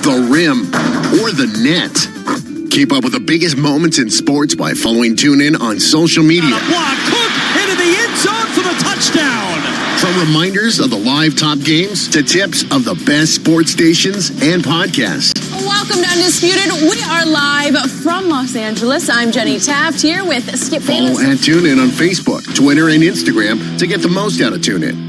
the rim, or the net. Keep up with the biggest moments in sports by following TuneIn on social media. Block, Cook into the end zone for the touchdown. From reminders of the live top games to tips of the best sports stations and podcasts. Welcome to Undisputed. We are live from Los Angeles. I'm Jenny Taft here with Skip Bayless. Follow at TuneIn on Facebook, Twitter, and Instagram to get the most out of TuneIn.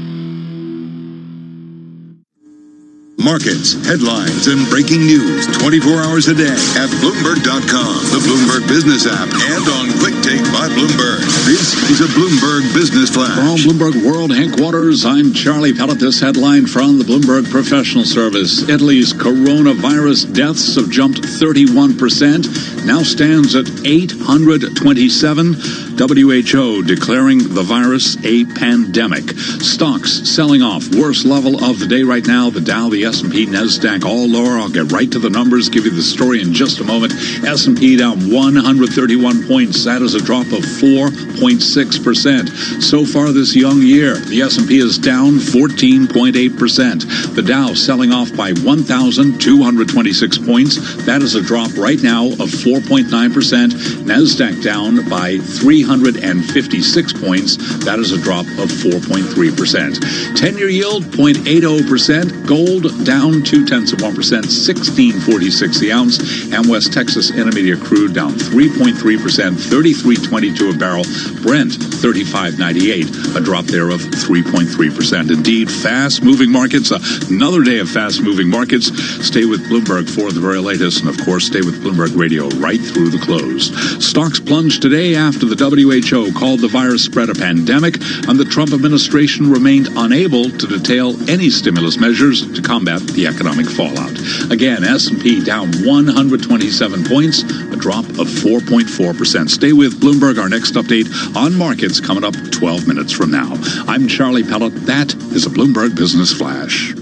Markets, headlines, and breaking news 24 hours a day at Bloomberg.com, the Bloomberg Business app, and on Quick Take by Bloomberg. This is a Bloomberg Business Flash. From Bloomberg World Headquarters, I'm Charlie Pellet. This headline from the Bloomberg Professional Service. Italy's coronavirus deaths have jumped 31%, now stands at 827. WHO declaring the virus a pandemic. Stocks selling off. Worst level of the day right now. The Dow, the S&P, NASDAQ, all lower. I'll get right to the numbers, give you the story in just a moment. S&P down 131 points. That is a drop of 4.6%. So far this young year, the S&P is down 14.8%. The Dow selling off by 1,226 points. That is a drop right now of 4.9%. NASDAQ down by 356 points. That is a drop of 4.3%. 10-year yield, 0.80%. Gold down 0.2%, 16.46 the ounce. And West Texas Intermediate crude down 3.3%, 33.22 a barrel. Brent 35.98, a drop there of 3.3%. Indeed, fast-moving markets. Another day of fast-moving markets. Stay with Bloomberg for the very latest, and of course, stay with Bloomberg Radio right through the close. Stocks plunged today after the WHO called the virus spread a pandemic, and the Trump administration remained unable to detail any stimulus measures to combat the economic fallout. Again, S&P down 127 points, a drop of 4.4%. Stay with Bloomberg. Our next update on markets coming up 12 minutes from now. I'm Charlie Pellet. That is a Bloomberg Business Flash.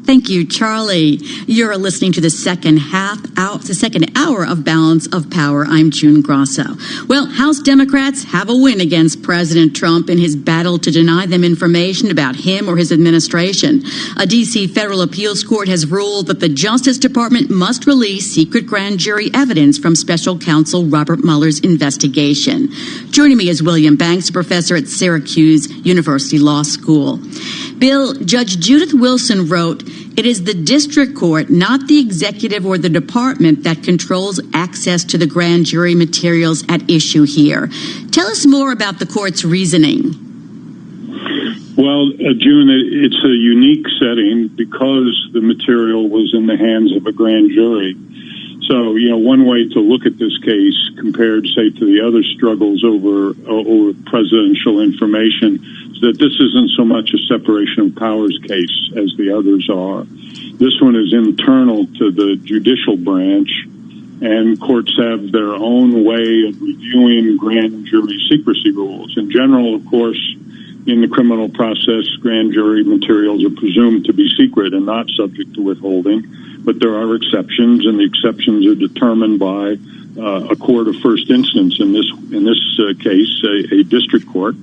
Thank you, Charlie. You're listening to the second hour of Balance of Power. I'm June Grosso. Well, House Democrats have a win against President Trump in his battle to deny them information about him or his administration. A D.C. federal appeals court has ruled that the Justice Department must release secret grand jury evidence from special counsel Robert Mueller's investigation. Joining me is William Banks, professor at Syracuse University Law School. Bill, Judge Judith Wilson wrote, "It is the district court, not the executive or the department, that controls access to the grand jury materials at issue here." Tell us more about the court's reasoning. Well, June, it's a unique setting because the material was in the hands of a grand jury. So, one way to look at this case compared, say, to the other struggles over presidential information is that this isn't so much a separation of powers case as the others are. This one is internal to the judicial branch, and courts have their own way of reviewing grand jury secrecy rules. In general, of course, in the criminal process, grand jury materials are presumed to be secret and not subject to withholding. But there are exceptions, and the exceptions are determined by a court of first instance. In this case, a district court,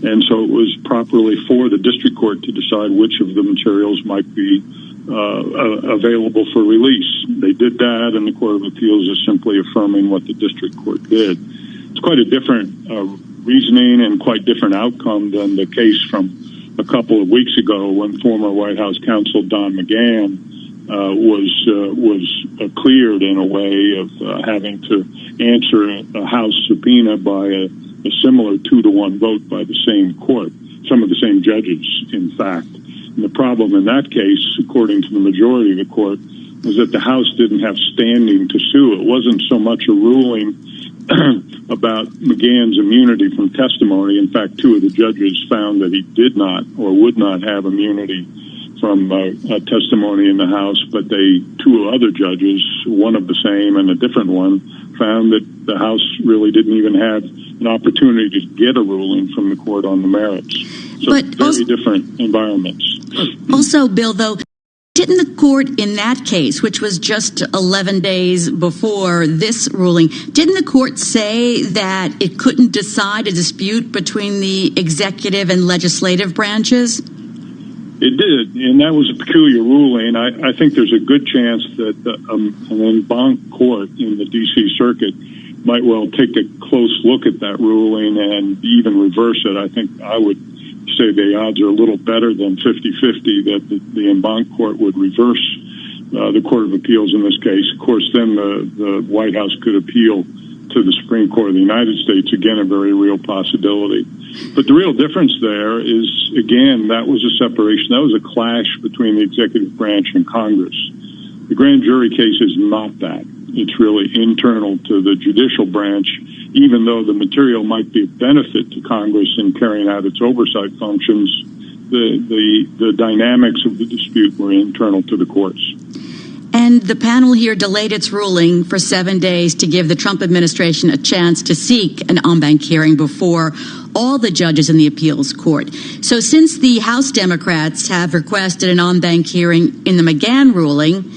and so it was properly for the district court to decide which of the materials might be available for release. They did that, and the Court of Appeals is simply affirming what the district court did. It's quite a different reasoning and quite different outcome than the case from a couple of weeks ago when former White House counsel Don McGahn was cleared in a way of having to answer a House subpoena by a similar 2-to-1 vote by the same court, some of the same judges, in fact. And the problem in that case, according to the majority of the court, was that the House didn't have standing to sue. It wasn't so much a ruling about McGahn's immunity from testimony. In fact, 2 of the judges found that he did not or would not have immunity from testimony in the House, but 2 other judges, one of the same and a different one, found that the House really didn't even have an opportunity to get a ruling from the court on the merits. So very different environments. Also, Bill, though, didn't the court in that case, which was just 11 days before this ruling, didn't the court say that it couldn't decide a dispute between the executive and legislative branches? It did, and that was a peculiar ruling. I think there's a good chance that an en banc court in the D.C. Circuit might well take a close look at that ruling and even reverse it. I think I would say the odds are a little better than 50-50 that the en banc court would reverse the Court of Appeals in this case. Of course, then the White House could appeal to the Supreme Court of the United States, again, a very real possibility. But the real difference there is, again, that was a separation. That was a clash between the executive branch and Congress. The grand jury case is not that. It's really internal to the judicial branch, even though the material might be a benefit to Congress in carrying out its oversight functions. The dynamics of the dispute were internal to the courts. And the panel here delayed its ruling for 7 days to give the Trump administration a chance to seek an en banc hearing before all the judges in the appeals court. So since the House Democrats have requested an en banc hearing in the McGahn ruling,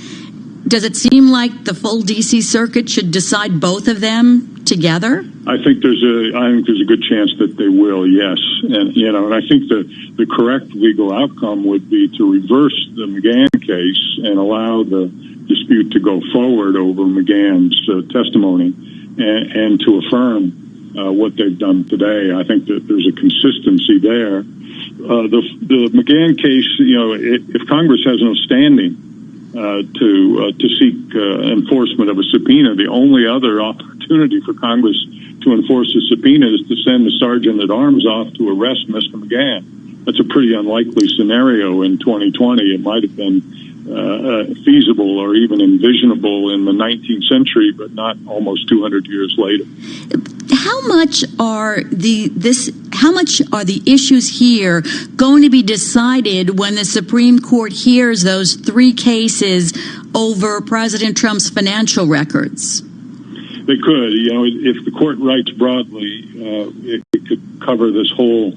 does it seem like the full D.C. Circuit should decide both of them together? I think there's a good chance that they will, yes. And I think the correct legal outcome would be to reverse the McGahn case and allow the dispute to go forward over McGahn's testimony and to affirm what they've done today. I think that there's a consistency there. The McGahn case, if Congress has no standing to seek enforcement of a subpoena, the only other opportunity for Congress to enforce a subpoena is to send the sergeant at arms off to arrest Mr. McGahn. That's a pretty unlikely scenario in 2020. It might have been feasible or even envisionable in the 19th century, but not almost 200 years later. How much are the issues here going to be decided when the Supreme Court hears those 3 cases over President Trump's financial records? They could. If the court writes broadly, it could cover this whole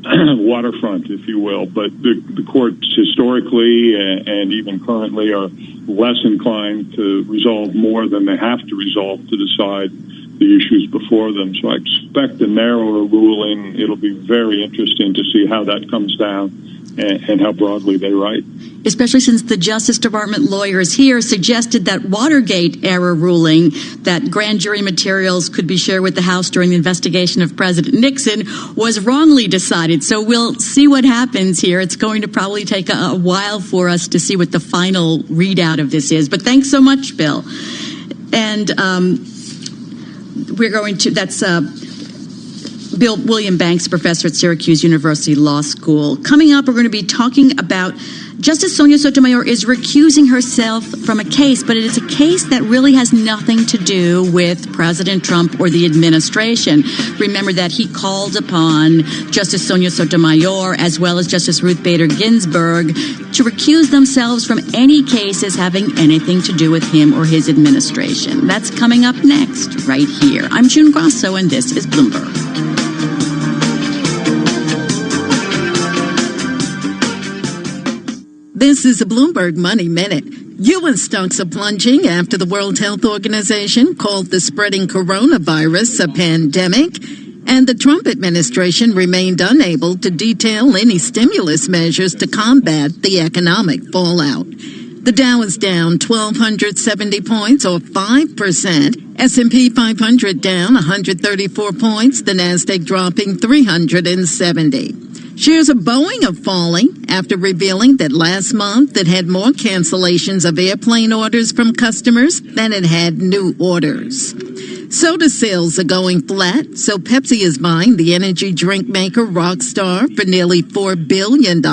waterfront, if you will. But the courts historically and even currently are less inclined to resolve more than they have to resolve to decide the issues before them. So I expect a narrower ruling. It'll be very interesting to see how that comes down and how broadly they write. Especially since the Justice Department lawyers here suggested that Watergate-era ruling that grand jury materials could be shared with the House during the investigation of President Nixon was wrongly decided. So we'll see what happens here. It's going to probably take a while for us to see what the final readout of this is. But thanks so much, Bill. And we're going to, that's Bill William Banks, professor at Syracuse University Law School. Coming up, we're going to be talking about Justice Sonia Sotomayor is recusing herself from a case, but it is a case that really has nothing to do with President Trump or the administration. Remember that he called upon Justice Sonia Sotomayor as well as Justice Ruth Bader Ginsburg to recuse themselves from any cases having anything to do with him or his administration. That's coming up next, right here. I'm June Grosso, and this is Bloomberg. This is a Bloomberg Money Minute. U.S. stocks are plunging after the World Health Organization called the spreading coronavirus a pandemic, and the Trump administration remained unable to detail any stimulus measures to combat the economic fallout. The Dow is down 1,270 points, or 5%. S&P 500 down 134 points. The Nasdaq dropping 370. Shares of Boeing are falling after revealing that last month it had more cancellations of airplane orders from customers than it had new orders. Soda sales are going flat, so Pepsi is buying the energy drink maker Rockstar for nearly $4 billion.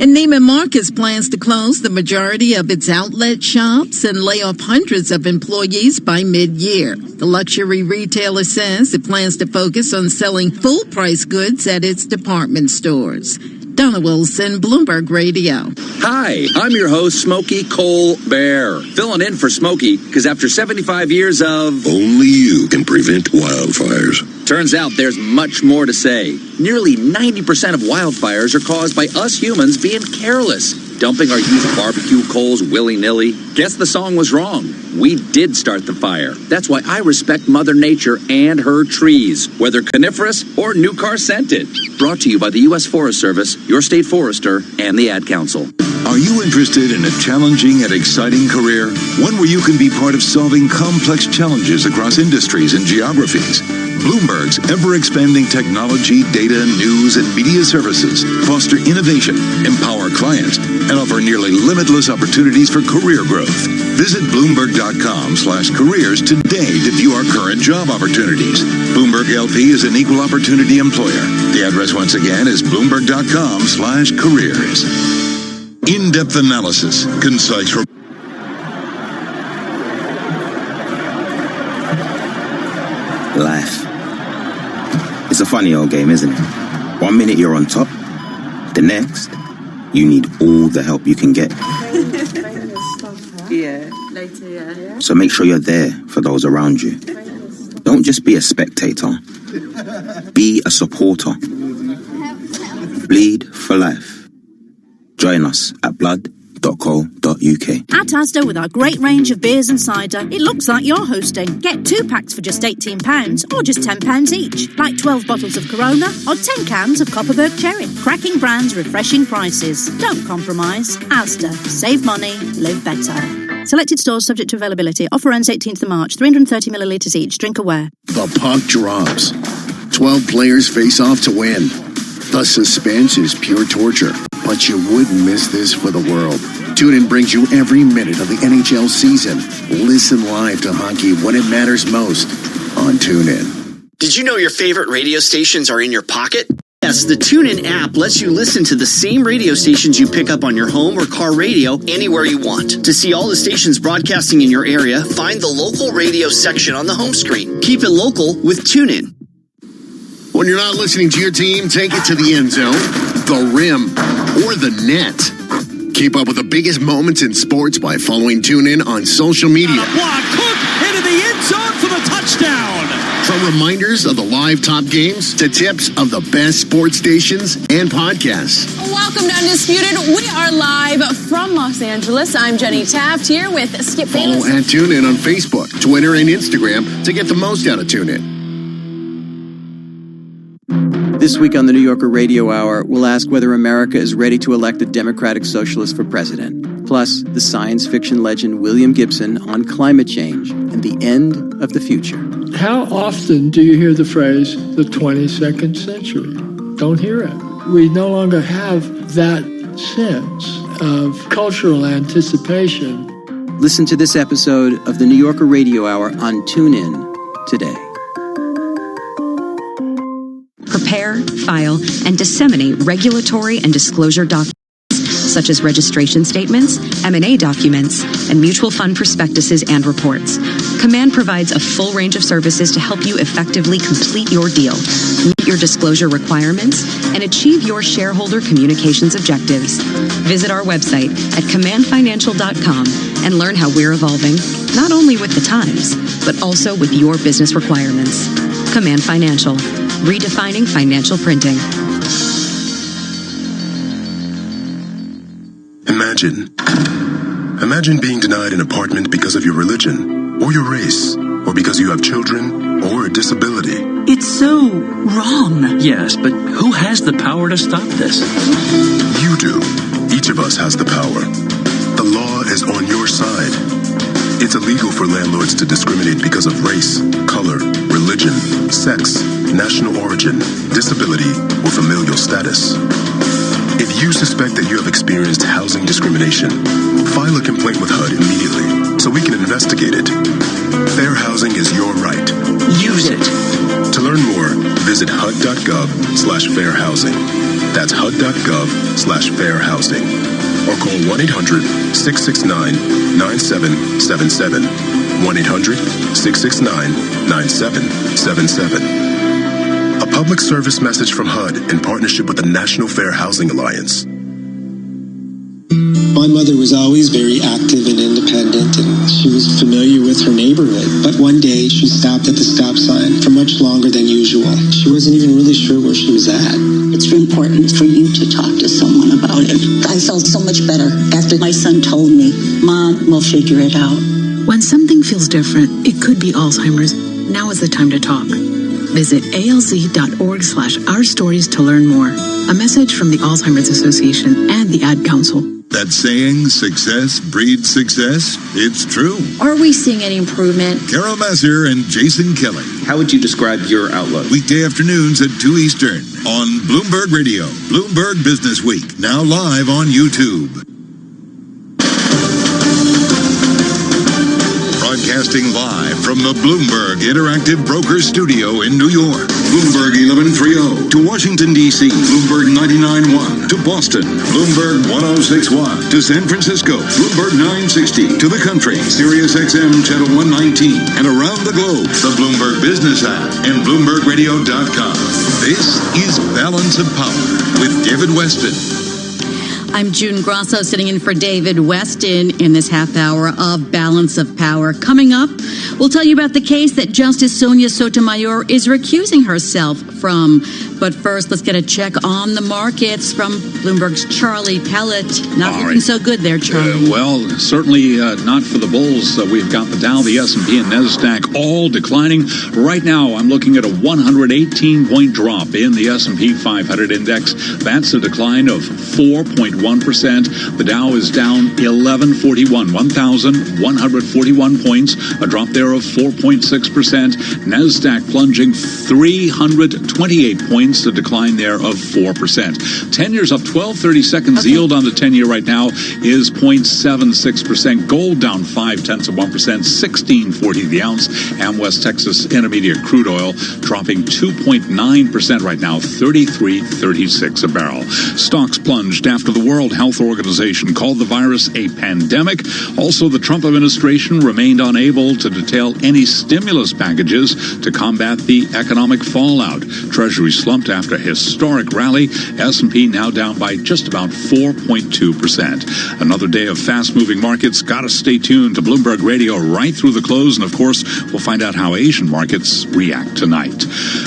And Neiman Marcus plans to close the majority of its outlet shops and lay off hundreds of employees by mid-year. The luxury retailer says it plans to focus on selling full-price goods at its department stores. Donna Wilson, Bloomberg Radio. Hi, I'm your host, Smokey Colbert. Filling in for Smokey, because after 75 years of... Only you can prevent wildfires. Turns out there's much more to say. Nearly 90% of wildfires are caused by us humans being careless. dumping our used barbecue coals willy-nilly? Guess the song was wrong. We did start the fire. That's why I respect Mother Nature and her trees, whether coniferous or new car scented. Brought to you by the U.S. Forest Service, your state forester, and the Ad Council. Are you interested in a challenging and exciting career? One where you can be part of solving complex challenges across industries and geographies. Bloomberg's ever-expanding technology, data, news, and media services foster innovation, empower clients, and offer nearly limitless opportunities for career growth. Visit Bloomberg.com/careers today to view our current job opportunities. Bloomberg LP is an equal opportunity employer. The address once again is Bloomberg.com/careers. In-depth analysis, concise report. Life. It's a funny old game, isn't it? 1 minute you're on top, the next, you need all the help you can get. Yeah, later, yeah. So make sure you're there for those around you. Don't just be a spectator. Be a supporter. Bleed for life. Join us at blood.co.uk. At Asda, with our great range of beers and cider, it looks like you're hosting. Get 2 packs for just £18 or just £10 each. Like 12 bottles of Corona or 10 cans of Copperberg Cherry. Cracking brands, refreshing prices. Don't compromise. Asda. Save money. Live better. Selected stores subject to availability. Offer ends 18th of March. 330 millilitres each. Drink aware. The puck drops. 12 players face off to win. The suspense is pure torture, but you wouldn't miss this for the world. TuneIn brings you every minute of the NHL season. Listen live to hockey when it matters most on TuneIn. Did you know your favorite radio stations are in your pocket? Yes, the TuneIn app lets you listen to the same radio stations you pick up on your home or car radio anywhere you want. To see all the stations broadcasting in your area, find the local radio section on the home screen. Keep it local with TuneIn. When you're not listening to your team, take it to the end zone, the rim, or the net. Keep up with the biggest moments in sports by following TuneIn on social media. Block, Cook into the end zone for the touchdown. From reminders of the live top games to tips of the best sports stations and podcasts. Welcome to Undisputed. We are live from Los Angeles. I'm Jenny Taft here with Skip Bayless. Follow at TuneIn on Facebook, Twitter, and Instagram to get the most out of TuneIn. This week on the New Yorker Radio Hour, we'll ask whether America is ready to elect a Democratic Socialist for president. Plus, the science fiction legend William Gibson on climate change and the end of the future. How often do you hear the phrase, the 22nd century? Don't hear it. We no longer have that sense of cultural anticipation. Listen to this episode of the New Yorker Radio Hour on TuneIn today. Prepare, file, and disseminate regulatory and disclosure documents such as registration statements, M&A documents, and mutual fund prospectuses and reports. Command provides a full range of services to help you effectively complete your deal, meet your disclosure requirements, and achieve your shareholder communications objectives. Visit our website at commandfinancial.com and learn how we're evolving, not only with the times, but also with your business requirements. Command Financial. Redefining financial printing. Imagine being denied an apartment because of your religion, or your race, or because you have children, or a disability. It's so wrong. Yes, but who has the power to stop this? You do. Each of us has the power. The law is on your side. It's illegal for landlords to discriminate because of race, color, religion, sex, national origin, disability, or familial status. If you suspect that you have experienced housing discrimination, file a complaint with HUD immediately so we can investigate it. Fair housing is your right. Use it. To learn more, visit HUD.gov/fairhousing. That's HUD.gov/fairhousing. Or call 1-800-669-9777. 1-800-669-9777. A public service message from HUD in partnership with the National Fair Housing Alliance. My mother was always very active and independent, and she was familiar with her neighborhood. remember it. But one day, she stopped at the stop sign for much longer than usual. She wasn't even really sure where she was at. It's important for you to talk to someone about it. I felt so much better after my son told me, Mom, we'll figure it out. When something feels different, it could be Alzheimer's. Now is the time to talk. Visit alz.org/ourstories to learn more. A message from the Alzheimer's Association and the Ad Council. That saying, success breeds success, it's true. Are we seeing any improvement? Carol Massar and Jason Kelly. How would you describe your outlook? Weekday afternoons at 2 Eastern on Bloomberg Radio. Bloomberg Business Week, now live on YouTube. Broadcasting live from the Bloomberg Interactive Brokers Studio in New York. Bloomberg 1130 to Washington, D.C. Bloomberg 99.1 to Boston. Bloomberg 1061 to San Francisco. Bloomberg 960 to the country. Sirius XM Channel 119 and around the globe. The Bloomberg Business app and BloombergRadio.com. This is Balance of Power with David Weston. I'm June Grosso, sitting in for David Weston in this half hour of Balance of Power. Coming up, we'll tell you about the case that Justice Sonia Sotomayor is recusing herself from. But first, let's get a check on the markets from Bloomberg's Charlie Pellet. Not looking so good there, Charlie. Well, certainly not for the bulls. We've got the Dow, the S&P, and NASDAQ all declining. Right now, I'm looking at a 118-point drop in the S&P 500 index. That's a decline of 4.1%. The Dow is down 1,141 points, a drop there of 4.6%. NASDAQ plunging 328 points, a decline there of 4%. 10 years up 12.30 seconds. Yield on the 10-year right now is 0.76%. Gold down 0.5%, 16.40 the ounce. And West Texas Intermediate crude oil dropping 2.9% right now, 33.36 a barrel. Stocks plunged after the World Health Organization called the virus a pandemic. Also, the Trump administration remained unable to detail any stimulus packages to combat the economic fallout. Treasury slumped after a historic rally. S&P now down by just about 4.2%. Another day of fast-moving markets. Got to stay tuned to Bloomberg Radio right through the close. And, of course, we'll find out how Asian markets react tonight.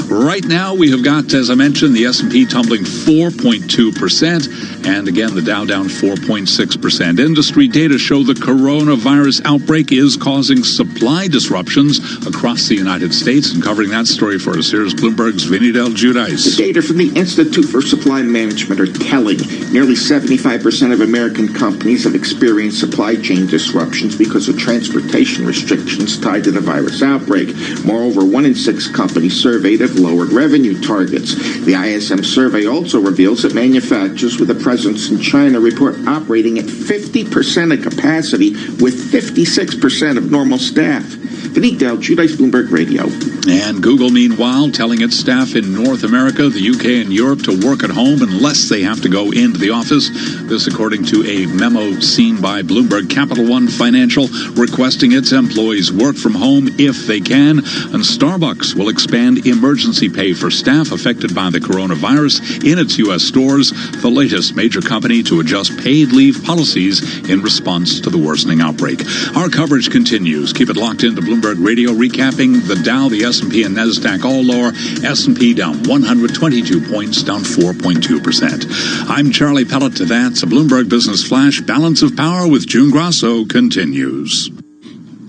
Right now, we have got, as I mentioned, the S&P tumbling 4.2%. And, again, the Dow down 4.6%. Industry data show the coronavirus outbreak is causing supply disruptions across the United States. And covering that story for us, here's Bloomberg's Vinny Del Giudice. The data from the Institute for Supply Management are telling. Nearly 75% of American companies have experienced supply chain disruptions because of transportation restrictions tied to the virus outbreak. Moreover, 1 in 6 companies surveyed have lowered revenue targets. The ISM survey also reveals that manufacturers with a presence in China report operating at 50% of capacity with 56% of normal staff. Vinny Del Giudice, Bloomberg Radio. And Google, meanwhile, telling its staff in North America, the UK, and Europe to work at home unless they have to go into the office. This according to a memo seen by Bloomberg. Capital One Financial requesting its employees work from home if they can. And Starbucks will expand emergency pay for staff affected by the coronavirus in its U.S. stores, the latest major company to adjust paid leave policies in response to the worsening outbreak. Our coverage continues. Keep it locked into Bloomberg Radio, recapping the Dow, the S&P, and NASDAQ all lower. S&P down 122 points, down 4.2%. I'm Charlie Pellet. That's a Bloomberg Business Flash. Balance of Power with June Grosso continues.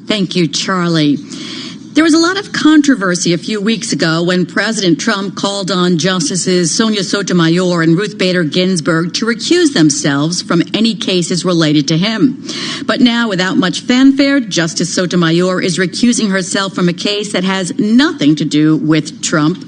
Thank you, Charlie. There was a lot of controversy a few weeks ago when President Trump called on Justices Sonia Sotomayor and Ruth Bader Ginsburg to recuse themselves from any cases related to him. But now, without much fanfare, Justice Sotomayor is recusing herself from a case that has nothing to do with Trump.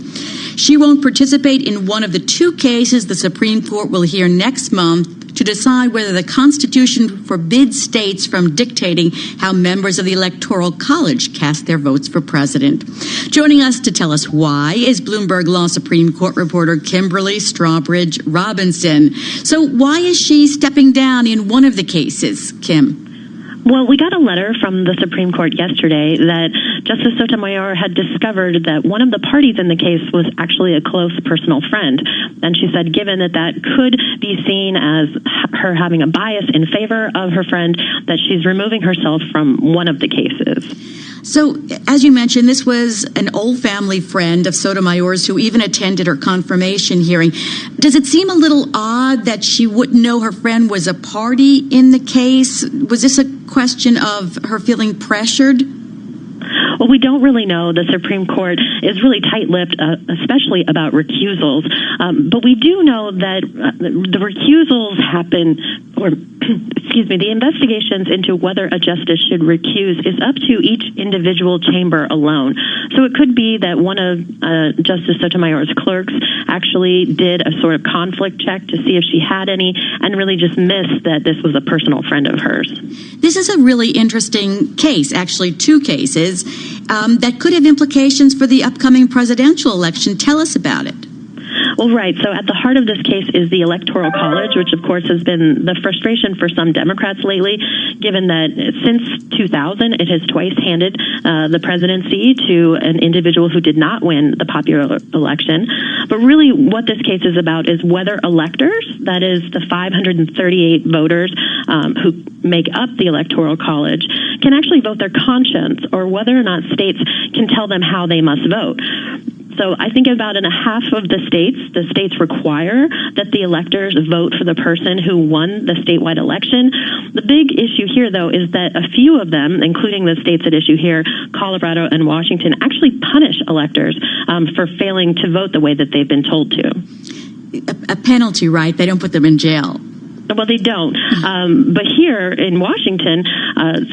She won't participate in one of the 2 cases the Supreme Court will hear next month to decide whether the Constitution forbids states from dictating how members of the Electoral College cast their votes for president. Joining us to tell us why is Bloomberg Law Supreme Court reporter Kimberly Strawbridge Robinson. So why is she stepping down in one of the cases, Kim? Well, we got a letter from the Supreme Court yesterday that Justice Sotomayor had discovered that one of the parties in the case was actually a close personal friend. And she said, given that that could be seen as her having a bias in favor of her friend, that she's removing herself from one of the cases. So, as you mentioned, this was an old family friend of Sotomayor's who even attended her confirmation hearing. Does it seem a little odd that she wouldn't know her friend was a party in the case? Was this a question of her feeling pressured? Well, we don't really know. The Supreme Court is really tight-lipped, especially about recusals. But we do know that the recusals happen, or excuse me, the investigations into whether a justice should recuse is up to each individual chamber alone. So it could be that one of Justice Sotomayor's clerks actually did a sort of conflict check to see if she had any and really just missed that this was a personal friend of hers. This is a really interesting case, actually two cases, that could have implications for the upcoming presidential election. Tell us about it. Well, right. So at the heart of this case is the Electoral College, which, of course, has been the frustration for some Democrats lately, given that since 2000, it has twice handed the presidency to an individual who did not win the popular election. But really what this case is about is whether electors, that is the 538 voters who make up the Electoral College, can actually vote their conscience, or whether or not states can tell them how they must vote. So I think about in a half of the states require that the electors vote for the person who won the statewide election. The big issue here, though, is that a few of them, including the states at issue here, Colorado and Washington, actually punish electors for failing to vote the way that they've been told to. A penalty, right? They don't put them in jail. Well, they don't. But here in Washington,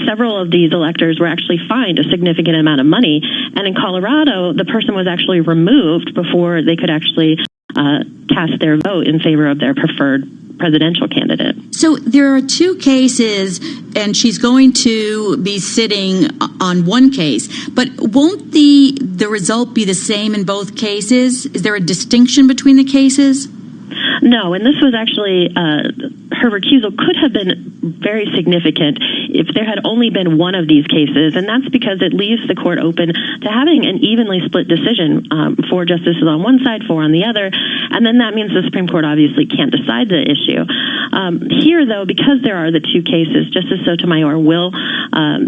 several of these electors were actually fined a significant amount of money. And in Colorado, the person was actually removed before they could actually cast their vote in favor of their preferred presidential candidate. So there are two cases, and she's going to be sitting on one case. But won't the result be the same in both cases? Is there a distinction between the cases? No, and this was actually, her recusal could have been very significant if there had only been one of these cases, and that's because it leaves the court open to having an evenly split decision, 4 justices on one side, 4 on the other, and then that means the Supreme Court obviously can't decide the issue. Here, though, because there are the two cases, Justice Sotomayor will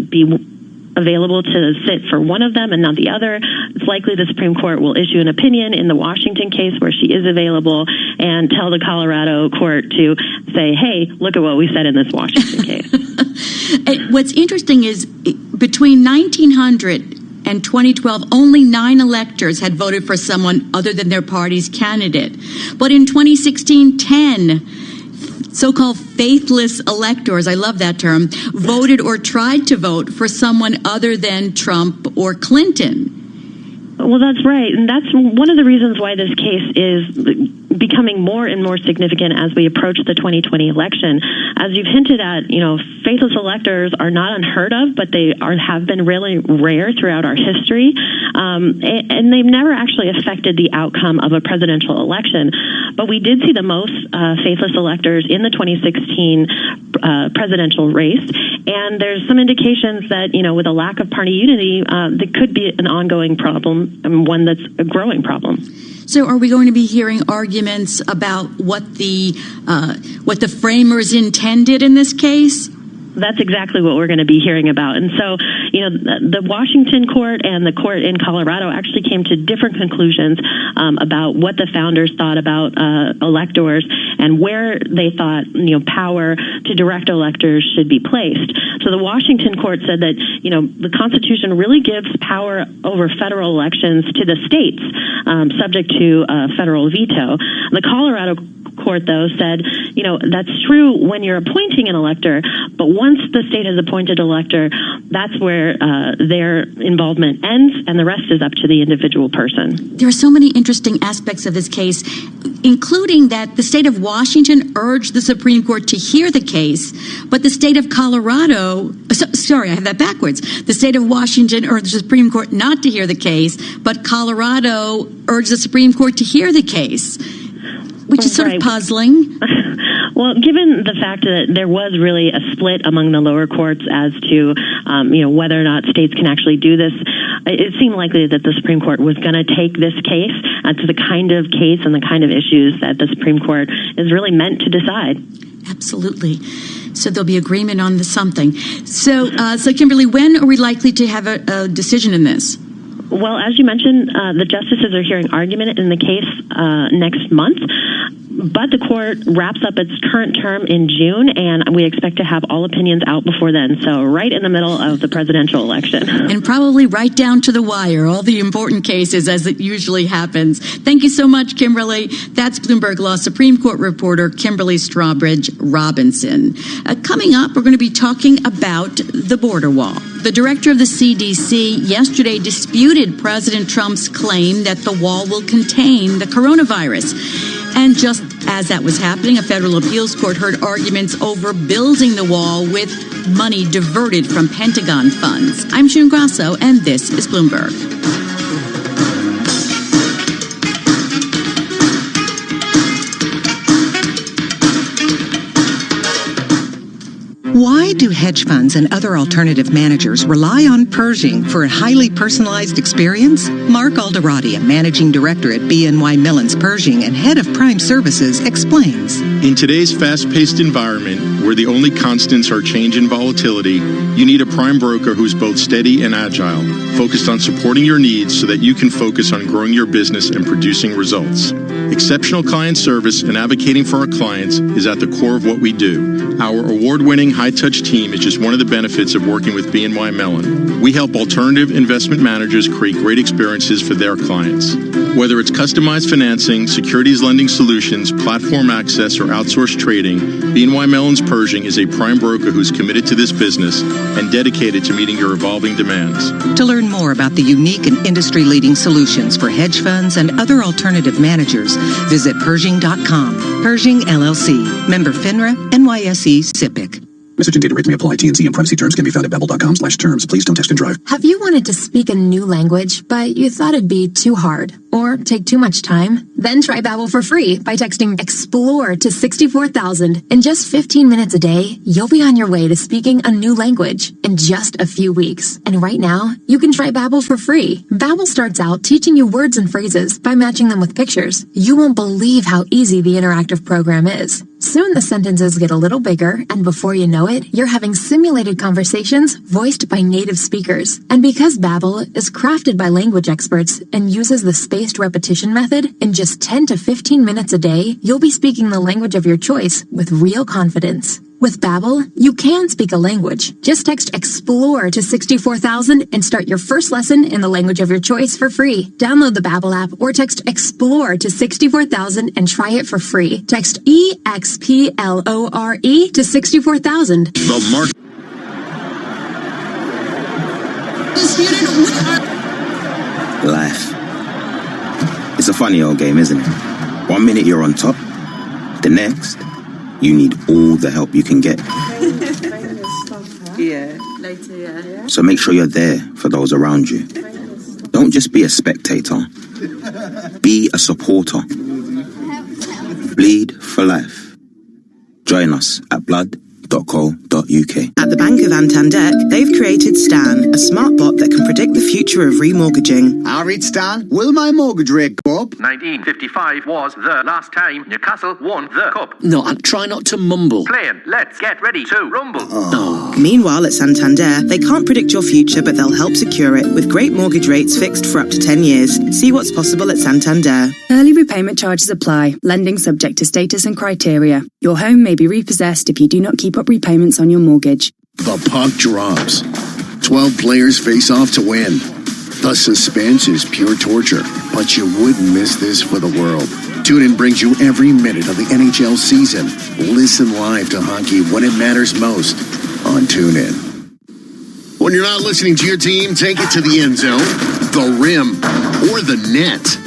be available to sit for one of them and not the other. It's likely the Supreme Court will issue an opinion in the Washington case where she is available and tell the Colorado court to say, hey, look at what we said in this Washington case. What's interesting is between 1900 and 2012, only 9 electors had voted for someone other than their party's candidate. But in 2016, 10 so-called faithless electors, I love that term, voted or tried to vote for someone other than Trump or Clinton. Well, that's right. And that's one of the reasons why this case is becoming more and more significant as we approach the 2020 election. As you've hinted at, faithless electors are not unheard of, but they have been really rare throughout our history. And they've never actually affected the outcome of a presidential election. But we did see the most faithless electors in the 2016 presidential race. And there's some indications that, with a lack of party unity, there could be an ongoing problem, and one that's a growing problem. So are we going to be hearing arguments about what the framers intended in this case? That's exactly what we're going to be hearing about. And so, the Washington court and the court in Colorado actually came to different conclusions about what the founders thought about electors and where they thought, power to direct electors should be placed. So the Washington court said that, the Constitution really gives power over federal elections to the states, subject to a federal veto. The Colorado court, though, said, that's true when you're appointing an elector, but once the state has appointed an elector, that's where their involvement ends, and the rest is up to the individual person. There are so many interesting aspects of this case, including that the state of Washington urged the Supreme Court to hear the case, but the state of Colorado, sorry, I have that backwards. The state of Washington urged the Supreme Court not to hear the case, but Colorado urged the Supreme Court to hear the case, which is sort of puzzling. Well, given the fact that there was really a split among the lower courts as to, whether or not states can actually do this, it seemed likely that the Supreme Court was going to take this case to the kind of case and the kind of issues that the Supreme Court is really meant to decide. Absolutely. So there'll be agreement on something. So Kimberly, when are we likely to have a decision in this? Well, as you mentioned, the justices are hearing argument in the case next month, but the court wraps up its current term in June, and we expect to have all opinions out before then, so right in the middle of the presidential election. And probably right down to the wire, all the important cases, as it usually happens. Thank you so much, Kimberly. That's Bloomberg Law Supreme Court reporter Kimberly Strawbridge Robinson. Coming up, we're going to be talking about the border wall. The director of the CDC yesterday disputed President Trump's claim that the wall will contain the coronavirus. And just as that was happening, a federal appeals court heard arguments over building the wall with money diverted from Pentagon funds. I'm June Grasso, and this is Bloomberg. Why do hedge funds and other alternative managers rely on Pershing for a highly personalized experience? Mark Alderati, a managing director at BNY Mellon's Pershing and head of Prime Services, explains. In today's fast-paced environment, where the only constants are change and volatility, you need a prime broker who's both steady and agile, focused on supporting your needs so that you can focus on growing your business and producing results. Exceptional client service and advocating for our clients is at the core of what we do. Our award-winning high-touch team is just one of the benefits of working with BNY Mellon. We help alternative investment managers create great experiences for their clients. Whether it's customized financing, securities lending solutions, platform access, or outsourced trading, BNY Mellon's Pershing is a prime broker who's committed to this business and dedicated to meeting your evolving demands. To learn more about the unique and industry-leading solutions for hedge funds and other alternative managers, visit Pershing.com. Pershing, LLC. Member FINRA, NYSE, SIPC. Message and data rates may apply. T&C and privacy terms can be found at babbel.com/terms. Please don't text and drive. Have you wanted to speak a new language, but you thought it'd be too hard or take too much time? Then try Babbel for free by texting EXPLORE to 64,000. In just 15 minutes a day, you'll be on your way to speaking a new language in just a few weeks. And right now, you can try Babbel for free. Babbel starts out teaching you words and phrases by matching them with pictures. You won't believe how easy the interactive program is. Soon the sentences get a little bigger, and before you know it, you're having simulated conversations voiced by native speakers. And because Babbel is crafted by language experts and uses the spaced repetition method, in just 10 to 15 minutes a day, you'll be speaking the language of your choice with real confidence. With Babbel, you can speak a language. Just text EXPLORE to 64,000 and start your first lesson in the language of your choice for free. Download the Babbel app or text EXPLORE to 64,000 and try it for free. Text EXPLORE to 64,000. The market. Life. It's a funny old game, isn't it? 1 minute you're on top, the next, you need all the help you can get. Yeah, later, yeah. So make sure you're there for those around you. Don't just be a spectator. Be a supporter. Bleed for life. Join us at blood.co.uk. At the Bank of Santander, they've created Stan, a smart bot that can predict the future of remortgaging. All right, Stan, will my mortgage rate go up? 1955 was the last time Newcastle won the cup. No, try not to mumble. Playing, let's get ready to rumble. Meanwhile, at Santander, they can't predict your future, but they'll help secure it with great mortgage rates fixed for up to 10 years. See what's possible at Santander. Early repayment charges apply. Lending subject to status and criteria. Your home may be repossessed if you do not keep up repayments on your mortgage. The puck drops. 12 players face off to win. The suspense is pure torture, but you wouldn't miss this for the world. TuneIn brings you every minute of the NHL season. Listen live to hockey when it matters most on TuneIn. When you're not listening to your team, take it to the end zone, the rim, or the net.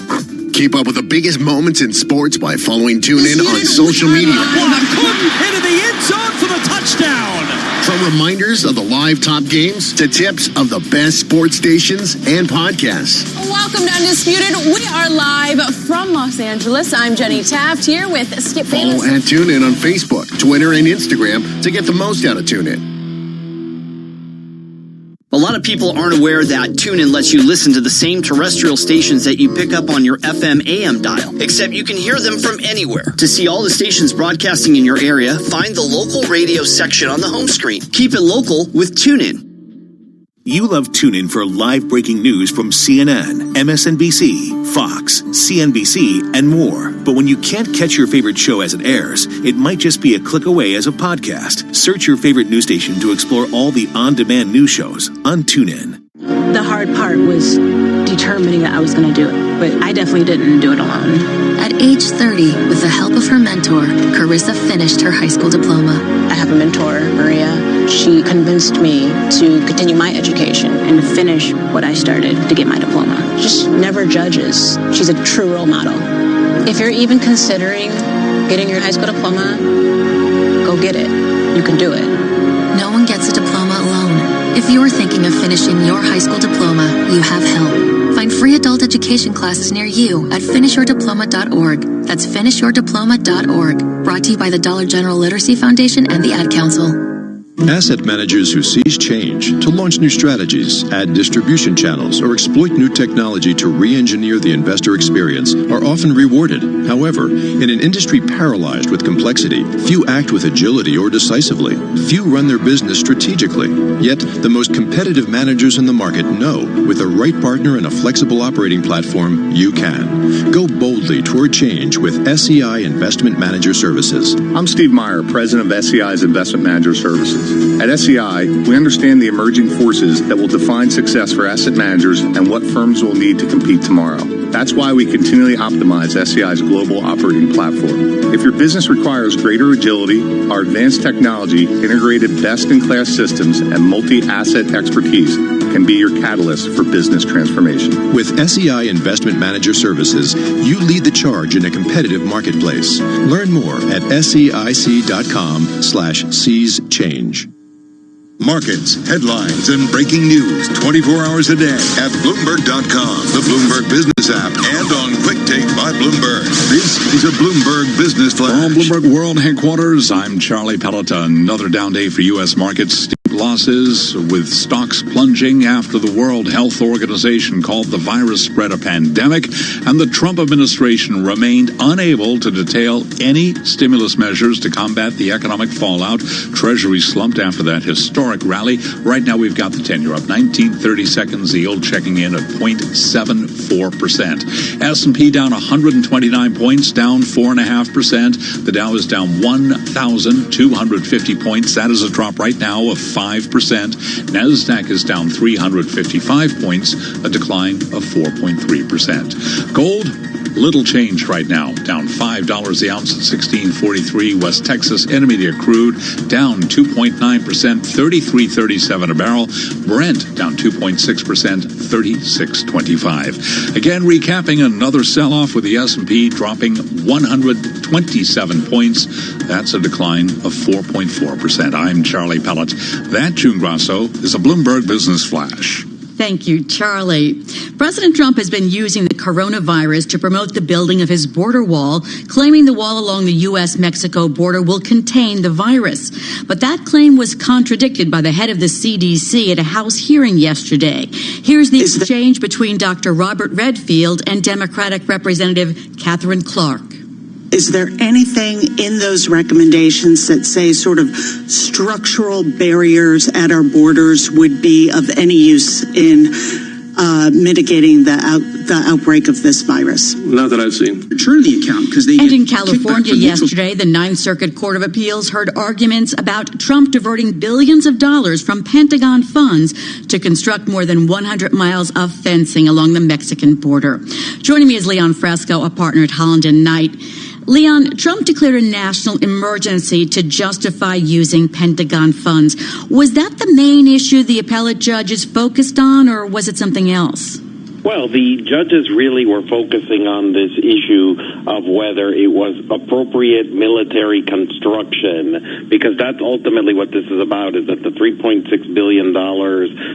Keep up with the biggest moments in sports by following TuneIn on social media. Into the end zone for the touchdown. From reminders of the live top games to tips of the best sports stations and podcasts. Welcome to Undisputed. We are live from Los Angeles. I'm Jenny Taft here with Skip Bayless. Follow at TuneIn on Facebook, Twitter, and Instagram to get the most out of TuneIn. A lot of people aren't aware that TuneIn lets you listen to the same terrestrial stations that you pick up on your FM AM dial, except you can hear them from anywhere. To see all the stations broadcasting in your area, find the local radio section on the home screen. Keep it local with TuneIn. You love TuneIn for live breaking news from CNN, MSNBC, Fox, CNBC, and more. But when you can't catch your favorite show as it airs, it might just be a click away as a podcast. Search your favorite news station to explore all the on-demand news shows on TuneIn. The hard part was determining that I was going to do it, but I definitely didn't do it alone. At age 30, with the help of her mentor, Carissa finished her high school diploma. I have a mentor, Maria. She convinced me to continue my education and to finish what I started to get my diploma. Just never judges. She's a true role model. If you're even considering getting your high school diploma, go get it. You can do it. No one gets a diploma alone. If you're thinking of finishing your high school diploma, you have help. Find free adult education classes near you at finishyourdiploma.org. That's finishyourdiploma.org. Brought to you by the Dollar General Literacy Foundation and the Ad Council. Asset managers who seize change to launch new strategies, add distribution channels, or exploit new technology to re-engineer the investor experience are often rewarded. However, in an industry paralyzed with complexity, few act with agility or decisively. Few run their business strategically. Yet, the most competitive managers in the market know with the right partner and a flexible operating platform, you can. Go boldly toward change with SEI Investment Manager Services. I'm Steve Meyer, president of SEI's Investment Manager Services. At SEI, we understand the emerging forces that will define success for asset managers and what firms will need to compete tomorrow. That's why we continually optimize SEI's global operating platform. If your business requires greater agility, our advanced technology, integrated best-in-class systems, and multi-asset expertise can be your catalyst for business transformation. With SEI Investment Manager Services, you lead the charge in a competitive marketplace. Learn more at SEIC.com/seize change. Markets, headlines, and breaking news 24 hours a day at Bloomberg.com, the Bloomberg Business app, and on Quick Take by Bloomberg. This is a Bloomberg Business Flash. From Bloomberg World Headquarters, I'm Charlie Pellet. Another down day for U.S. markets. Losses with stocks plunging after the World Health Organization called the virus spread a pandemic, and the Trump administration remained unable to detail any stimulus measures to combat the economic fallout. Treasury slumped after that historic rally. Right now we've got the 10-year up 19-30 seconds, the yield checking in at 0.74%. S&P down 129 points, down 4.5%. The Dow is down 1,250 points. That is a drop right now of 5%. NASDAQ is down 355 points, a decline of 4.3%. Gold, little change right now, down $5 the ounce at $16.43. West Texas Intermediate crude down 2.9%, $33.37 a barrel. Brent down 2.6%, $36.25. Again, recapping another sell-off with the S&P dropping 127 points. That's a decline of 4.4%. I'm Charlie Pellet. That, June Grasso, is a Bloomberg Business Flash. Thank you, Charlie. President Trump has been using the coronavirus to promote the building of his border wall, claiming the wall along the U.S.-Mexico border will contain the virus. But that claim was contradicted by the head of the CDC at a House hearing yesterday. Here's the exchange between Dr. Robert Redfield and Democratic Representative Catherine Clark. Is there anything in those recommendations that say sort of structural barriers at our borders would be of any use in mitigating the outbreak of this virus? Not that I've seen. Return the account because they. And in California yesterday, the Ninth Circuit Court of Appeals heard arguments about Trump diverting billions of dollars from Pentagon funds to construct more than 100 miles of fencing along the Mexican border. Joining me is Leon Fresco, a partner at Holland & Knight. Leon, Trump declared a national emergency to justify using Pentagon funds. Was that the main issue the appellate judges focused on, or was it something else? Well, the judges really were focusing on this issue of whether it was appropriate military construction, because that's ultimately what this is about, is that the $3.6 billion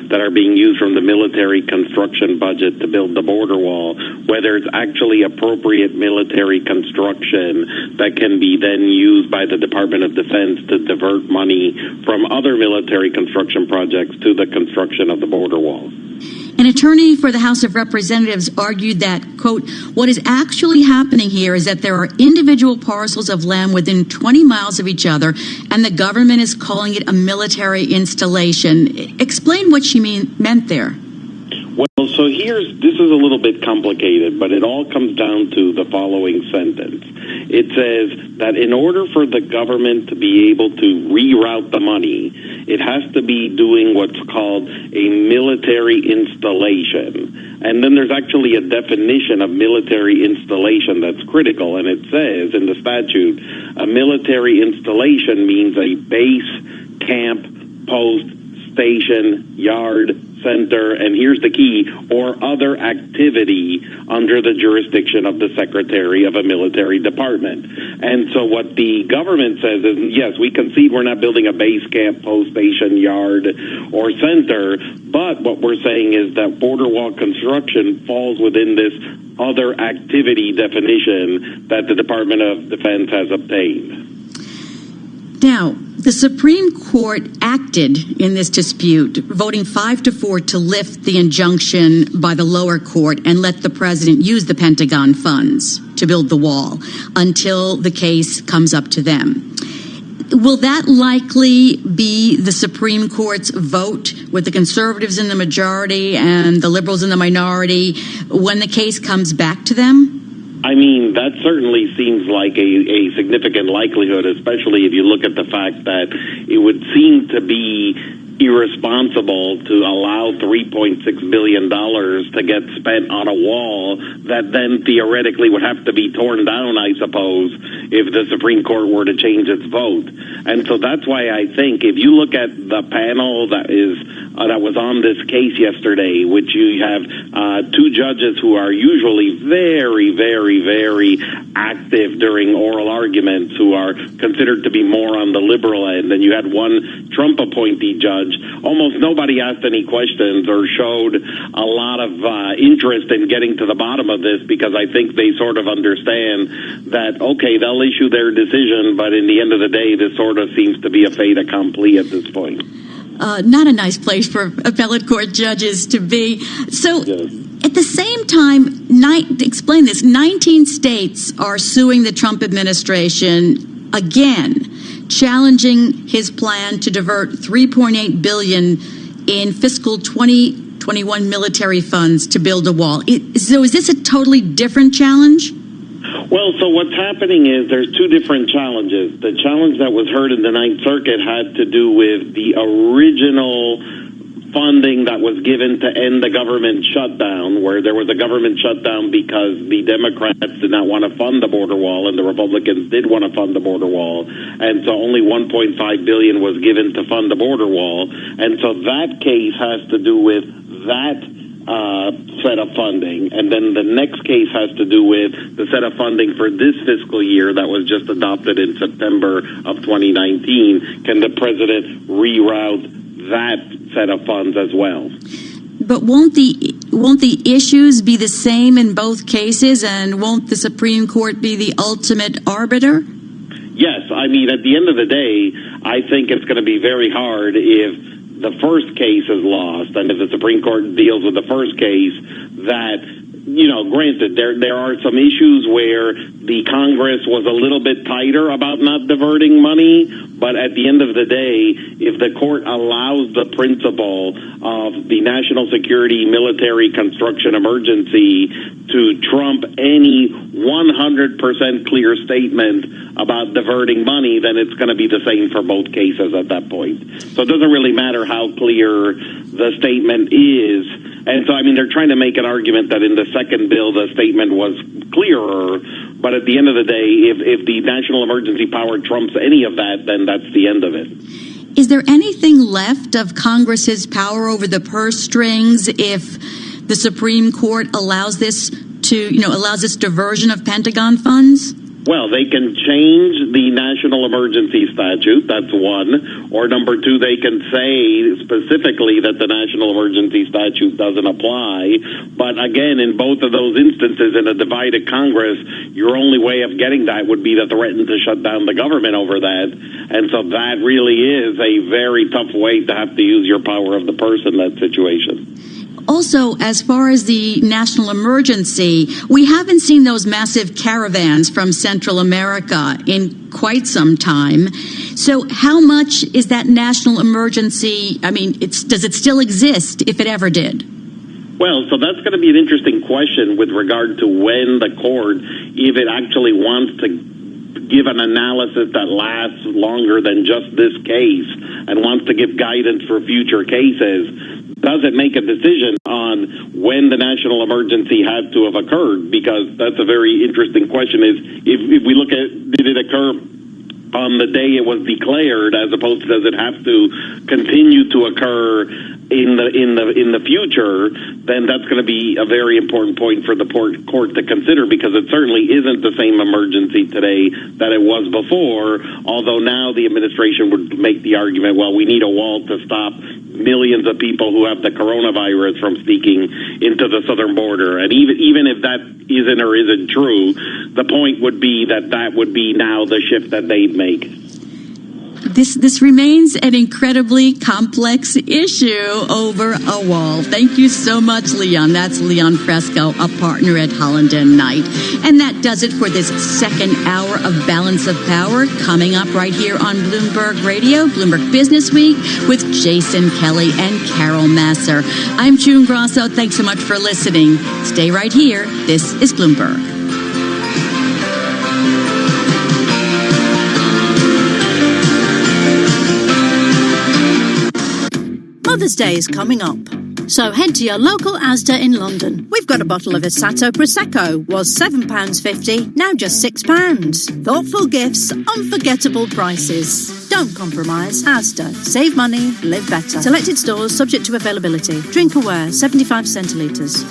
that are being used from the military construction budget to build the border wall, whether it's actually appropriate military construction that can be then used by the Department of Defense to divert money from other military construction projects to the construction of the border wall. An attorney for the House of Representatives argued that, quote, what is actually happening here is that there are individual parcels of land within 20 miles of each other, and the government is calling it a military installation. Explain what she meant there. Well, so this is a little bit complicated, but it all comes down to the following sentence. It says that in order for the government to be able to reroute the money, it has to be doing what's called a military installation. And then there's actually a definition of military installation that's critical, and it says in the statute, a military installation means a base, camp, post, station, yard, center, and here's the key, or other activity under the jurisdiction of the Secretary of a military department. And so what the government says is, yes, we concede we're not building a base camp, post station, yard, or center, but what we're saying is that border wall construction falls within this other activity definition that the Department of Defense has obtained. Now, the Supreme Court acted in this dispute, voting 5-4 to lift the injunction by the lower court and let the president use the Pentagon funds to build the wall until the case comes up to them. Will that likely be the Supreme Court's vote with the conservatives in the majority and the liberals in the minority when the case comes back to them? I mean, that certainly seems like a significant likelihood, especially if you look at the fact that it would seem to be irresponsible to allow $3.6 billion to get spent on a wall that then theoretically would have to be torn down, I suppose, if the Supreme Court were to change its vote. And so that's why I think if you look at the panel that was on this case yesterday, which you have two judges who are usually very, very, very active during oral arguments, who are considered to be more on the liberal end, and you had one Trump appointee judge, almost nobody asked any questions or showed a lot of interest in getting to the bottom of this, because I think they sort of understand that, okay, they'll issue their decision, but in the end of the day, this sort of seems to be a fait accompli at this point. Not a nice place for appellate court judges to be. So at the same time, explain this, 19 states are suing the Trump administration again, challenging his plan to divert $3.8 billion in fiscal 2021 military funds to build a wall. So is this a totally different challenge? Well, so what's happening is there's two different challenges. The challenge that was heard in the Ninth Circuit had to do with the original funding that was given to end the government shutdown, where there was a government shutdown because the Democrats did not want to fund the border wall and the Republicans did want to fund the border wall. And so only $1.5 billion was given to fund the border wall. And so that case has to do with that set of funding, and then the next case has to do with the set of funding for this fiscal year that was just adopted in September of 2019. Can the president reroute that set of funds as well? But won't the issues be the same in both cases, and won't the Supreme Court be the ultimate arbiter? Yes, I mean, at the end of the day, I think it's going to be very hard if the first case is lost, and if the Supreme Court deals with the first case, that, you know, granted, there are some issues where the Congress was a little bit tighter about not diverting money, but at the end of the day, if the court allows the principle of the national security military construction emergency to trump any 100% clear statement about diverting money, then it's going to be the same for both cases at that point. So it doesn't really matter how clear the statement is. And so, I mean, they're trying to make an argument that in the second bill, the statement was clearer. But at the end of the day, if the national emergency power trumps any of that, then that's the end of it. Is there anything left of Congress's power over the purse strings if the Supreme Court allows this diversion of Pentagon funds? Well, they can change the national emergency statute, that's one. Or number two, they can say specifically that the national emergency statute doesn't apply. But again, in both of those instances, in a divided Congress, your only way of getting that would be to threaten to shut down the government over that. And so that really is a very tough way to have to use your power of the purse in that situation. Also, as far as the national emergency, we haven't seen those massive caravans from Central America in quite some time. So how much is that national emergency? I mean, does it still exist if it ever did? Well, so that's going to be an interesting question with regard to when the court, if it actually wants to give an analysis that lasts longer than just this case and wants to give guidance for future cases, does it make a decision on when the national emergency had to have occurred? Because that's a very interesting question. Is if we look at, did it occur on the day it was declared, as opposed to does it have to continue to occur in the future? Then that's going to be a very important point for the court to consider, because it certainly isn't the same emergency today that it was before. Although now the administration would make the argument, well, we need a wall to stop millions of people who have the coronavirus from sneaking into the southern border. And even if that isn't or isn't true, the point would be that would be now the shift that they'd make. This remains an incredibly complex issue over a wall. Thank you so much, Leon. That's Leon Fresco, a partner at Holland & Knight. And that does it for this second hour of Balance of Power, coming up right here on Bloomberg Radio, Bloomberg Business Week, with Jason Kelly and Carol Masser. I'm June Grosso. Thanks so much for listening. Stay right here. This is Bloomberg. Mother's Day is coming up, so head to your local Asda in London. We've got a bottle of Assato Prosecco, was £7.50, now just £6. Thoughtful gifts, unforgettable prices. Don't compromise. Asda. Save money, live better. Selected stores subject to availability. Drink aware, 75 centilitres.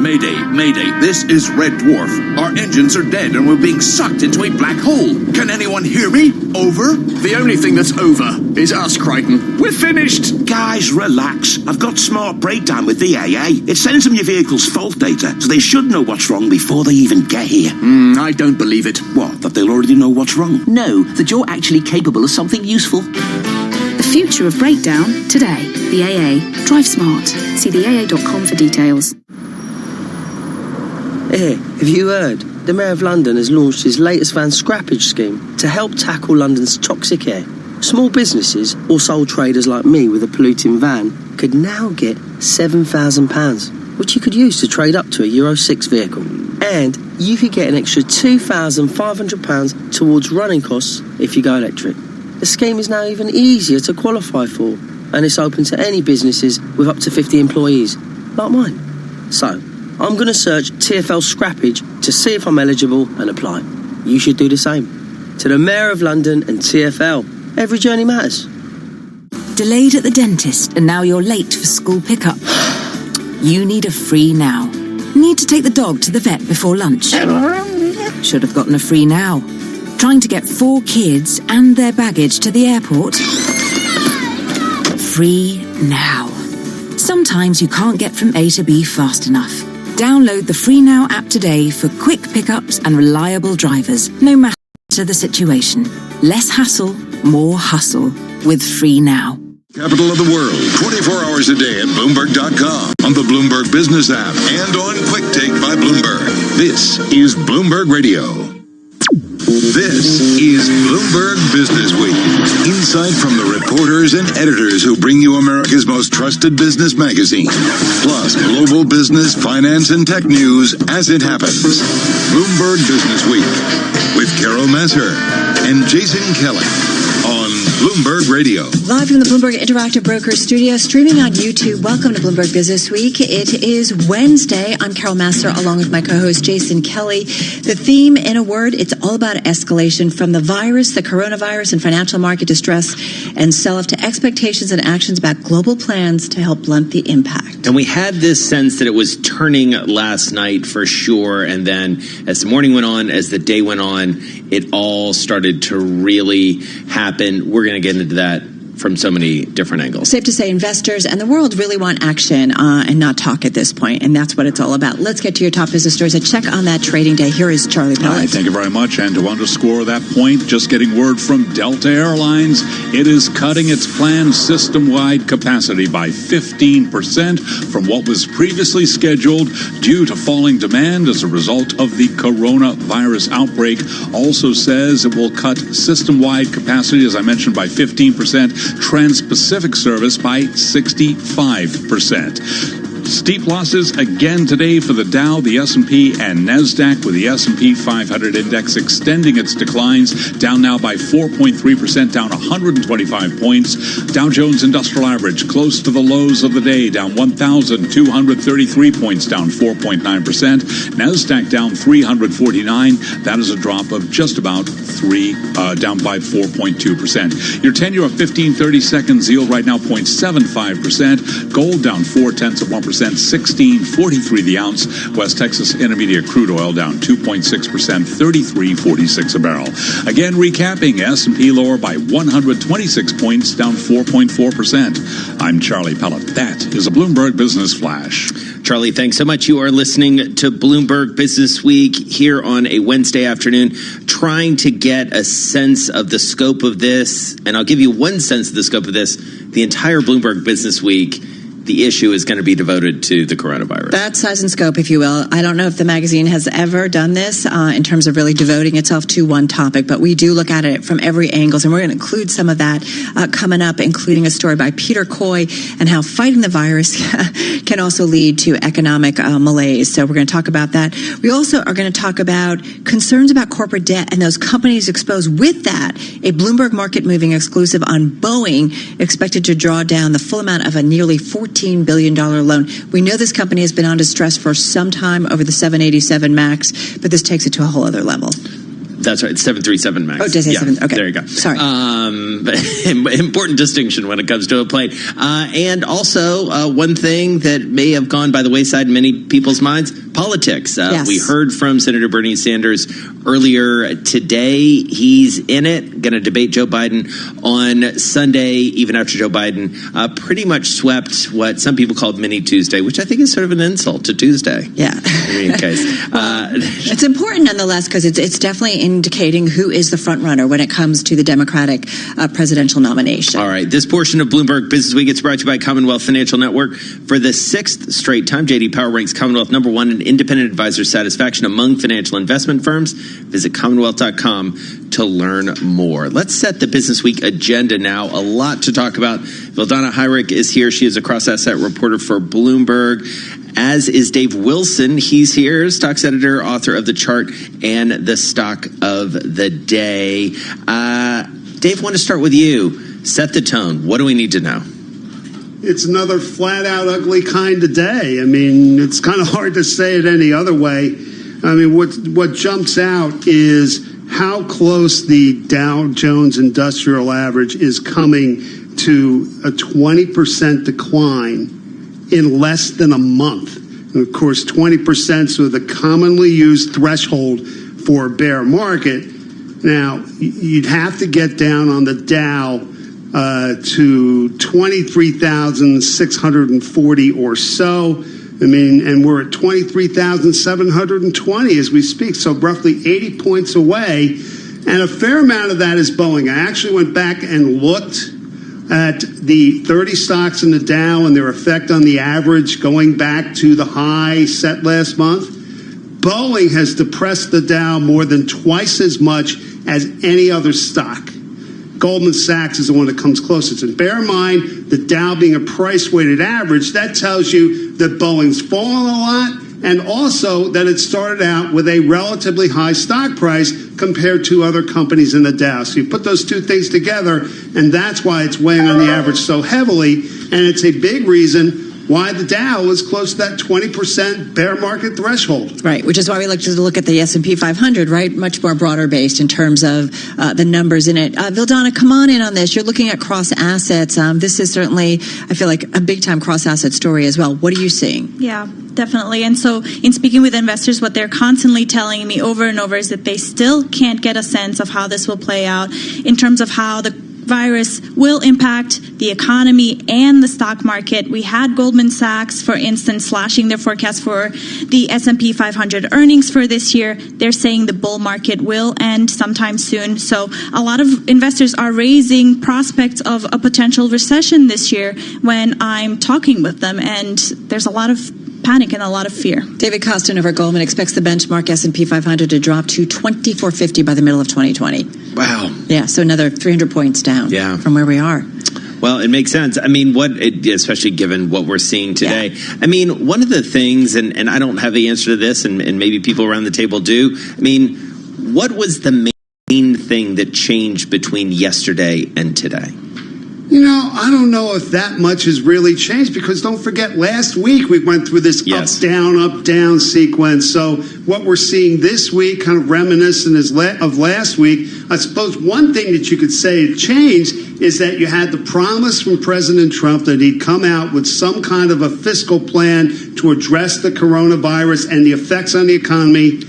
Mayday, Mayday, this is Red Dwarf. Our engines are dead and we're being sucked into a black hole. Can anyone hear me? Over? The only thing that's over is us, Crichton. We're finished. Guys, relax. I've got Smart Breakdown with the AA. It sends them your vehicle's fault data, so they should know what's wrong before they even get here. I don't believe it. What, that they'll already know what's wrong? No, that you're actually capable of something useful. The future of breakdown, today. The AA. Drive smart. See theaa.com for details. Hey, have you heard? The Mayor of London has launched his latest van scrappage scheme to help tackle London's toxic air. Small businesses or sole traders like me with a polluting van could now get £7,000, which you could use to trade up to a Euro 6 vehicle. And you could get an extra £2,500 towards running costs if you go electric. The scheme is now even easier to qualify for, and it's open to any businesses with up to 50 employees, like mine. So, I'm going to search TfL Scrappage to see if I'm eligible and apply. You should do the same. To the Mayor of London and TfL, every journey matters. Delayed at the dentist and now you're late for school pickup. You need a free now. Need to take the dog to the vet before lunch. Should have gotten a free now. Trying to get 4 kids and their baggage to the airport. Free now. Sometimes you can't get from A to B fast enough. Download the Free Now app today for quick pickups and reliable drivers, no matter the situation. Less hassle, more hustle with Free Now. Capital of the world, 24 hours a day at Bloomberg.com, on the Bloomberg Business app, and on Quick Take by Bloomberg. This is Bloomberg Radio. This is Bloomberg Business Week. Insight from the reporters and editors who bring you America's most trusted business magazine. Plus, global business, finance, and tech news as it happens. Bloomberg Business Week with Carol Masser and Jason Kelly on Bloomberg Radio. Live from the Bloomberg Interactive Brokers studio, streaming on YouTube. Welcome to Bloomberg Business Week. It is Wednesday. I'm Carol Master, along with my co-host Jason Kelly. The theme, in a word, it's all about escalation, from the virus, the coronavirus, and financial market distress and sell-off to expectations and actions about global plans to help blunt the impact. And we had this sense that it was turning last night for sure. And then as the morning went on, as the day went on, it all started to really happen. We're going to get into that from so many different angles. Safe to say investors and the world really want action and not talk at this point, and that's what it's all about. Let's get to your top business stories. A check on that trading day. Here is Charlie Pellet. All right, thank you very much. And to underscore that point, just getting word from Delta Airlines, it is cutting its planned system-wide capacity by 15% from what was previously scheduled due to falling demand as a result of the coronavirus outbreak. Also says it will cut system-wide capacity, as I mentioned, by 15%. Trans-Pacific service by 65%. Steep losses again today for the Dow, the S&P, and NASDAQ, with the S&P 500 index extending its declines, down now by 4.3%, down 125 points. Dow Jones Industrial Average close to the lows of the day, down 1,233 points, down 4.9%. NASDAQ down 349. That is a drop of just about down by 4.2%. Your 10-year of 15-30 seconds yield right now 0.75%. Gold down 0.4%. 16.43 the ounce. West Texas Intermediate crude oil down 2.6%, 33.46 a barrel. Again, recapping, S&P lower by 126 points, down 4.4%. I'm Charlie Pellet. That is a Bloomberg Business Flash. Charlie, thanks so much. You are listening to Bloomberg Business Week here on a Wednesday afternoon, trying to get a sense of the scope of this. And I'll give you one sense of the scope of this. The entire Bloomberg Business Week, the issue is going to be devoted to the coronavirus. That size and scope, if you will. I don't know if the magazine has ever done this in terms of really devoting itself to one topic, but we do look at it from every angle, and we're going to include some of that coming up, including a story by Peter Coy and how fighting the virus can also lead to economic malaise. So we're going to talk about that. We also are going to talk about concerns about corporate debt and those companies exposed. With that, a Bloomberg Market Moving exclusive on Boeing, expected to draw down the full amount of a nearly $14 billion loan. We know this company has been under stress for some time over the 787 MAX, but this takes it to a whole other level. That's right, 737 MAX. Oh, did I say 7? Okay. There you go. Sorry. But important distinction when it comes to a plane. And also, one thing that may have gone by the wayside in many people's minds, politics. Yes. We heard from Senator Bernie Sanders earlier today. He's in it, going to debate Joe Biden on Sunday, even after Joe Biden pretty much swept what some people called Mini Tuesday, which I think is sort of an insult to Tuesday. Yeah. In any case. It's important nonetheless, because it's definitely indicating who is the front runner when it comes to the Democratic presidential nomination. All right. This portion of Bloomberg Business Week is brought to you by Commonwealth Financial Network. For the 6th straight time, J.D. Power ranks Commonwealth number 1 in independent advisor satisfaction among financial investment firms. Visit Commonwealth.com to learn more. Let's set the Business Week agenda now. A lot to talk about. Vildana Heinrich is here. She is a cross-asset reporter for Bloomberg, as is Dave Wilson. He's here, stocks editor, author of The Chart and the Stock of the Day. Dave, I want to start with you. Set the tone. What do we need to know? It's another flat-out ugly kind of day. I mean, it's kind of hard to say it any other way. I mean, what jumps out is how close the Dow Jones Industrial Average is coming to a 20% decline in less than a month. And of course, 20% is the commonly used threshold for a bear market. Now, you'd have to get down on the Dow to 23,640 or so. I mean, and we're at 23,720 as we speak, so roughly 80 points away. And a fair amount of that is Boeing. I actually went back and looked at the 30 stocks in the Dow and their effect on the average going back to the high set last month. Boeing has depressed the Dow more than twice as much as any other stock. Goldman Sachs is the one that comes closest. And bear in mind, the Dow being a price-weighted average, that tells you that Boeing's fallen a lot and also that it started out with a relatively high stock price compared to other companies in the Dow. So you put those two things together, and that's why it's weighing on the average so heavily, and it's a big reason why the Dow is close to that 20% bear market threshold. Right, which is why we like to look at the S&P 500, right? Much more broader based in terms of the numbers in it. Vildana, come on in on this. You're looking at cross assets. This is certainly, I feel like, a big time cross asset story as well. What are you seeing? Yeah, definitely. And so in speaking with investors, what they're constantly telling me over and over is that they still can't get a sense of how this will play out in terms of how the virus will impact the economy and the stock market. We had Goldman Sachs, for instance, slashing their forecast for the S&P 500 earnings for this year. They're saying the bull market will end sometime soon. So a lot of investors are raising prospects of a potential recession this year when I'm talking with them, and there's a lot of panic and a lot of fear. David Costin over Goldman expects the benchmark S&P 500 to drop to 2450 by the middle of 2020. Wow. Yeah, so another 300 points down from where we are. Well, it makes sense. I mean, especially given what we're seeing today. Yeah. I mean, one of the things, and I don't have the answer to this, and maybe people around the table do. I mean, what was the main thing that changed between yesterday and today? You know, I don't know if that much has really changed, because don't forget, last week we went through this up, down sequence. So what we're seeing this week, kind of reminiscent of last week, I suppose one thing that you could say changed is that you had the promise from President Trump that he'd come out with some kind of a fiscal plan to address the coronavirus and the effects on the economy,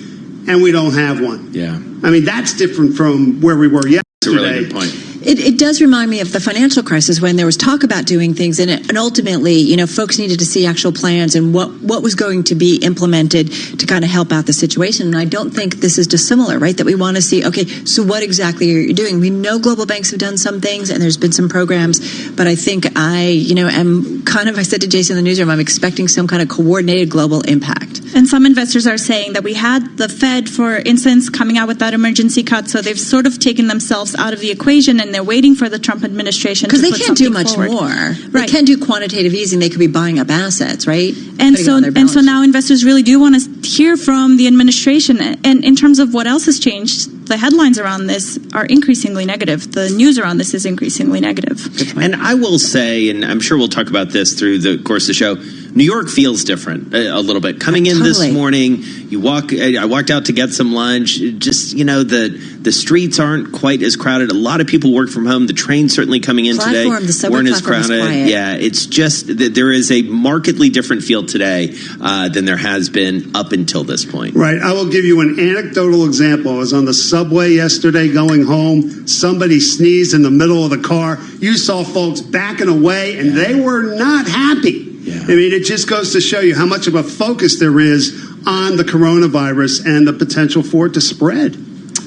and we don't have one. Yeah. I mean, that's different from where we were yesterday. That's a really good point. It does remind me of the financial crisis when there was talk about doing things, and ultimately, you know, folks needed to see actual plans and what was going to be implemented to kind of help out the situation. And I don't think this is dissimilar, right? That we want to see, okay, so what exactly are you doing? We know global banks have done some things, and there's been some programs, but I think am kind of, I said to Jason in the newsroom, I'm expecting some kind of coordinated global impact. And some investors are saying that we had the Fed, for instance, coming out with that emergency cut, so they've sort of taken themselves out of the equation, and they're waiting for the Trump administration to put something forward. Because they can't do much more. Right. They can do quantitative easing. They could be buying up assets, right? And so now investors really do want to hear from the administration. And in terms of what else has changed, the headlines around this are increasingly negative. The news around this is increasingly negative. And I will say, and I'm sure we'll talk about this through the course of the show, New York feels different a little bit. Coming in this morning, I walked out to get some lunch. Just, the streets aren't quite as crowded. A lot of people work from home. The trains certainly coming in today weren't as crowded. Yeah, it's just that there is a markedly different feel today than there has been up until this point. Right. I will give you an anecdotal example. I was on the subway yesterday going home. Somebody sneezed in the middle of the car. You saw folks backing away, and they were not happy. Yeah. I mean, it just goes to show you how much of a focus there is on the coronavirus and the potential for it to spread.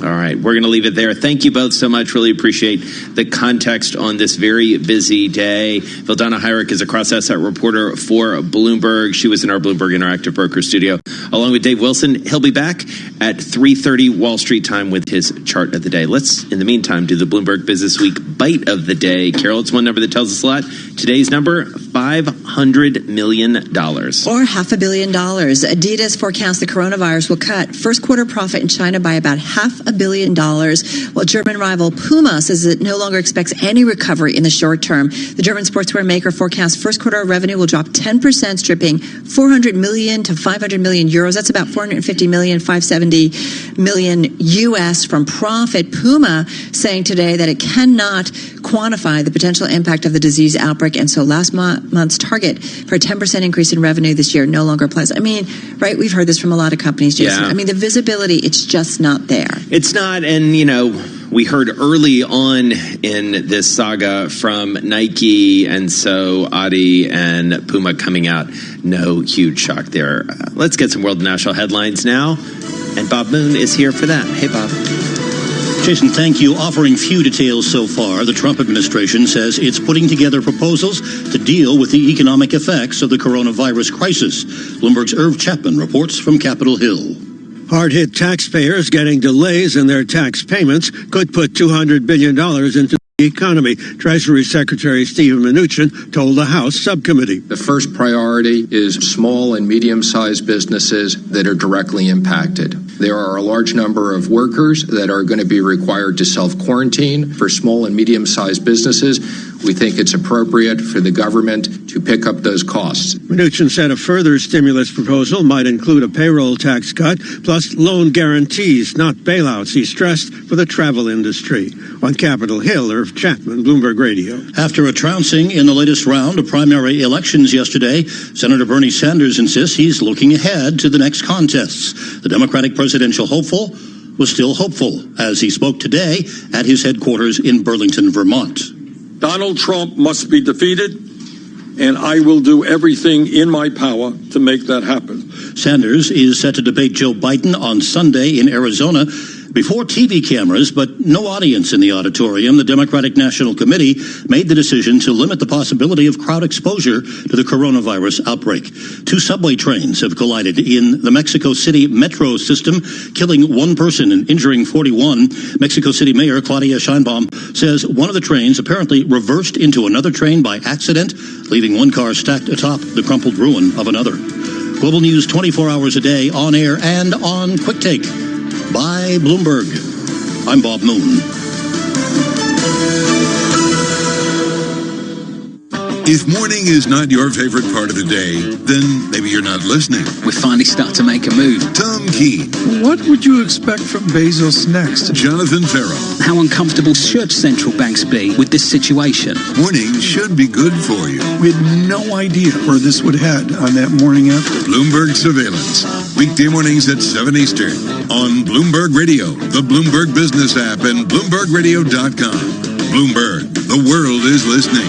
All right, we're going to leave it there. Thank you both so much. Really appreciate the context on this very busy day. Vildana Heinrich is a cross-asset reporter for Bloomberg. She was in our Bloomberg Interactive Broker studio, along with Dave Wilson. He'll be back at 3:30 Wall Street time with his chart of the day. Let's, in the meantime, do the Bloomberg Business Week bite of the day. Carol, it's one number that tells us a lot. Today's number, $500 million. Or $500 million. Adidas forecasts the coronavirus will cut first quarter profit in China by about $500 million, while German rival Puma says it no longer expects any recovery in the short term. The German sportswear maker forecasts first quarter revenue will drop 10%, stripping 400 million to 500 million euros. That's about 450 million, 570 million US from profit. Puma saying today that it cannot quantify the potential impact of the disease outbreak, and so last month's target for a 10% increase in revenue this year no longer applies. I mean, right, we've heard this from a lot of companies, Jason. Yeah. I mean, the visibility, it's just not there. It's not, and we heard early on in this saga from Nike, and so Adi and Puma coming out. No huge shock there. Let's get some world national headlines now, and Bob Moon is here for that. Hey, Bob. Jason, thank you. Offering few details so far, the Trump administration says it's putting together proposals to deal with the economic effects of the coronavirus crisis. Bloomberg's Irv Chapman reports from Capitol Hill. Hard-hit taxpayers getting delays in their tax payments could put $200 billion into economy, Treasury Secretary Steven Mnuchin told the House subcommittee. The first priority is small and medium-sized businesses that are directly impacted. There are a large number of workers that are going to be required to self-quarantine. For small and medium-sized businesses, we think it's appropriate for the government to pick up those costs. Mnuchin said a further stimulus proposal might include a payroll tax cut, plus loan guarantees, not bailouts, he stressed, for the travel industry. On Capitol Hill, Irv Chapman, Bloomberg Radio. After a trouncing in the latest round of primary elections yesterday, Senator Bernie Sanders insists he's looking ahead to the next contests. The Democratic presidential hopeful was still hopeful as he spoke today at his headquarters in Burlington, Vermont. Donald Trump must be defeated, and I will do everything in my power to make that happen. Sanders is set to debate Joe Biden on Sunday in Arizona before TV cameras, but no audience in the auditorium. The Democratic National Committee made the decision to limit the possibility of crowd exposure to the coronavirus outbreak. 2 subway trains have collided in the Mexico City metro system, killing 1 person and injuring 41. Mexico City Mayor Claudia Sheinbaum says one of the trains apparently reversed into another train by accident, leaving 1 car stacked atop the crumpled ruin of another. Global news 24 hours a day, on air and on Quick Take by Bloomberg. I'm Bob Moon. If morning is not your favorite part of the day, then maybe you're not listening. We're finally starting to make a move. Tom Keene. What would you expect from Bezos next? Jonathan Farrell. How uncomfortable should central banks be with this situation? Morning should be good for you. We had no idea where this would head on that morning after. Bloomberg Surveillance. Weekday mornings at 7 Eastern. On Bloomberg Radio, the Bloomberg Business app, and BloombergRadio.com. Bloomberg. The world is listening.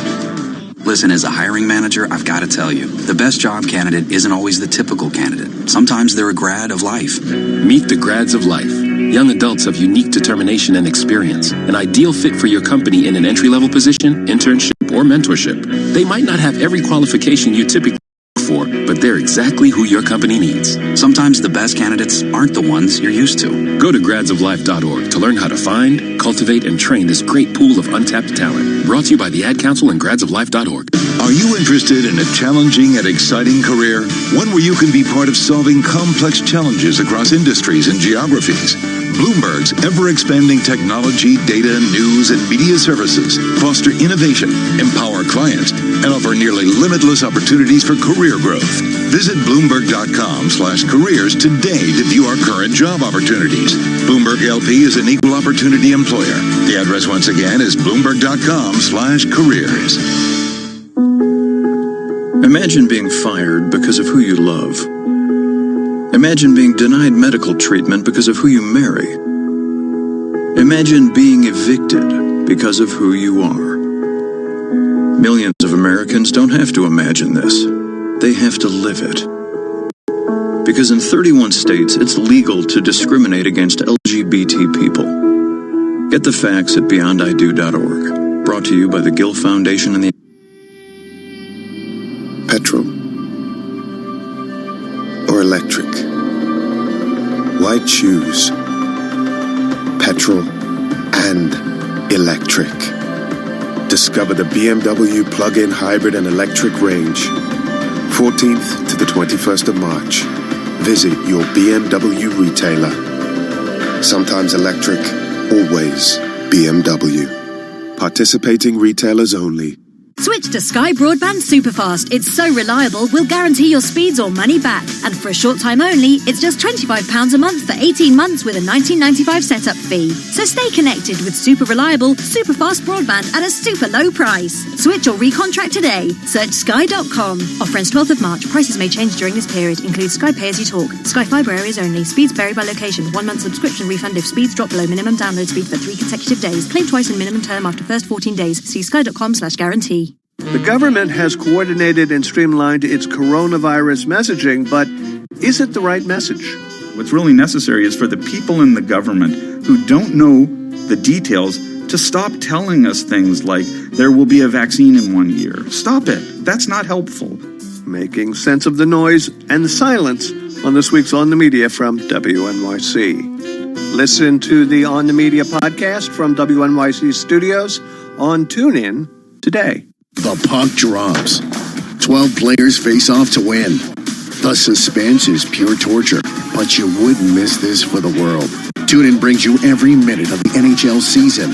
Listen, as a hiring manager, I've got to tell you, the best job candidate isn't always the typical candidate. Sometimes they're a grad of life. Meet the grads of life. Young adults of unique determination and experience. An ideal fit for your company in an entry-level position, internship, or mentorship. They might not have every qualification you typically look for, but they're exactly who your company needs. Sometimes the best candidates aren't the ones you're used to. Go to gradsoflife.org to learn how to find, cultivate, and train this great pool of untapped talent. Brought to you by the Ad Council and gradsoflife.org. Are you interested in a challenging and exciting career? One where you can be part of solving complex challenges across industries and geographies. Bloomberg's ever-expanding technology, data, news, and media services foster innovation, empower clients, and offer nearly limitless opportunities for career growth. Visit Bloomberg.com/careers today to view our current job opportunities. Bloomberg LP is an equal opportunity employer. The address once again is Bloomberg.com/careers. Imagine being fired because of who you love. Imagine being denied medical treatment because of who you marry. Imagine being evicted because of who you are. Millions of Americans don't have to imagine this. They have to live it. Because in 31 states, it's legal to discriminate against LGBT people. Get the facts at beyondido.org. Brought to you by the Gill Foundation and the Petrol or electric? Why choose petrol and electric? Discover the BMW plug-in hybrid and electric range. 14th to the 21st of March. Visit your BMW retailer. Sometimes electric, always BMW. Participating retailers only. Switch to Sky Broadband Superfast. It's so reliable, we'll guarantee your speeds or money back. And for a short time only, it's just £25 a month for 18 months with a $19.95 setup fee. So stay connected with super reliable, super fast broadband at a super low price. Switch or recontract today. Search sky.com. Offer ends 12th of March. Prices may change during this period. Includes Sky Pay As You Talk. Sky Fibre areas only. Speeds vary by location. 1 month subscription refund if speeds drop below minimum download speed for 3 consecutive days. Claim twice in minimum term after first 14 days. See sky.com/guarantee. The government has coordinated and streamlined its coronavirus messaging, but is it the right message? What's really necessary is for the people in the government who don't know the details to stop telling us things like there will be a vaccine in 1 year. Stop it. That's not helpful. Making sense of the noise and the silence on this week's On the Media from WNYC. Listen to the On the Media podcast from WNYC Studios on TuneIn today. The puck drops. 12 players face off to win. The suspense is pure torture, but you wouldn't miss this for the world. TuneIn brings you every minute of the NHL season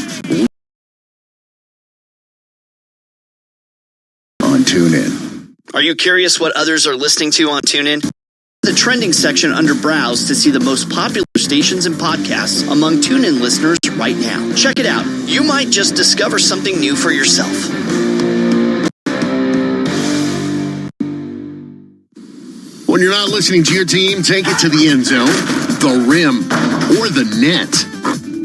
on TuneIn. Are you curious what others are listening to on TuneIn? The trending section under Browse to see the most popular stations and podcasts among TuneIn listeners right now. Check it out. You might just discover something new for yourself. When you're not listening to your team, take it to the end zone, the rim, or the net.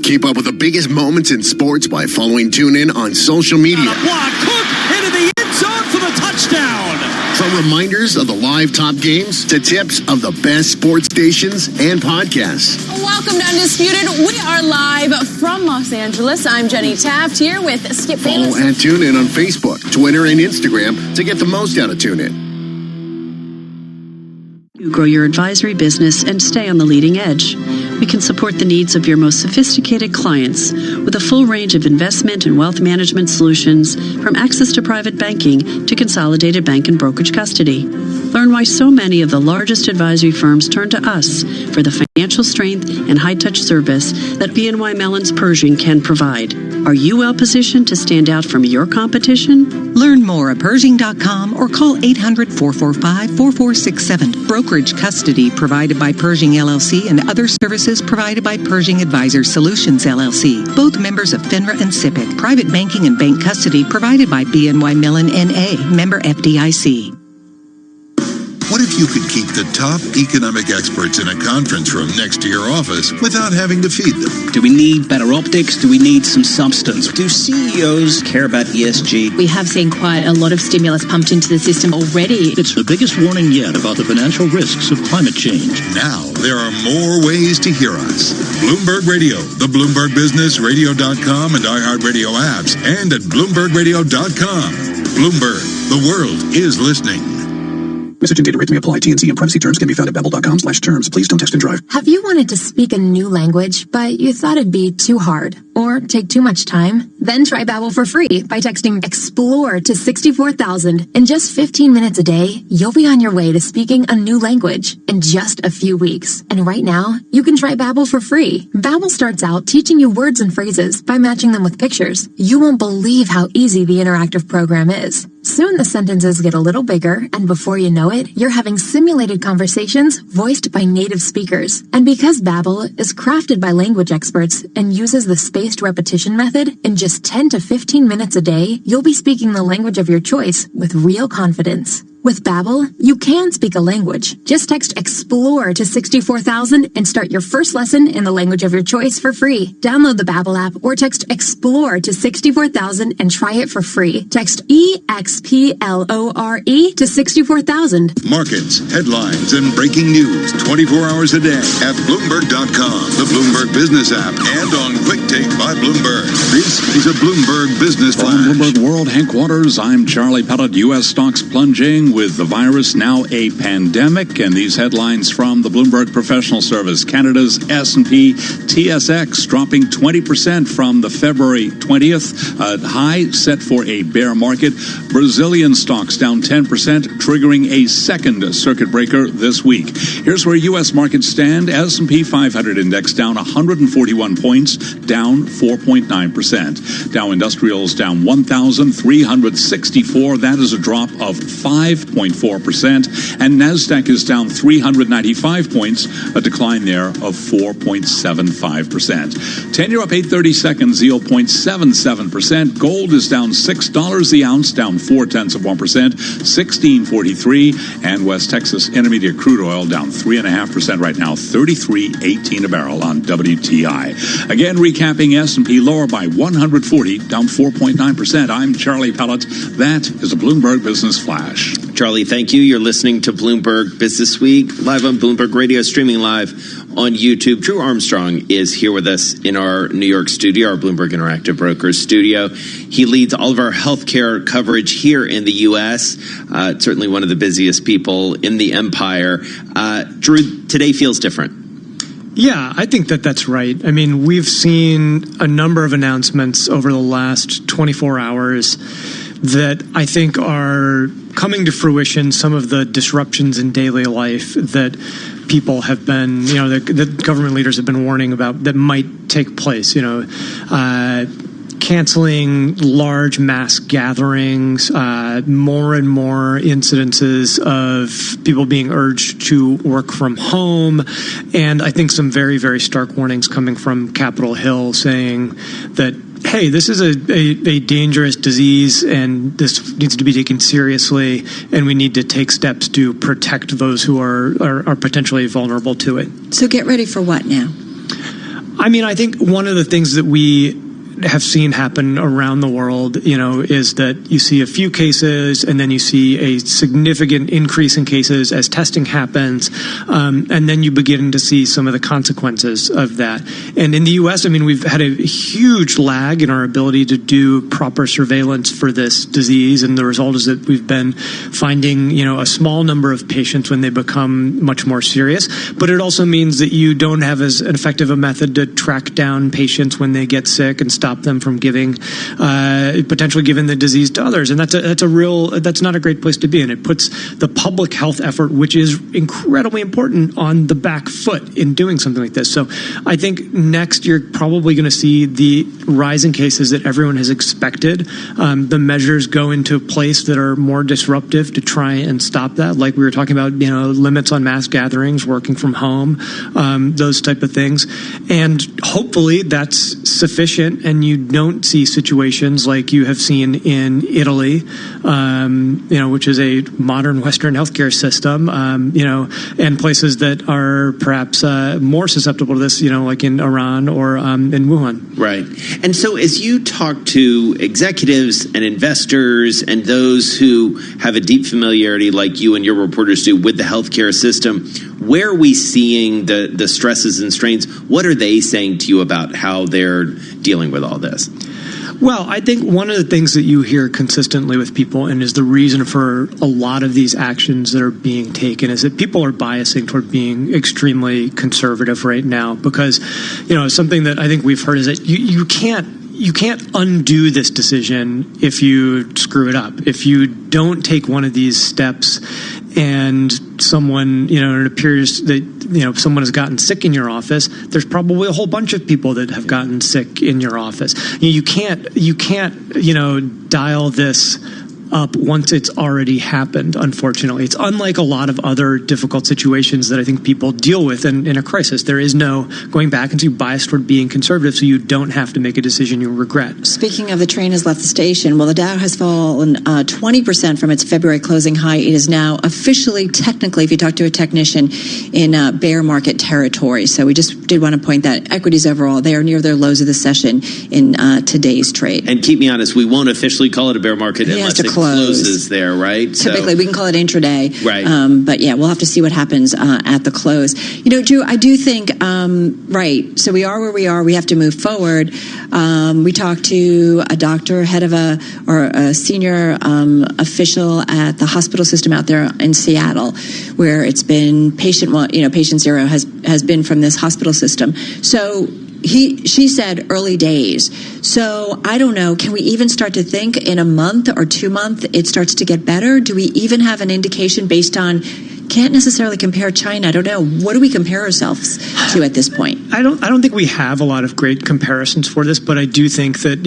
Keep up with the biggest moments in sports by following TuneIn on social media. Block, Cook into the end zone for the touchdown. From reminders of the live top games to tips of the best sports stations and podcasts. Welcome to Undisputed. We are live from Los Angeles. I'm Jenny Taft here with Skip Follow Bayless. and TuneIn on Facebook, Twitter, and Instagram to get the most out of TuneIn. Grow your advisory business and stay on the leading edge. We can support the needs of your most sophisticated clients with a full range of investment and wealth management solutions, from access to private banking to consolidated bank and brokerage custody. Learn why so many of the largest advisory firms turn to us for the financial strength and high-touch service that BNY Mellon's Pershing can provide. Are you well positioned to stand out from your competition? Learn more at Pershing.com or call 800-445-4467. Brokerage custody provided by Pershing LLC and other services provided by Pershing Advisor Solutions LLC. Both members of FINRA and SIPC. Private banking and bank custody provided by BNY Mellon NA. Member FDIC. What if you could keep the top economic experts in a conference room next to your office without having to feed them? Do we need better optics? Do we need some substance? Do CEOs care about ESG? We have seen quite a lot of stimulus pumped into the system already. It's the biggest warning yet about the financial risks of climate change. Now there are more ways to hear us. Bloomberg Radio, the Bloomberg Business, Radio.com, and iHeartRadio apps, and at BloombergRadio.com. Bloomberg, the world is listening. Message and data rates may apply. T&C and privacy terms can be found at babbel.com/terms. Please don't text and drive. Have you wanted to speak a new language, but you thought it'd be too hard or take too much time? Then try Babbel for free by texting EXPLORE to 64,000. In just 15 minutes a day, you'll be on your way to speaking a new language in just a few weeks. And right now, you can try Babbel for free. Babbel starts out teaching you words and phrases by matching them with pictures. You won't believe how easy the interactive program is. Soon the sentences get a little bigger, and before you know it, you're having simulated conversations voiced by native speakers. And because Babbel is crafted by language experts and uses the spaced repetition method, in just 10 to 15 minutes a day, you'll be speaking the language of your choice with real confidence. With Babbel, you can speak a language. Just text EXPLORE to 64,000 and start your first lesson in the language of your choice for free. Download the Babbel app or text EXPLORE to 64,000 and try it for free. Text EXPLORE to 64,000. Markets, headlines, and breaking news 24 hours a day at Bloomberg.com, the Bloomberg Business app, and on Quick Take by Bloomberg. This is a Bloomberg Business Flash. From Bloomberg World Headquarters, I'm Charlie Pellet. U.S. stocks plunging with the virus now a pandemic, and these headlines from the Bloomberg Professional Service. Canada's S&P TSX dropping 20% from the February 20th high, set for a bear market. Brazilian stocks down 10%, triggering a second circuit breaker this week. Here's where U.S. markets stand. S&P 500 index down 141 points, down 4.9%. Dow Industrials down 1,364. That is a drop of 5.4%. And NASDAQ is down 395 points, a decline there of 4.75%. 10-year up 8/32, 0.77%. Gold is down $6 the ounce, down 0.4%, 16.43. And West Texas Intermediate crude oil down 3.5% right now, 33.18 a barrel on WTI. Again, recapping S&P lower by 140, down 4.9%. I'm Charlie Pellet. That is a Bloomberg Business Flash. Charlie, thank you. You're listening to Bloomberg Business Week, live on Bloomberg Radio, streaming live on YouTube. Drew Armstrong is here with us in our New York studio, our Bloomberg Interactive Brokers studio. He leads all of our healthcare coverage here in the U.S., certainly one of the busiest people in the empire. Drew, today feels different. Yeah, I think that's right. I mean, we've seen a number of announcements over the last 24 hours that I think are coming to fruition, some of the disruptions in daily life that people have been, that government leaders have been warning about that might take place, canceling large mass gatherings, more and more incidences of people being urged to work from home, and I think some very, very stark warnings coming from Capitol Hill saying that, hey, this is a dangerous disease and this needs to be taken seriously, and we need to take steps to protect those who are potentially vulnerable to it. So get ready for what now? I mean, I think one of the things that we have seen happen around the world, is that you see a few cases and then you see a significant increase in cases as testing happens, and then you begin to see some of the consequences of that. And in the U.S., I mean, we've had a huge lag in our ability to do proper surveillance for this disease, and the result is that we've been finding, a small number of patients when they become much more serious. But it also means that you don't have as effective a method to track down patients when they get sick and stop them from potentially giving the disease to others, and that's not a great place to be, and it puts the public health effort, which is incredibly important, on the back foot in doing something like this. So I think next you're probably going to see the rise in cases that everyone has expected. The measures go into place that are more disruptive to try and stop that, like we were talking about, limits on mass gatherings, working from home, those type of things, and hopefully that's sufficient. And you don't see situations like you have seen in Italy, which is a modern Western healthcare system, and places that are perhaps more susceptible to this, like in Iran or in Wuhan. Right. And so as you talk to executives and investors and those who have a deep familiarity like you and your reporters do with the healthcare system, where are we seeing the stresses and strains? What are they saying to you about how they're dealing with all this? Well, I think one of the things that you hear consistently with people, and is the reason for a lot of these actions that are being taken, is that people are biasing toward being extremely conservative right now, because, something that I think we've heard is that you can't undo this decision if you screw it up. If you don't take one of these steps and someone, it appears that, someone has gotten sick in your office, there's probably a whole bunch of people that have gotten sick in your office. You can't, dial this up once it's already happened, unfortunately. It's unlike a lot of other difficult situations that I think people deal with in a crisis. There is no going back into bias toward being conservative, so you don't have to make a decision you regret. Speaking of, the train has left the station. Well, the Dow has fallen 20% from its February closing high. It is now officially, technically, if you talk to a technician, in bear market territory. So we just did want to point that equities overall, they are near their lows of the session in today's trade. And keep me honest, we won't officially call it a bear market unless it closes there, right? Typically, we can call it intraday. Right. But yeah, we'll have to see what happens at the close. Drew, I do think, right, so we are where we are. We have to move forward. We talked to a doctor, head of a senior official at the hospital system out there in Seattle, where it's been patient zero has been from this hospital system. So she said early days. So I don't know, can we even start to think in a month or 2 months it starts to get better? Do we even have an indication based on, can't necessarily compare China. I don't know. What do we compare ourselves to at this point? I don't think we have a lot of great comparisons for this, but I do think that,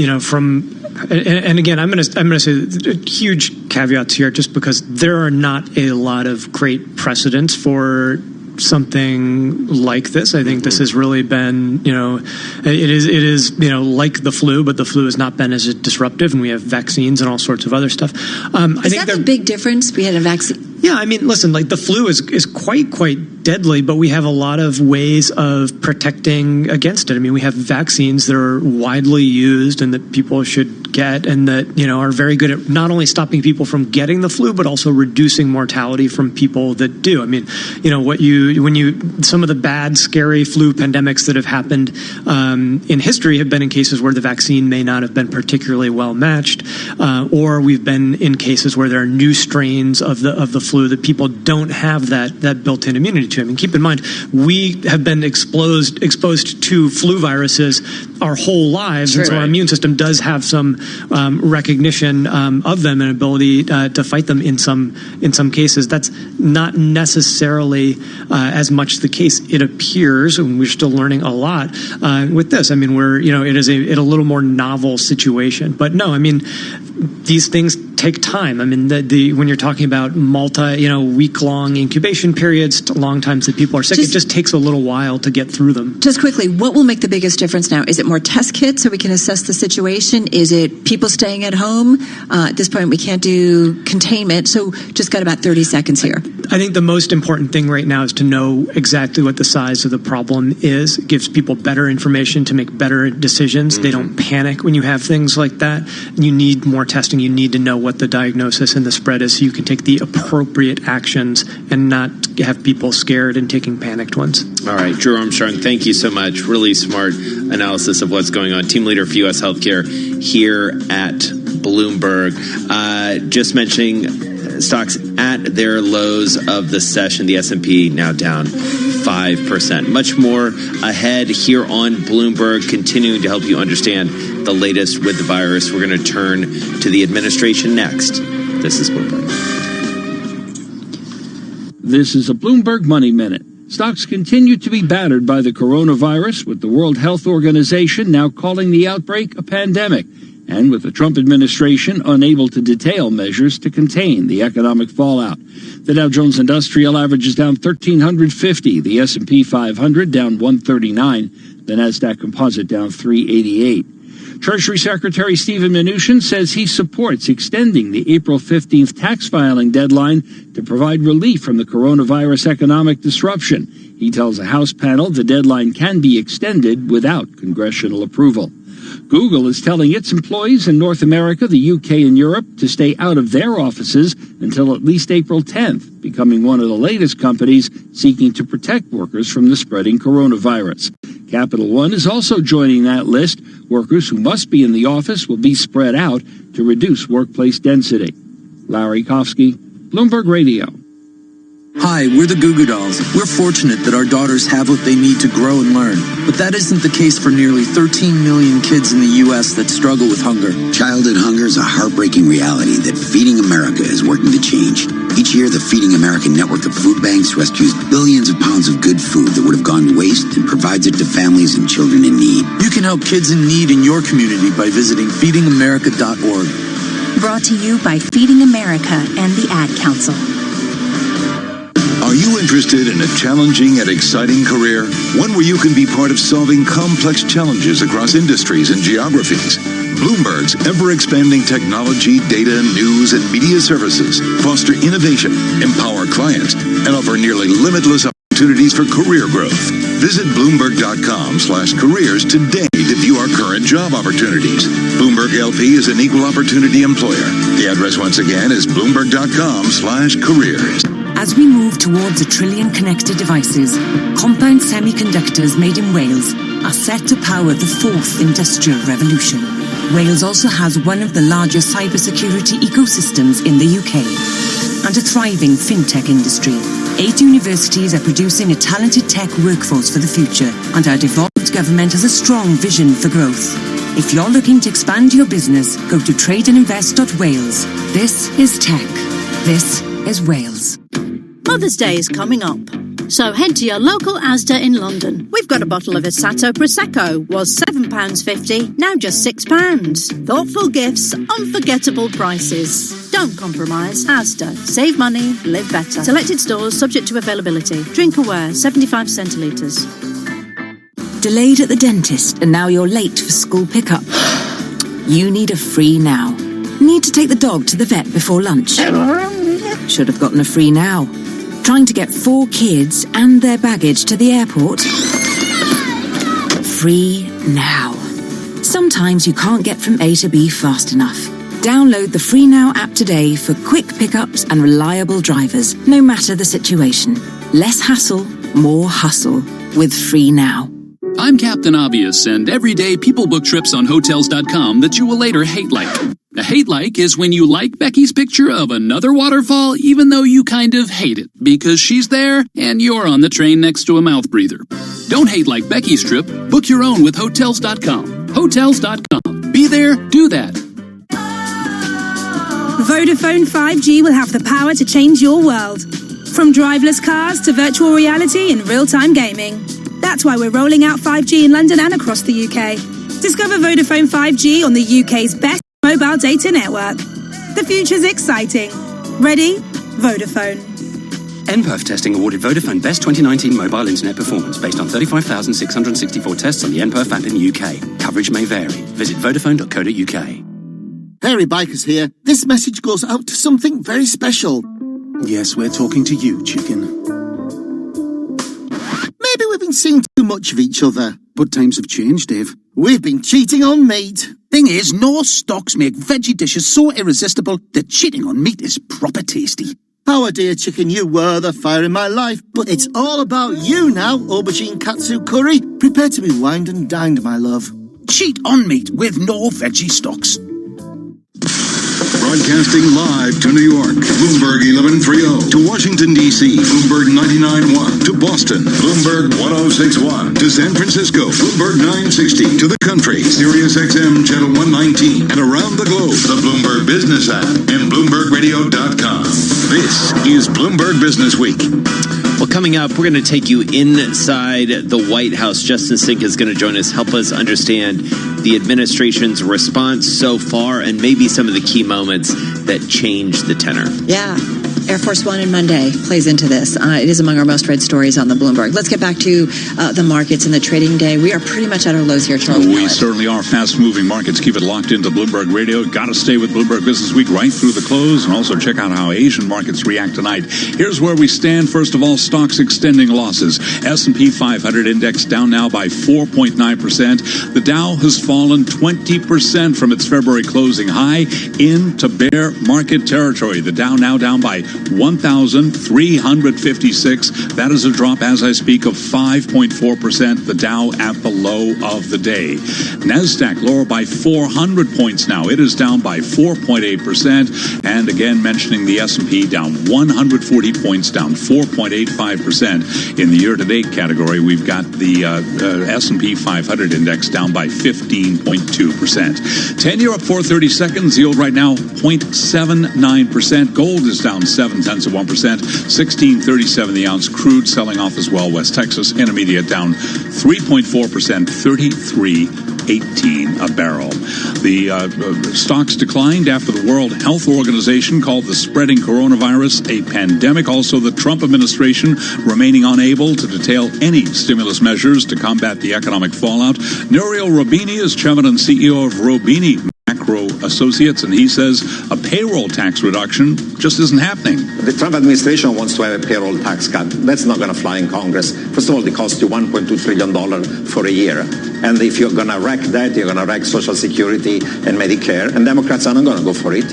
and again, I'm going to say huge caveats here, just because there are not a lot of great precedents for something like this. I think this has really been, it is like the flu, but the flu has not been as disruptive, and we have vaccines and all sorts of other stuff. Is that the big difference? We had a vaccine. Yeah, I mean, listen, like the flu is quite deadly, but we have a lot of ways of protecting against it. I mean, we have vaccines that are widely used and that people should get, and that, are very good at not only stopping people from getting the flu, but also reducing mortality from people that do. I mean, some of the bad, scary flu pandemics that have happened in history have been in cases where the vaccine may not have been particularly well matched, or we've been in cases where there are new strains of the flu that people don't have that built-in immunity need to. I mean, keep in mind, we have been exposed to flu viruses our whole lives, and so our immune system does have some recognition of them and ability to fight them in some cases. That's not necessarily as much the case it appears, and we're still learning a lot with this. I mean, it is a little more novel situation, but no, I mean, these things take time. I mean, when you're talking about week-long incubation periods, long times that people are sick, it just takes a little while to get through them. Just quickly, what will make the biggest difference now? Is it more test kits so we can assess the situation? Is it people staying at home? At this point, we can't do containment, so just got about 30 seconds here. I think the most important thing right now is to know exactly what the size of the problem is. It gives people better information to make better decisions. They don't panic when you have things like that. You need more testing. You need to know what the diagnosis and the spread is so you can take the appropriate actions and not have people scared and taking panicked ones. All right, Drew Armstrong, thank you so much. Really smart analysis of what's going on. Team leader for U.S. Healthcare here at Bloomberg. Just mentioning stocks at their lows of the session. The S&P now down 5%. Much more ahead here on Bloomberg, continuing to help you understand the latest with the virus. We're going to turn to the administration next. This is Bloomberg. This is a Bloomberg Money Minute. Stocks continue to be battered by the coronavirus, with the World Health Organization now calling the outbreak a pandemic, and with the Trump administration unable to detail measures to contain the economic fallout. The Dow Jones Industrial Average is down 1,350, the S&P 500 down 139, the Nasdaq Composite down 388. Treasury Secretary Steven Mnuchin says he supports extending the April 15th tax filing deadline to provide relief from the coronavirus economic disruption. He tells a House panel the deadline can be extended without congressional approval. Google is telling its employees in North America, the UK, and Europe to stay out of their offices until at least April 10th, becoming one of the latest companies seeking to protect workers from the spreading coronavirus. Capital One is also joining that list. Workers who must be in the office will be spread out to reduce workplace density. Larry Kofsky, Bloomberg Radio. Hi, we're the Goo Goo Dolls. We're fortunate that our daughters have what they need to grow and learn. But that isn't the case for nearly 13 million kids in the U.S. that struggle with hunger. Childhood hunger is a heartbreaking reality that Feeding America is working to change. Each year, the Feeding America network of food banks rescues billions of pounds of good food that would have gone to waste and provides it to families and children in need. You can help kids in need in your community by visiting feedingamerica.org. Brought to you by Feeding America and the Ad Council. Are you interested in a challenging and exciting career? One where you can be part of solving complex challenges across industries and geographies? Bloomberg's ever-expanding technology, data, news, and media services foster innovation, empower clients, and offer nearly limitless opportunities for career growth. Visit Bloomberg.com/careers today to view our current job opportunities. Bloomberg LP is an equal opportunity employer. The address once again is Bloomberg.com/careers. As we move towards 1 trillion connected devices, compound semiconductors made in Wales are set to power the fourth industrial revolution. Wales also has one of the largest cybersecurity ecosystems in the UK and a thriving fintech industry. 8 universities are producing a talented tech workforce for the future, and our devolved government has a strong vision for growth. If you're looking to expand your business, go to tradeandinvest.wales. This is tech. This is Wales. Mother's Day is coming up, so head to your local Asda in London. We've got a bottle of Assato Prosecco, was £7.50, now just £6. Thoughtful gifts, unforgettable prices. Don't compromise. Asda. Save money, live better. Selected stores subject to availability. Drink aware, 75 centilitres. Delayed at the dentist and now you're late for school pickup. You need a free now. Need to take the dog to the vet before lunch. Should have gotten a free now. Trying to get 4 kids and their baggage to the airport? Free now. Sometimes you can't get from A to B fast enough. Download the Free Now app today for quick pickups and reliable drivers, no matter the situation. Less hassle, more hustle with Free Now. I'm Captain Obvious, and every day people book trips on Hotels.com that you will later hate like. A hate like is when you like Becky's picture of another waterfall even though you kind of hate it because she's there and you're on the train next to a mouth breather. Don't hate like Becky's trip. Book your own with Hotels.com. Hotels.com. Be there, do that. Vodafone 5G will have the power to change your world. From driverless cars to virtual reality and real-time gaming. That's why we're rolling out 5G in London and across the UK. Discover Vodafone 5G on the UK's best mobile data network. The future's exciting. Ready? Vodafone. NPerf testing awarded Vodafone Best 2019 mobile internet performance based on 35,664 tests on the NPerf app in the UK. Coverage may vary. Visit vodafone.co.uk. Harry Bikers here. This message goes out to something very special. Yes, we're talking to you, chicken. Maybe we've been seeing too much of each other. But times have changed, Dave. We've been cheating on meat. Thing is, no stocks make veggie dishes so irresistible that cheating on meat is proper tasty. Our dear chicken, you were the fire in my life, but it's all about you now, aubergine katsu curry. Prepare to be wined and dined, my love. Cheat on meat with no veggie stocks. Broadcasting live to New York, Bloomberg 1130. To Washington, D.C., Bloomberg 99.1. To Boston, Bloomberg 1061. To San Francisco, Bloomberg 960. To the country, Sirius XM Channel 119. And around the globe, the Bloomberg Business app and BloombergRadio.com. This is Bloomberg Business Week. Well, coming up, we're going to take you inside the White House. Justin Sink is going to join us, help us understand the administration's response so far and maybe some of the key moments that changed the tenor. Yeah. Air Force One and Monday plays into this. It is among our most read stories on the Bloomberg. Let's get back to the markets and the trading day. We are pretty much at our lows here, Charles. We certainly are. Fast-moving markets. Keep it locked into Bloomberg Radio. Got to stay with Bloomberg Business Week right through the close, and also check out how Asian markets react tonight. Here's where we stand. First of all, stocks extending losses. S&P 500 index down now by 4.9%. The Dow has fallen 20% from its February closing high into bear market territory. The Dow now down by 1,356. That is a drop, as I speak, of 5.4%. The Dow at the low of the day. NASDAQ lower by 400 points now. It is down by 4.8%. And again, mentioning the S&P down 140 points, down 4.85%. In the year-to-date category, we've got the S&P 500 index down by 15.2%. 10-year up 4/32. Yield right now 0.79%. Gold is down 0.7%, 16.37 the ounce. Crude selling off as well. West Texas Intermediate down 3.4%, 33.18 a barrel. The stocks declined after the World Health Organization called the spreading coronavirus a pandemic. Also, the Trump administration remaining unable to detail any stimulus measures to combat the economic fallout. Nouriel Roubini is chairman and CEO of Roubini Macro Associates, and he says a payroll tax reduction just isn't happening. The Trump administration wants to have a payroll tax cut. That's not going to fly in Congress. First of all, it costs you $1.2 trillion for a year. And if you're going to wreck that, you're going to wreck Social Security and Medicare, and Democrats are not going to go for it.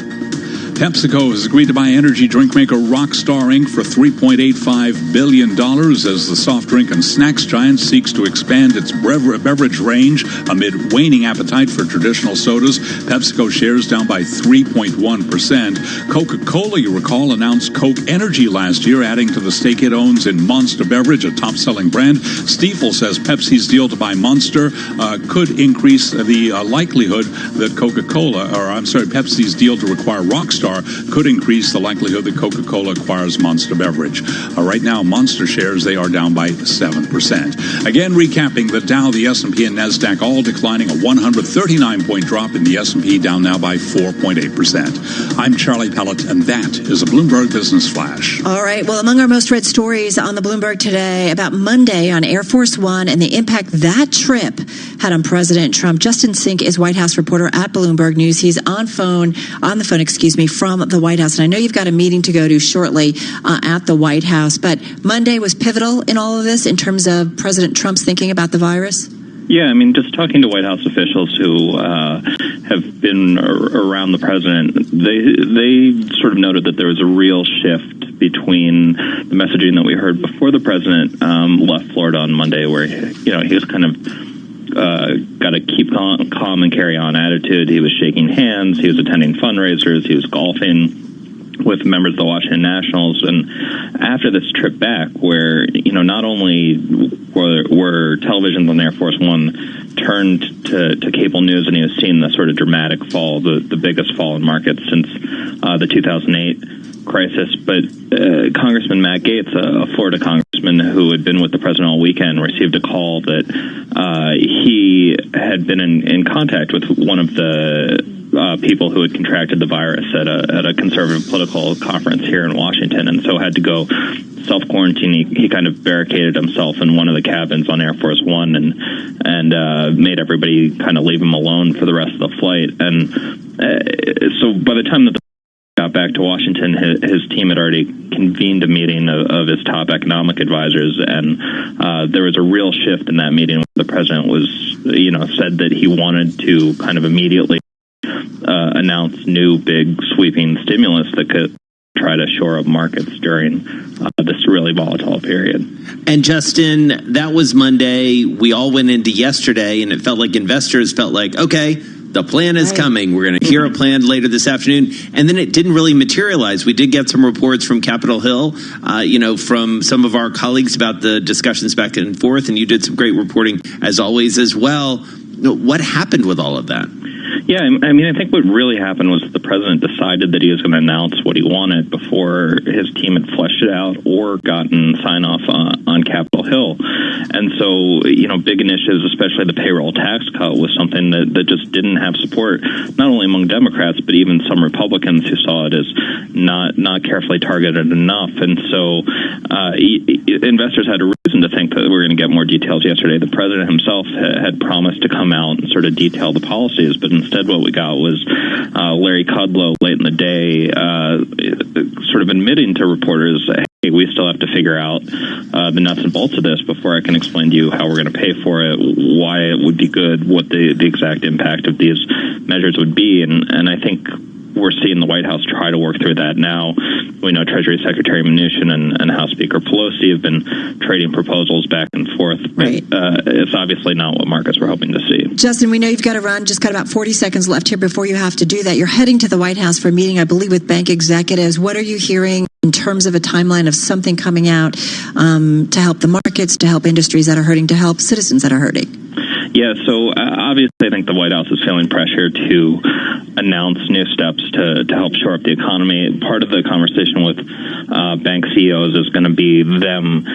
PepsiCo has agreed to buy energy drink maker Rockstar Inc. for $3.85 billion as the soft drink and snacks giant seeks to expand its beverage range amid waning appetite for traditional sodas. PepsiCo shares down by 3.1%. Coca-Cola, you recall, announced Coke Energy last year, adding to the stake it owns in Monster Beverage, a top-selling brand. Stifel says Pepsi's deal to buy Monster could increase the likelihood that Pepsi's deal to acquire Rockstar could increase the likelihood that Coca-Cola acquires Monster Beverage. Right now, Monster shares, they are down by 7%. Again, recapping the Dow, the S&P, and NASDAQ all declining, a 139-point drop in the S&P, down now by 4.8%. I'm Charlie Pellet, and that is a Bloomberg Business Flash. All right. Well, among our most read stories on the Bloomberg today about Monday on Air Force One and the impact that trip had on President Trump. Justin Sink is White House reporter at Bloomberg News. He's on the phone, from the White House. And I know you've got a meeting to go to shortly at the White House, but Monday was pivotal in all of this in terms of President Trump's thinking about the virus? Yeah, I mean, just talking to White House officials who have been around the president, they sort of noted that there was a real shift between the messaging that we heard before the president left Florida on Monday, where he was kind of got a keep calm and carry on attitude. He was shaking hands, he was attending fundraisers, he was golfing with members of the Washington Nationals. And after this trip back, where not only were televisions on Air Force One turned to cable news, and he was seeing the sort of dramatic fall, the biggest fall in markets since the 2008 crisis, but Congressman Matt Gaetz, a Florida congressman who had been with the president all weekend, received a call that he had been in contact with one of the people who had contracted the virus at a conservative political conference here in Washington, and so had to go self-quarantine. He kind of barricaded himself in one of the cabins on Air Force One and made everybody kind of leave him alone for the rest of the flight. And so by the time that the got back to Washington, his team had already convened a meeting of his top economic advisors, and there was a real shift in that meeting. The president was, said that he wanted to kind of immediately announce new big sweeping stimulus that could try to shore up markets during this really volatile period. And Justin, that was Monday. We all went into yesterday, and it felt like investors felt like, okay, the plan is coming. We're going to hear a plan later this afternoon. And then it didn't really materialize. We did get some reports from Capitol Hill, from some of our colleagues about the discussions back and forth. And you did some great reporting, as always, as well. What happened with all of that? Yeah, I mean, I think what really happened was the president decided that he was going to announce what he wanted before his team had fleshed it out or gotten sign-off on Capitol Hill. And so, big initiatives, especially the payroll tax cut, was something that just didn't have support, not only among Democrats, but even some Republicans who saw it as not carefully targeted enough. And so investors had a reason to think that we were going to get more details yesterday. The president himself had promised to come out and sort of detail the policies, but instead what we got was Larry Kudlow late in the day sort of admitting to reporters, hey, we still have to figure out the nuts and bolts of this before I can explain to you how we're going to pay for it, why it would be good, what the exact impact of these measures would be. And I think we're seeing the White House try to work through that now. We know Treasury Secretary Mnuchin and House Speaker Pelosi have been trading proposals back and forth. Right. It's obviously not what markets were hoping to see. Justin, we know you've got to run. Just got about 40 seconds left here before you have to do that. You're heading to the White House for a meeting, I believe, with bank executives. What are you hearing in terms of a timeline of something coming out to help the markets, to help industries that are hurting, to help citizens that are hurting? Yeah, so obviously I think the White House is feeling pressure to announce new steps to help shore up the economy. Part of the conversation with bank CEOs is going to be them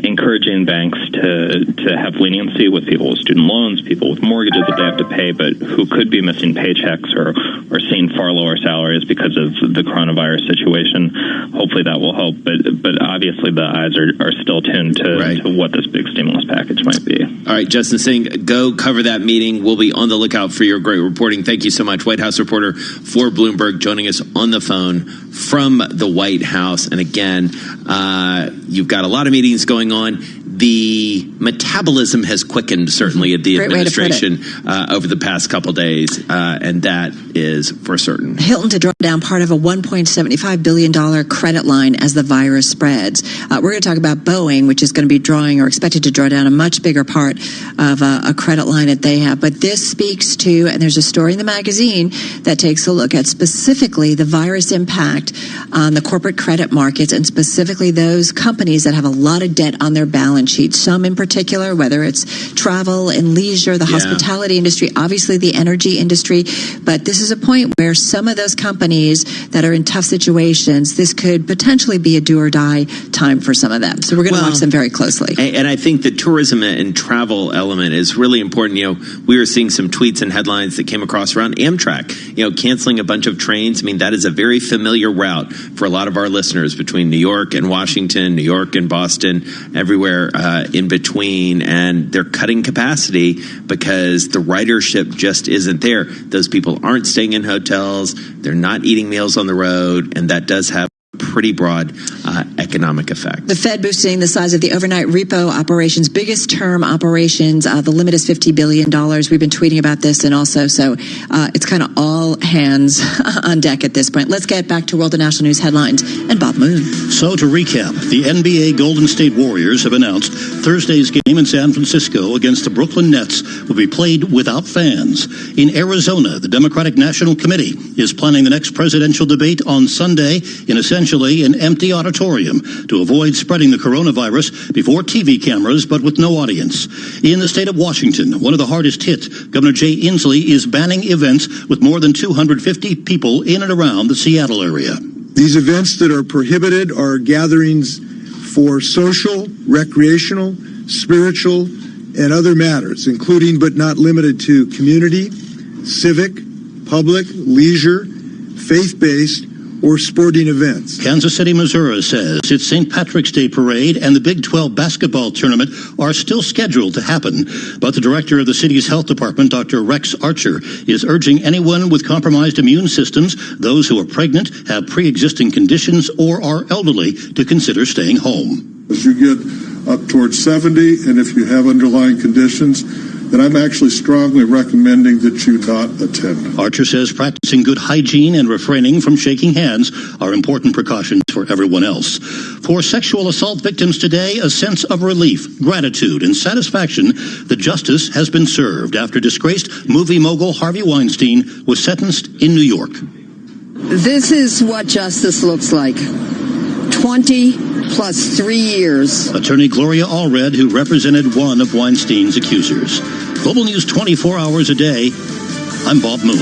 encouraging banks to have leniency with people with student loans, people with mortgages that they have to pay, but who could be missing paychecks or seeing far lower salaries because of the coronavirus situation. Hopefully that will help, but obviously the eyes are still tuned to what this big stimulus package might be. All right, Justin Singh, go cover that meeting. We'll be on the lookout for your great reporting. Thank you so much. White House reporter for Bloomberg joining us on the phone from the White House. And again, you've got a lot of meetings going on. The metabolism has quickened, certainly, at the administration over the past couple days, and that is for certain. Hilton to draw down part of a $1.75 billion credit line as the virus spreads. We're going to talk about Boeing, which is going to be drawing or expected to draw down a much bigger part of a credit line that they have. But this speaks to, and there's a story in the magazine that takes a look at specifically the virus impact on the corporate credit markets, and specifically those companies that have a lot of debt on their balance sheets. Some in particular, whether it's travel and leisure, the hospitality industry, obviously the energy industry. But this is a point where some of those companies that are in tough situations, this could potentially be a do or die time for some of them. So we're going to watch them very closely. And I think the tourism and travel element is really important. We were seeing some tweets and headlines that came across around Amtrak, canceling a bunch of trains. I mean, that is a very familiar route for a lot of our listeners between New York and Washington, New York and Boston, everywhere in between, and they're cutting capacity because the ridership just isn't there. Those people aren't staying in hotels, they're not eating meals on the road, and that does have pretty broad economic economic effect. The Fed boosting the size of the overnight repo operations, biggest term operations. The limit is $50 billion. We've been tweeting about this, and also, so it's kind of all hands on deck at this point. Let's get back to World and National News headlines and Bob Moon. So to recap, the NBA Golden State Warriors have announced Thursday's game in San Francisco against the Brooklyn Nets will be played without fans. In Arizona, the Democratic National Committee is planning the next presidential debate on Sunday in essentially an empty auditorium to avoid spreading the coronavirus before TV cameras but with no audience. In the state of Washington, one of the hardest hit, Governor Jay Inslee is banning events with more than 250 people in and around the Seattle area. These events that are prohibited are gatherings for social, recreational, spiritual, and other matters, including but not limited to community, civic, public, leisure, faith-based, or sporting events. Kansas City, Missouri says its St. Patrick's Day Parade and the Big 12 basketball tournament are still scheduled to happen. But the director of the city's health department, Dr. Rex Archer, is urging anyone with compromised immune systems, those who are pregnant, have pre-existing conditions, or are elderly, to consider staying home. As you get up towards 70, and if you have underlying conditions, then I'm actually strongly recommending that you not attend. Archer says practicing good hygiene and refraining from shaking hands are important precautions for everyone else. For sexual assault victims today, a sense of relief, gratitude, and satisfaction that justice has been served after disgraced movie mogul Harvey Weinstein was sentenced in New York. This is what justice looks like. 20 plus 3 years. Attorney Gloria Allred, who represented one of Weinstein's accusers. Global News 24 hours a day. I'm Bob Moon.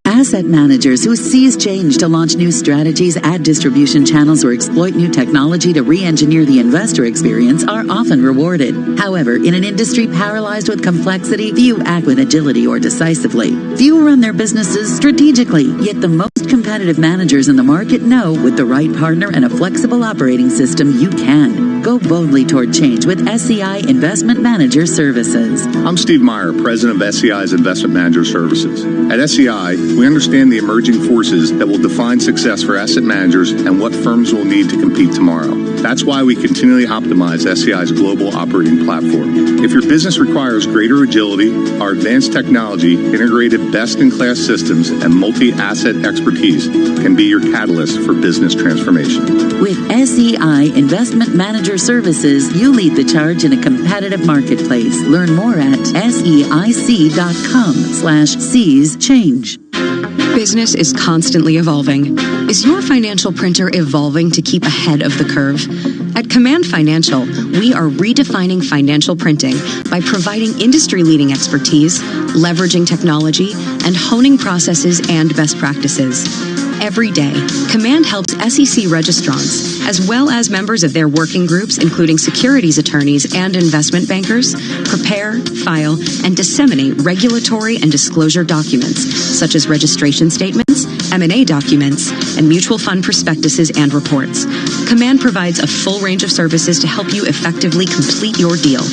Asset managers who seize change to launch new strategies, add distribution channels, or exploit new technology to re-engineer the investor experience are often rewarded. However, in an industry paralyzed with complexity, few act with agility or decisively. Few run their businesses strategically, yet the most competitive managers in the market know with the right partner and a flexible operating system, you can. Go boldly toward change with SEI Investment Manager Services. I'm Steve Meyer, president of SEI's Investment Manager Services. At SEI, we understand the emerging forces that will define success for asset managers and what firms will need to compete tomorrow. That's why we continually optimize SEI's global operating platform. If your business requires greater agility, our advanced technology, integrated best-in-class systems, and multi-asset expertise can be your catalyst for business transformation. With SEI Investment Manager Services, you lead the charge in a competitive marketplace. Learn more at SEIC.com/seize change. Business is constantly evolving. Is your financial printer evolving to keep ahead of the curve? At Command Financial, we are redefining financial printing by providing industry-leading expertise, leveraging technology, and honing processes and best practices. Every day, Command helps SEC registrants, as well as members of their working groups, including securities attorneys and investment bankers, prepare, file, and disseminate regulatory and disclosure documents, such as registration statements, M&A documents, and mutual fund prospectuses and reports. Command provides a full range of services to help you effectively complete your deal,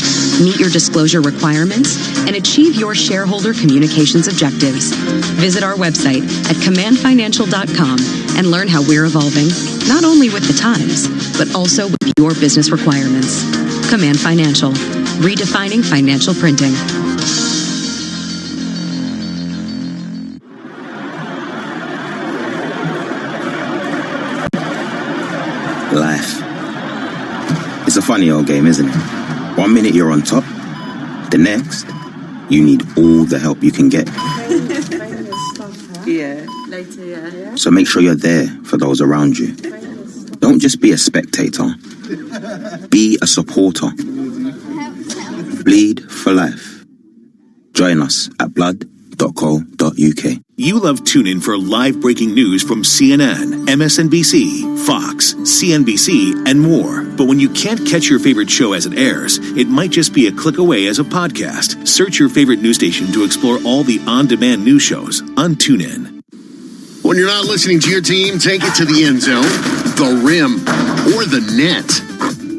meet your disclosure requirements, and achieve your shareholder communications objectives. Visit our website at commandfinancial.com and learn how we're evolving, not only with the times, but also with your business requirements. Command Financial, redefining financial printing. Life. It's a funny old game, isn't it? 1 minute you're on top, the next, you need all the help you can get. Yeah, later, yeah. So make sure you're there for those around you. Don't just be a spectator. Be a supporter. Bleed for life. Join us at blood.co.uk. You love TuneIn for live breaking news from CNN, MSNBC, Fox, CNBC, and more. But when you can't catch your favorite show as it airs, it might just be a click away as a podcast. Search your favorite news station to explore all the on-demand news shows on TuneIn. When you're not listening to your team, take it to the end zone, the rim, or the net.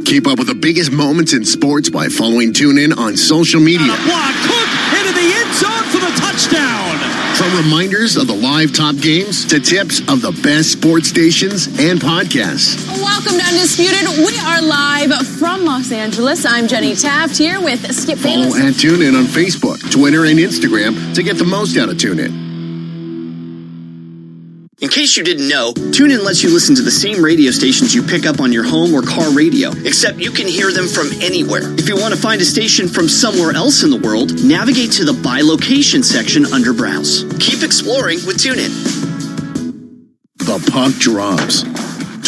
Keep up with the biggest moments in sports by following TuneIn on social media. Block, Cook into the end zone for the touchdown. From reminders of the live top games to tips of the best sports stations and podcasts. Welcome to Undisputed. We are live from Los Angeles. I'm Jenny Taft here with Skip Bayless. Follow and tune in on Facebook, Twitter, and Instagram to get the most out of TuneIn. In case you didn't know, TuneIn lets you listen to the same radio stations you pick up on your home or car radio, except you can hear them from anywhere. If you want to find a station from somewhere else in the world, navigate to the By Location section under Browse. Keep exploring with TuneIn. The puck drops.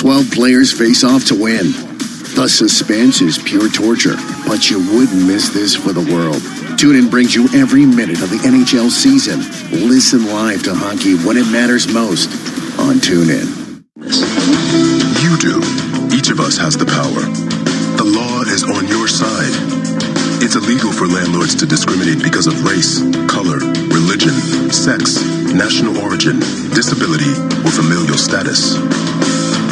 12 players face off to win. The suspense is pure torture, but you wouldn't miss this for the world. TuneIn brings you every minute of the NHL season. Listen live to hockey when it matters most on TuneIn. You do. Each of us has the power. The law is on your side. It's illegal for landlords to discriminate because of race, color, religion, sex, national origin, disability, or familial status.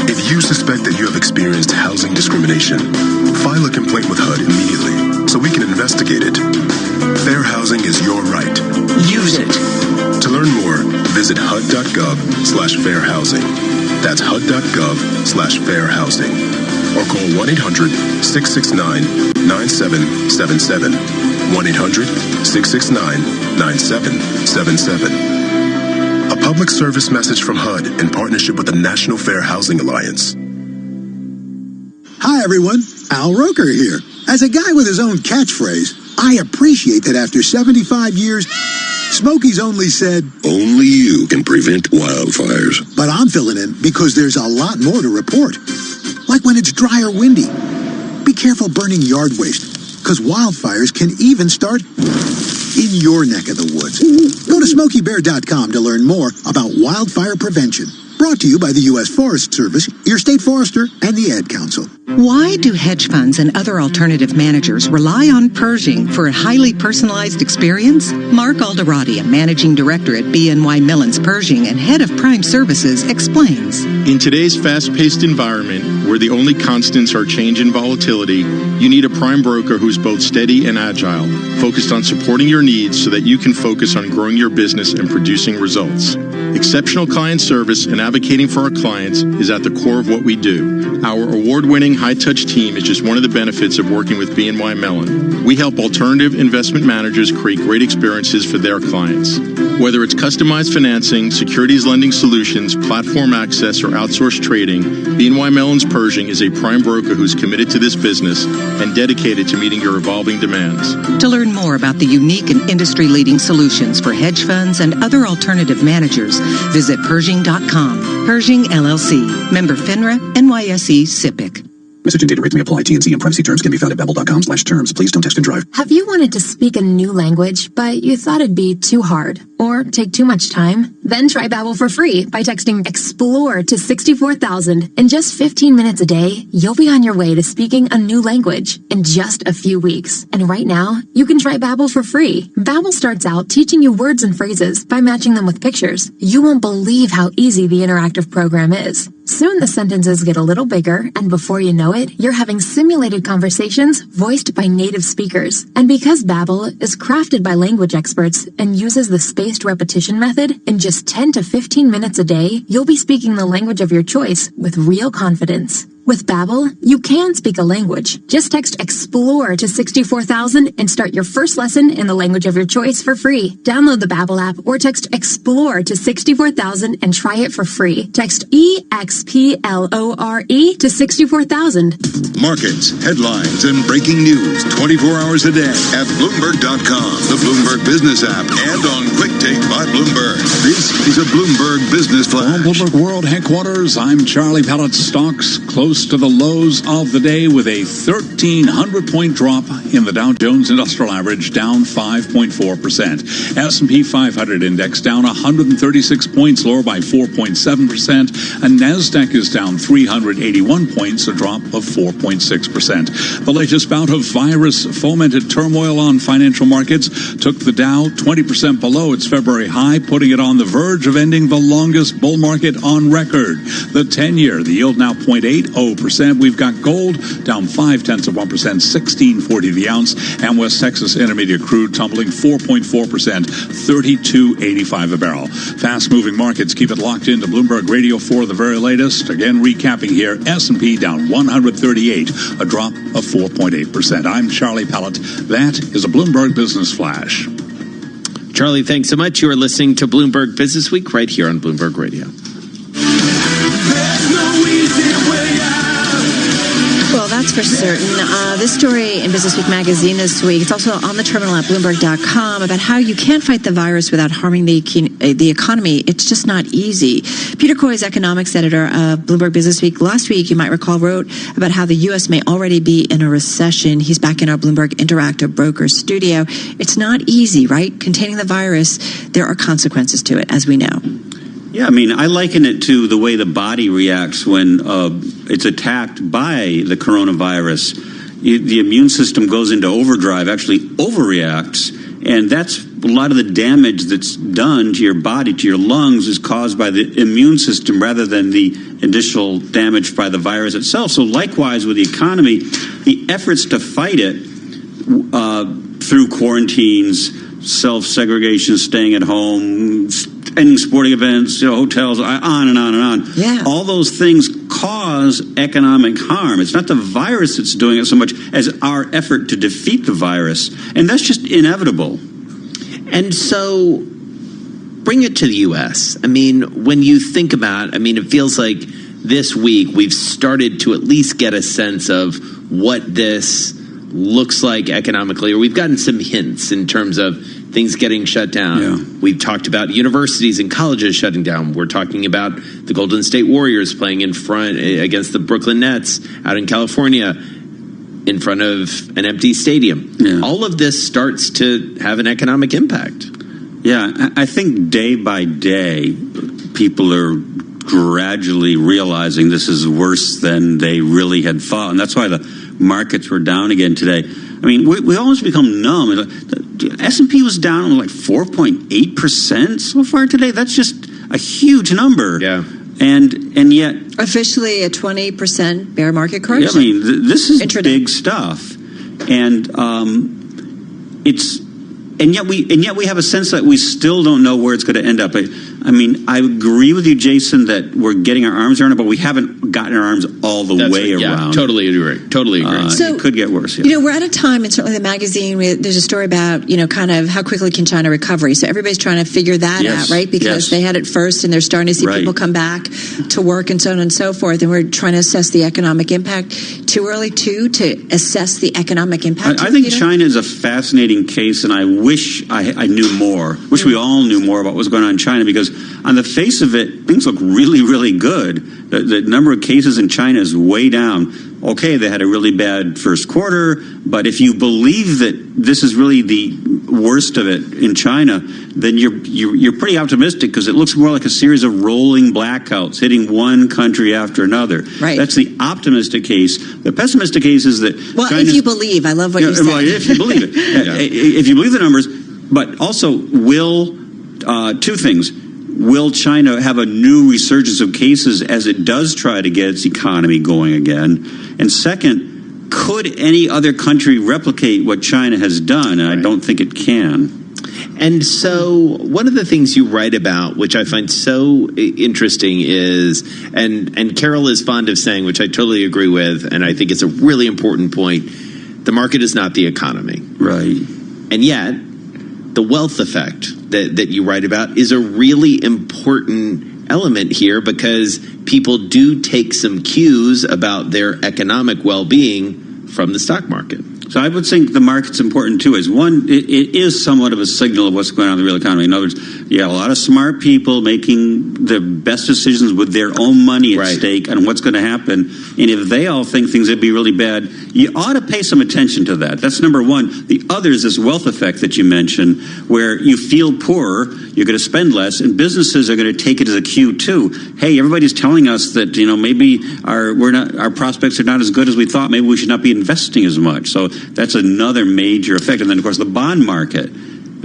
If you suspect that you have experienced housing discrimination, file a complaint with HUD immediately so we can investigate it. Fair housing is your right. Use it. To learn more, visit HUD.gov/fairhousing. That's HUD.gov/fairhousing. Or call 1-800-669-9777. 1-800-669-9777. A public service message from HUD in partnership with the National Fair Housing Alliance. Hi, everyone. Al Roker here. As a guy with his own catchphrase, I appreciate that after 75 years, Smokey's only said, "Only you can prevent wildfires." But I'm filling in because there's a lot more to report. Like when it's dry or windy. Be careful burning yard waste, because wildfires can even start in your neck of the woods. Go to SmokeyBear.com to learn more about wildfire prevention. Brought to you by the U.S. Forest Service, your state forester, and the Ad Council. Why do hedge funds and other alternative managers rely on Pershing for a highly personalized experience? Mark Alderati, a managing director at BNY Mellon's Pershing and head of Prime Services, explains. In today's fast-paced environment, where the only constants are change and volatility, you need a prime broker who's both steady and agile, focused on supporting your needs so that you can focus on growing your business and producing results. Exceptional client service and advocating for our clients is at the core of what we do. Our award-winning high-touch team is just one of the benefits of working with BNY Mellon. We help alternative investment managers create great experiences for their clients. Whether it's customized financing, securities lending solutions, platform access, or outsourced trading, BNY Mellon's Pershing is a prime broker who's committed to this business and dedicated to meeting your evolving demands. To learn more about the unique and industry-leading solutions for hedge funds and other alternative managers, visit Pershing.com. Pershing, LLC. Member FINRA, NYSE, SIPC. Message and data rates may apply. T&C and privacy terms can be found at babbel.com/terms. Please don't text and drive. Have you wanted to speak a new language, but you thought it'd be too hard or take too much time? Then try Babbel for free by texting EXPLORE to 64,000. In just 15 minutes a day, you'll be on your way to speaking a new language in just a few weeks. And right now, you can try Babbel for free. Babbel starts out teaching you words and phrases by matching them with pictures. You won't believe how easy the interactive program is. Soon the sentences get a little bigger, and before you know it, you're having simulated conversations voiced by native speakers. And because Babbel is crafted by language experts and uses the spaced repetition method, in just 10 to 15 minutes a day, you'll be speaking the language of your choice with real confidence. With Babbel, you can speak a language. Just text EXPLORE to 64,000 and start your first lesson in the language of your choice for free. Download the Babbel app or text EXPLORE to 64,000 and try it for free. Text EXPLORE to 64,000. Markets, headlines, and breaking news 24 hours a day at Bloomberg.com, the Bloomberg Business app, and on Quick Take by Bloomberg. This is a Bloomberg Business Flash. From Bloomberg World Headquarters, I'm Charlie Pellet. Stocks close to the lows of the day with a 1,300-point drop in the Dow Jones Industrial Average, down 5.4%. S&P 500 index down 136 points, lower by 4.7%. And NASDAQ is down 381 points, a drop of 4.6%. The latest bout of virus-fomented turmoil on financial markets took the Dow 20% below its February very high, putting it on the verge of ending the longest bull market on record. The 10-year, the yield now 0.80%. We've got gold down 0.5%, 16.40 the ounce, and West Texas Intermediate crude tumbling 4.4%, 32.85 a barrel. Fast-moving markets keep it locked into Bloomberg Radio for the very latest. Again, recapping here, S&P down 138, a drop of 4.8%. I'm Charlie Pellett. That is a Bloomberg Business Flash. Charlie, thanks so much. You are listening to Bloomberg Business Week right here on Bloomberg Radio. Well, that's for certain. This story in Business Week magazine this week, it's also on the terminal at Bloomberg.com about how you can't fight the virus without harming the economy. It's just not easy. Peter Coy's economics editor of Bloomberg Business Week last week, you might recall, wrote about how the U.S. may already be in a recession. He's back in our Bloomberg Interactive Broker studio. It's not easy, right? Containing the virus, there are consequences to it, as we know. Yeah, I mean, I liken it to the way the body reacts when it's attacked by the coronavirus. The immune system goes into overdrive, actually overreacts, and that's a lot of the damage that's done to your body, to your lungs, is caused by the immune system rather than the initial damage by the virus itself. So likewise with the economy, the efforts to fight it through quarantines, self-segregation, staying at home, ending sporting events, hotels, on and on and on. Yeah. All those things cause economic harm. It's not the virus that's doing it so much as our effort to defeat the virus. And that's just inevitable. And so bring it to the U.S. I mean, when you think about, it feels like this week we've started to at least get a sense of what this looks like economically, or we've gotten some hints in terms of things getting shut down. Yeah. We've talked about universities and colleges shutting down. We're talking about the Golden State Warriors playing in front against the Brooklyn Nets out in California in front of an empty stadium. Yeah. All of this starts to have an economic impact. Yeah, I think day by day, people are gradually realizing this is worse than they really had thought. And that's why the markets were down again today. I mean, we almost become numb. The S&P was down like 4.8% so far today. That's just a huge number. Yeah. And yet... Officially a 20% bear market correction. Yeah, I mean, this is big stuff. And yet we have a sense that we still don't know where it's going to end up. I mean, I agree with you, Jason, that we're getting our arms around it, but we haven't gotten our arms all the way around. Yeah, totally agree. So, it could get worse. Yeah. We're at a time, and certainly the magazine, there's a story about, kind of how quickly can China recover. So everybody's trying to figure that out, right? Because they had it first, and they're starting to see people come back to work and so on and so forth. And we're trying to assess the economic impact. Too early, to assess the economic impact? I think China is a fascinating case, and I wish I knew more. Wish we all knew more about what's going on in China, because on the face of it, things look really, really good. The number of cases in China is way down. Okay, they had a really bad first quarter, but if you believe that this is really the worst of it in China, then you're pretty optimistic, because it looks more like a series of rolling blackouts hitting one country after another. Right. That's the optimistic case. The pessimistic case is that if you believe, I love what you said. If you believe it. If you believe the numbers, but also two things. Will China have a new resurgence of cases as it does try to get its economy going again? And second, could any other country replicate what China has done? And I don't think it can. And so one of the things you write about, which I find so interesting, is, and Carol is fond of saying, which I totally agree with, and I think it's a really important point, the market is not the economy. Right. And yet, the wealth effect that you write about is a really important element here, because people do take some cues about their economic well-being from the stock market. So I would think the market's important too. Is one, it is somewhat of a signal of what's going on in the real economy. In other words, you got a lot of smart people making the best decisions with their own money at stake on what's going to happen. And if they all think things would be really bad, you ought to pay some attention to that. That's number one. The other is this wealth effect that you mentioned, where you feel poorer, you're going to spend less, and businesses are going to take it as a cue too. Hey, everybody's telling us that maybe our prospects are not as good as we thought. Maybe we should not be investing as much. So that's another major effect. And then, of course, the bond market.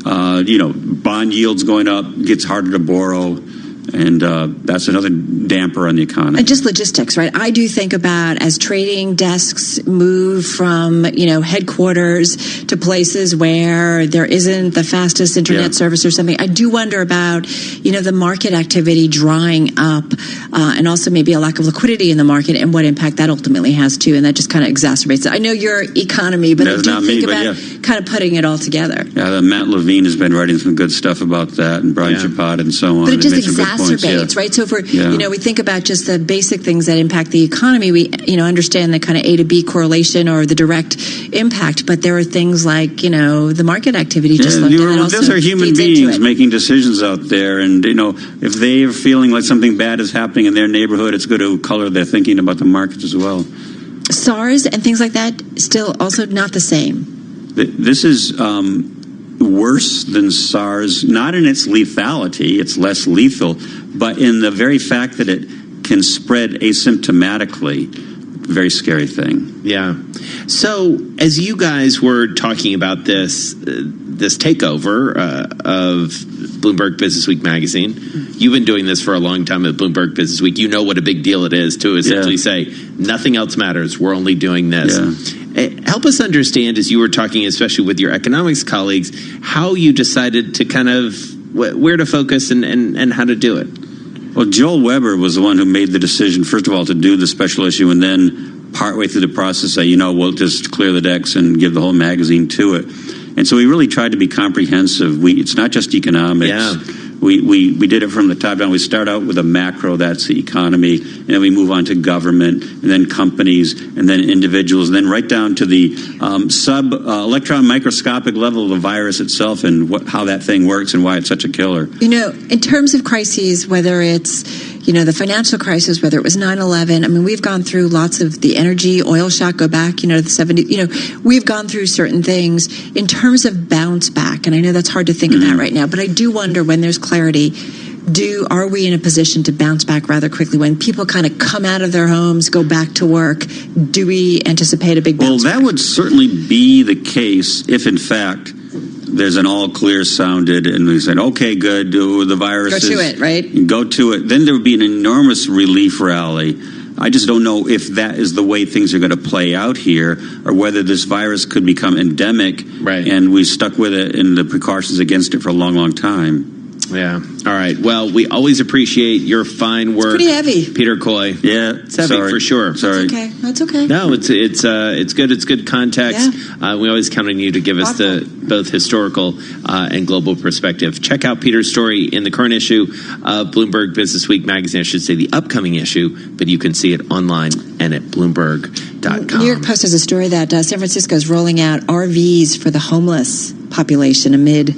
bond yields going up, gets harder to borrow. And that's another damper on the economy. And just logistics, right? I do think about as trading desks move from, headquarters to places where there isn't the fastest internet service or something. I do wonder about, the market activity drying up and also maybe a lack of liquidity in the market and what impact that ultimately has too. And that just kind of exacerbates it. I know you're economy, but I do think about kind of putting it all together. Yeah, Matt Levine has been writing some good stuff about that, and Brian Chapad and so on. But it just exacerbates, right? So if we think about just the basic things that impact the economy, we, understand the kind of A to B correlation or the direct impact, but there are things like, the market activity just looked at also those are human beings making decisions out there, and, if they are feeling like something bad is happening in their neighborhood, it's good to color their thinking about the markets as well. SARS and things like that, still also not the same. This is worse than SARS, not in its lethality, it's less lethal, but in the very fact that it can spread asymptomatically. Very scary thing. Yeah. So as you guys were talking about this takeover of Bloomberg Businessweek magazine, you've been doing this for a long time at Bloomberg Businessweek. You know what a big deal it is to essentially say nothing else matters. We're only doing this. Help us understand, as you were talking, especially with your economics colleagues, how you decided to kind of where to focus and how to do it. Well, Joel Weber was the one who made the decision, first of all, to do the special issue, and then partway through the process say, we'll just clear the decks and give the whole magazine to it. And so we really tried to be comprehensive. It's not just economics. Yeah. We did it from the top down. We start out with a macro, that's the economy, and then we move on to government, and then companies, and then individuals, and then right down to the electron microscopic level of the virus itself and how that thing works and why it's such a killer. In terms of crises, whether it's the financial crisis, whether it was 9/11, we've gone through lots of the energy, oil shock, go back, to the 70s. We've gone through certain things in terms of bounce back. And I know that's hard to think about right now, but I do wonder when there's clarity, are we in a position to bounce back rather quickly? When people kind of come out of their homes, go back to work, do we anticipate a big bounce back? Well, that would certainly be the case if, in fact, there's an all clear sounded and we said, okay, good, the virus go to it, right? Go to it. Then there would be an enormous relief rally. I just don't know if that is the way things are going to play out here, or whether this virus could become endemic, and we stuck with it and the precautions against it for a long, long time. Yeah. All right. Well, we always appreciate your fine work. It's pretty heavy, Peter Coy. Yeah, it's heavy for sure. Sorry. That's okay. No, it's good. It's good context. Yeah. We always count on you to give us the both historical and global perspective. Check out Peter's story in the current issue of Bloomberg Businessweek magazine. I should say the upcoming issue, but you can see it online and at Bloomberg.com. New York Post has a story that San Francisco is rolling out RVs for the homeless population amid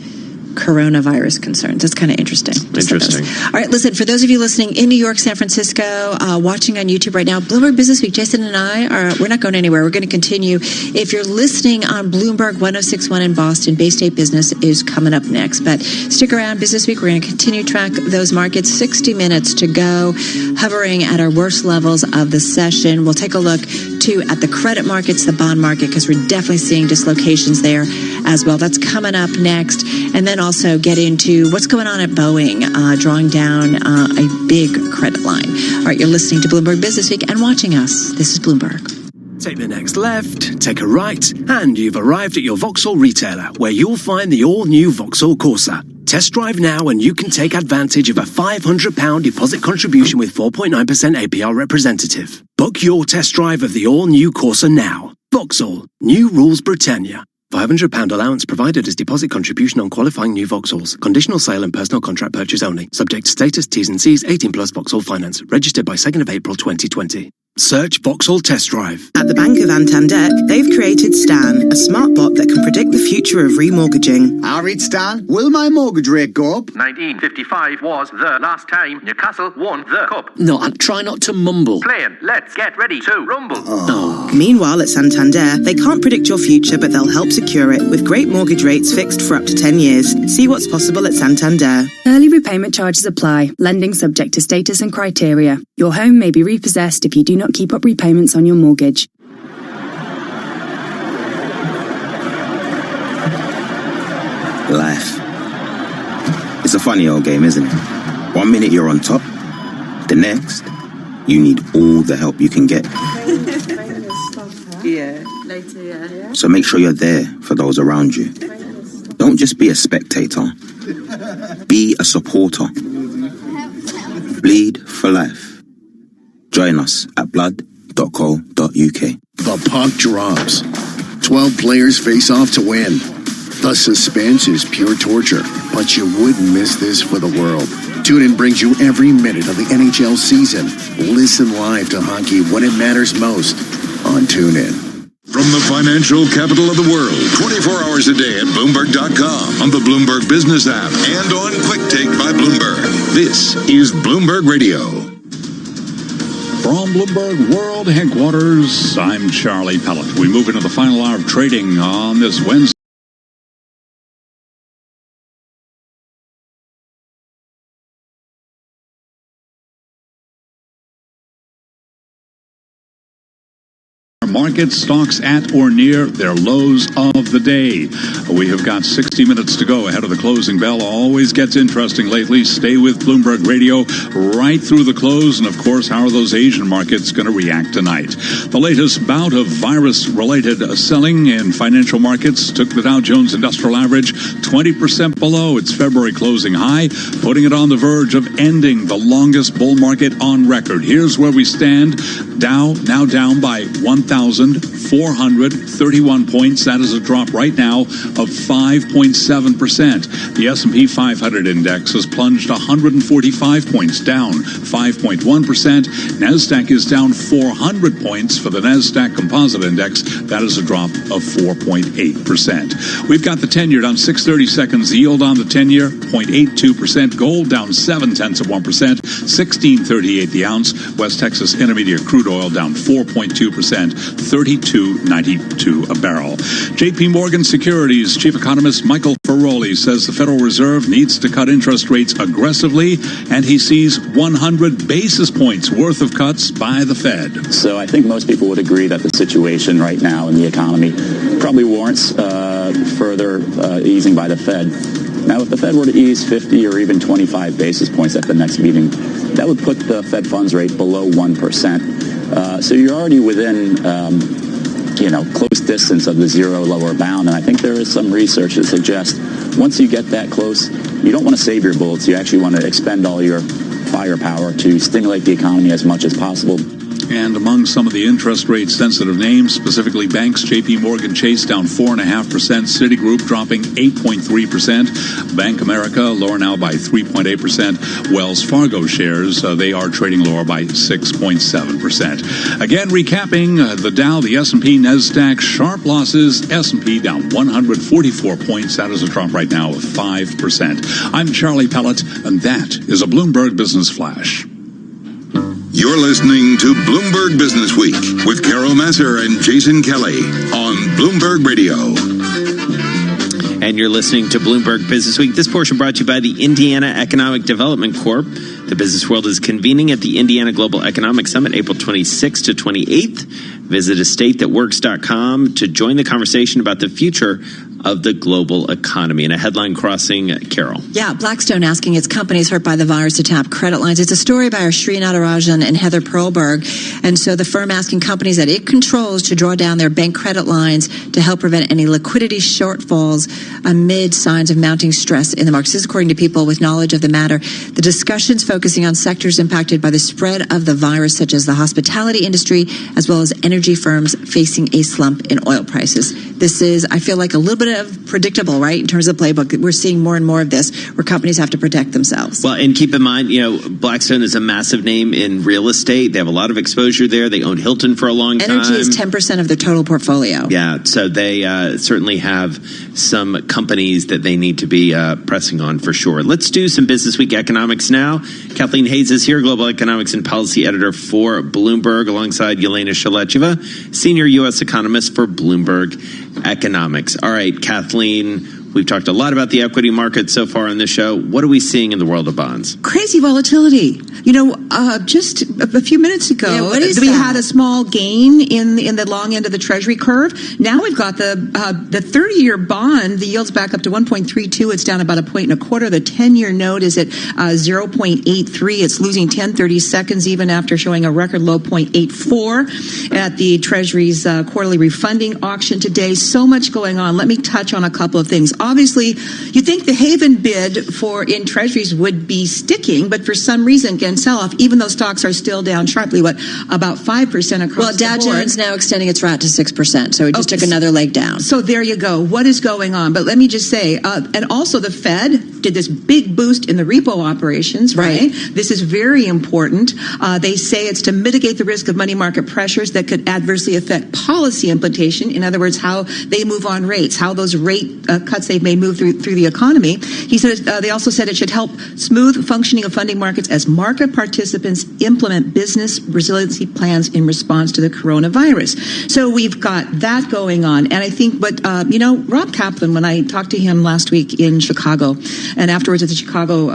coronavirus concerns. That's kind of interesting. All right, listen, for those of you listening in New York, San Francisco, watching on YouTube right now, Bloomberg Businessweek, Jason and we're not going anywhere. We're going to continue. If you're listening on Bloomberg 106.1 in Boston, Bay State Business is coming up next. But stick around, Businessweek. We're going to continue to track those markets. 60 minutes to go, hovering at our worst levels of the session. We'll take a look, too, at the credit markets, the bond market, because we're definitely seeing dislocations there as well. That's coming up next. And then also get into what's going on at Boeing, drawing down a big credit line. All right, you're listening to Bloomberg Businessweek and watching us. This is Bloomberg. Take the next left, take a right, and you've arrived at your Vauxhall retailer, where you'll find the all-new Vauxhall Corsa. Test drive now and you can take advantage of a £500 deposit contribution with 4.9% APR representative. Book your test drive of the all-new Corsa now. Vauxhall. New rules Britannia. £500 allowance provided as deposit contribution on qualifying new Vauxhalls. Conditional sale and personal contract purchase only. Subject to status, T's and C's, 18 plus Vauxhall Finance. Registered by 2nd of April 2020. Search Vauxhall Test Drive. At the Bank of Santander, they've created Stan, a smart bot that can predict the future of remortgaging. I'll read Stan. Will my mortgage rate go up? 1955 was the last time Newcastle won the cup. No, I'll try not to mumble. Playing, let's get ready to rumble. Meanwhile, at Santander, they can't predict your future, but they'll help secure it with great mortgage rates fixed for up to 10 years. See what's possible at Santander. Early repayment charges apply. Lending subject to status and criteria. Your home may be repossessed if you do not keep up repayments on your mortgage. life. It's a funny old game, isn't it? 1 minute you're on top, the next, you need all the help you can get. Yeah, later, yeah. So make sure you're there for those around you. Don't just be a spectator. Be a supporter. Bleed for life. Join us at blood.co.uk. The puck drops. 12 players face off to win. The suspense is pure torture, but you wouldn't miss this for the world. TuneIn brings you every minute of the NHL season. Listen live to hockey when it matters most on TuneIn. From the financial capital of the world, 24 hours a day at Bloomberg.com, on the Bloomberg Business app, and on Quick Take by Bloomberg. This is Bloomberg Radio. From Bloomberg World Headquarters, I'm Charlie Pellet. We move into the final hour of trading on this Wednesday. Market stocks at or near their lows of the day. We have got 60 minutes to go ahead of the closing bell. Always gets interesting lately. Stay with Bloomberg Radio right through the close. And, of course, how are those Asian markets going to react tonight? The latest bout of virus-related selling in financial markets took the Dow Jones Industrial Average 20% below its February closing high, putting it on the verge of ending the longest bull market on record. Here's where we stand. Dow now down by 1,431 points. That is a drop right now of 5.7%. The S&P 500 index has plunged 145 points, down 5.1%. NASDAQ is down 400 points for the NASDAQ Composite Index. That is a drop of 4.8%. We've got the 10-year down 6/30 seconds. The yield on the 10-year, 0.82%. Gold down 0.7%, 16.38 the ounce. West Texas Intermediate crude oil down 4.2%, 32.92 a barrel. J.P. Morgan Securities Chief Economist Michael Ferroli says the Federal Reserve needs to cut interest rates aggressively, and he sees 100 basis points worth of cuts by the Fed. So I think most people would agree that the situation right now in the economy probably warrants further easing by the Fed. Now, if the Fed were to ease 50 or even 25 basis points at the next meeting, that would put the Fed funds rate below 1%. So you're already within, close distance of the zero lower bound. And I think there is some research that suggests once you get that close, you don't want to save your bullets. You actually want to expend all your firepower to stimulate the economy as much as possible. And among some of the interest rate sensitive names, specifically banks, J.P. Morgan Chase down 4.5%, Citigroup dropping 8.3%, Bank America lower now by 3.8%, Wells Fargo shares, they are trading lower by 6.7%. Again, recapping the Dow, the S&P, NASDAQ, sharp losses, S&P down 144 points. That is a drop right now of 5%. I'm Charlie Pellet, and that is a Bloomberg Business Flash. You're listening to Bloomberg Business Week with Carol Masser and Jason Kelly on Bloomberg Radio. And you're listening to Bloomberg Business Week. This portion brought to you by the Indiana Economic Development Corp. The business world is convening at the Indiana Global Economic Summit, April 26th to 28th. Visit estatethatworks.com to join the conversation about the future of the global economy. And a headline crossing, Carol. Yeah, Blackstone asking its companies hurt by the virus to tap credit lines. It's a story by our Sri Natarajan and Heather Perlberg. And so the firm asking companies that it controls to draw down their bank credit lines to help prevent any liquidity shortfalls amid signs of mounting stress in the markets. This is according to people with knowledge of the matter. The discussions focusing on sectors impacted by the spread of the virus, such as the hospitality industry, as well as energy firms facing a slump in oil prices. This is, I feel like, a little bit of predictable, right, in terms of playbook. We're seeing more and more of this where companies have to protect themselves. Well, and keep in mind, Blackstone is a massive name in real estate. They have a lot of exposure there. They owned Hilton for a long time. Energy is 10% of their total portfolio. Yeah, so they certainly have some companies that they need to be pressing on for sure. Let's do some Business Week economics now. Kathleen Hayes is here, Global Economics and Policy Editor for Bloomberg, alongside Yelena Shalecheva, Senior U.S. Economist for Bloomberg Economics. All right, Kathleen, We've talked a lot about the equity market so far on this show. What are we seeing in the world of bonds? Crazy volatility. Just a few minutes ago, we had a small gain in the long end of the Treasury curve. Now we've got the 30-year bond. The yield's back up to 1.32. It's down about a point and a quarter. The 10-year note is at 0.83. It's losing 10/30 seconds even after showing a record low 0.84 at the Treasury's quarterly refunding auction today. So much going on. Let me touch on a couple of things. Obviously, you think the haven bid in Treasuries would be sticking, but for some reason, again, sell-off, even though stocks are still down sharply, about 5% across Well, Dow Jones now extending its rout to 6%, so it just took another leg down. So there you go. What is going on? But let me just say, and also the Fed did this big boost in the repo operations, right? This is very important. They say it's to mitigate the risk of money market pressures that could adversely affect policy implementation. In other words, how they move on rates, how those rate cuts they've made move through the economy. He said they also said it should help smooth functioning of funding markets as market participants implement business resiliency plans in response to the coronavirus. So we've got that going on. And I think Rob Kaplan, when I talked to him last week in Chicago and afterwards at the Chicago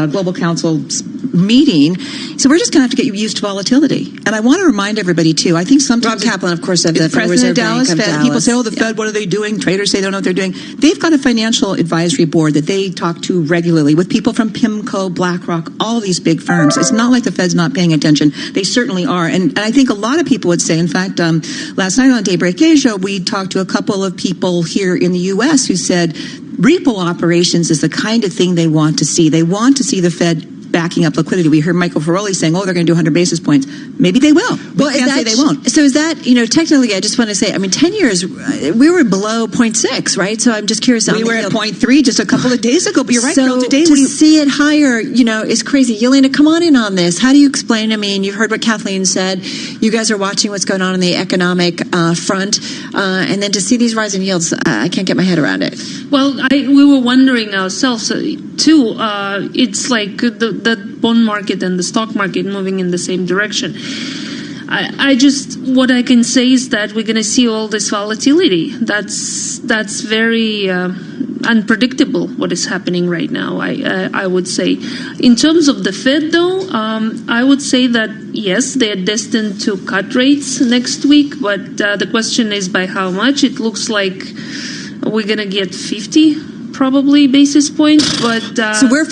Global Council's meeting, so we're just going to have to get used to volatility. And I want to remind everybody, too, I think sometimes... Rob Kaplan, of course, of the Federal Reserve Bank of Dallas. People say, the Fed, what are they doing? Traders say they don't know what they're doing. They've got a financial advisory board that they talk to regularly with people from PIMCO, BlackRock, all these big firms. It's not like the Fed's not paying attention. They certainly are. And I think a lot of people would say, in fact, last night on Daybreak Asia, we talked to a couple of people here in the U.S. who said repo operations is the kind of thing they want to see. They want to see the Fed backing up liquidity. We heard Michael Ferroli saying, they're going to do 100 basis points. Maybe they will. Well, can't say they won't. So is that, technically, I just want to say, 10 years, we were below 0.6, right? So I'm just curious. We were at 0.3 just a couple of days ago, but you're right, Carol, today to see it higher, is crazy. Yelena, come on in on this. How do you explain? You've heard what Kathleen said. You guys are watching what's going on the economic front. And then to see these rising yields, I can't get my head around it. Well, we were wondering ourselves, too. It's like the bond market and the stock market moving in the same direction. What I can say is that we're going to see all this volatility. That's very unpredictable, what is happening right now, I would say. In terms of the Fed, though, I would say that, yes, they're destined to cut rates next week, but the question is by how much. It looks like we're going to get 50 probably basis points, but so we're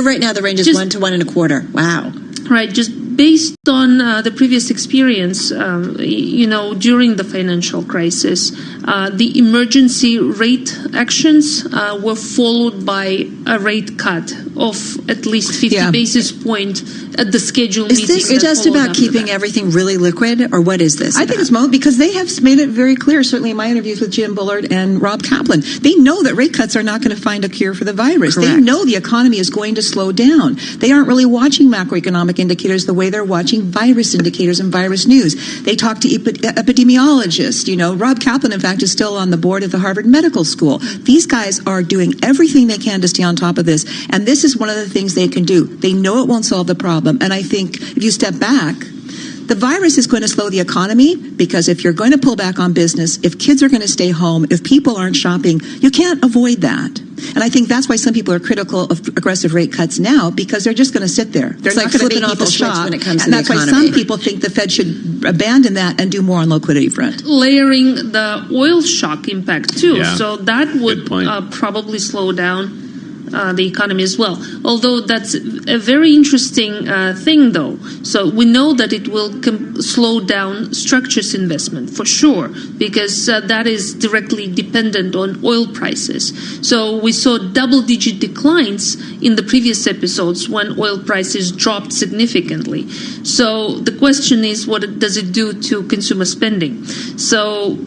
right now the range is 1 to 1.25. Wow. Right, just based on the previous experience, during the financial crisis, the emergency rate actions were followed by a rate cut of at least 50 basis point at the scheduled meeting. Is this just about keeping everything really liquid, or what is this? I think it's because they have made it very clear, certainly in my interviews with Jim Bullard and Rob Kaplan, they know that rate cuts are not going to find a cure for the virus. Correct. They know the economy is going to slow down. They aren't really watching macroeconomic indicators the way they're watching virus indicators and virus news. They talk to epidemiologists. Rob Kaplan, in fact, is still on the board of the Harvard Medical School. These guys are doing everything they can to stay on top of this. And this is one of the things they can do. They know it won't solve the problem. And I think if you step back, the virus is going to slow the economy because if you're going to pull back on business, if kids are going to stay home, if people aren't shopping, you can't avoid that. And I think that's why some people are critical of aggressive rate cuts now, because they're just going to sit there. They're not going to make people shop. When it comes and to that's why some people think the Fed should abandon that and do more on liquidity front. Layering the oil shock impact too. Yeah. So that would probably slow down the economy as well. Although that's a very interesting thing, though. So we know that it will slow down structures investment for sure, because that is directly dependent on oil prices. So we saw double-digit declines in the previous episodes when oil prices dropped significantly. So the question is, what does it do to consumer spending? So,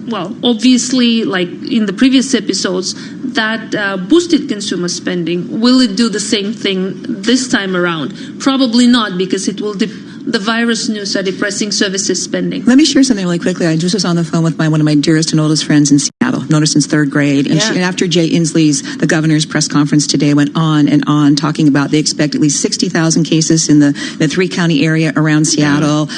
well, obviously, like in the previous episodes, that boosted consumer spending. Will it do the same thing this time around? Probably not, because it will the virus news are depressing services spending. Let me share something really quickly. I just was on the phone with one of my dearest and oldest friends in known her since third grade. And, and after Jay Inslee's, the governor's press conference today, went on and on talking about they expect at least 60,000 cases in the three-county area around Seattle.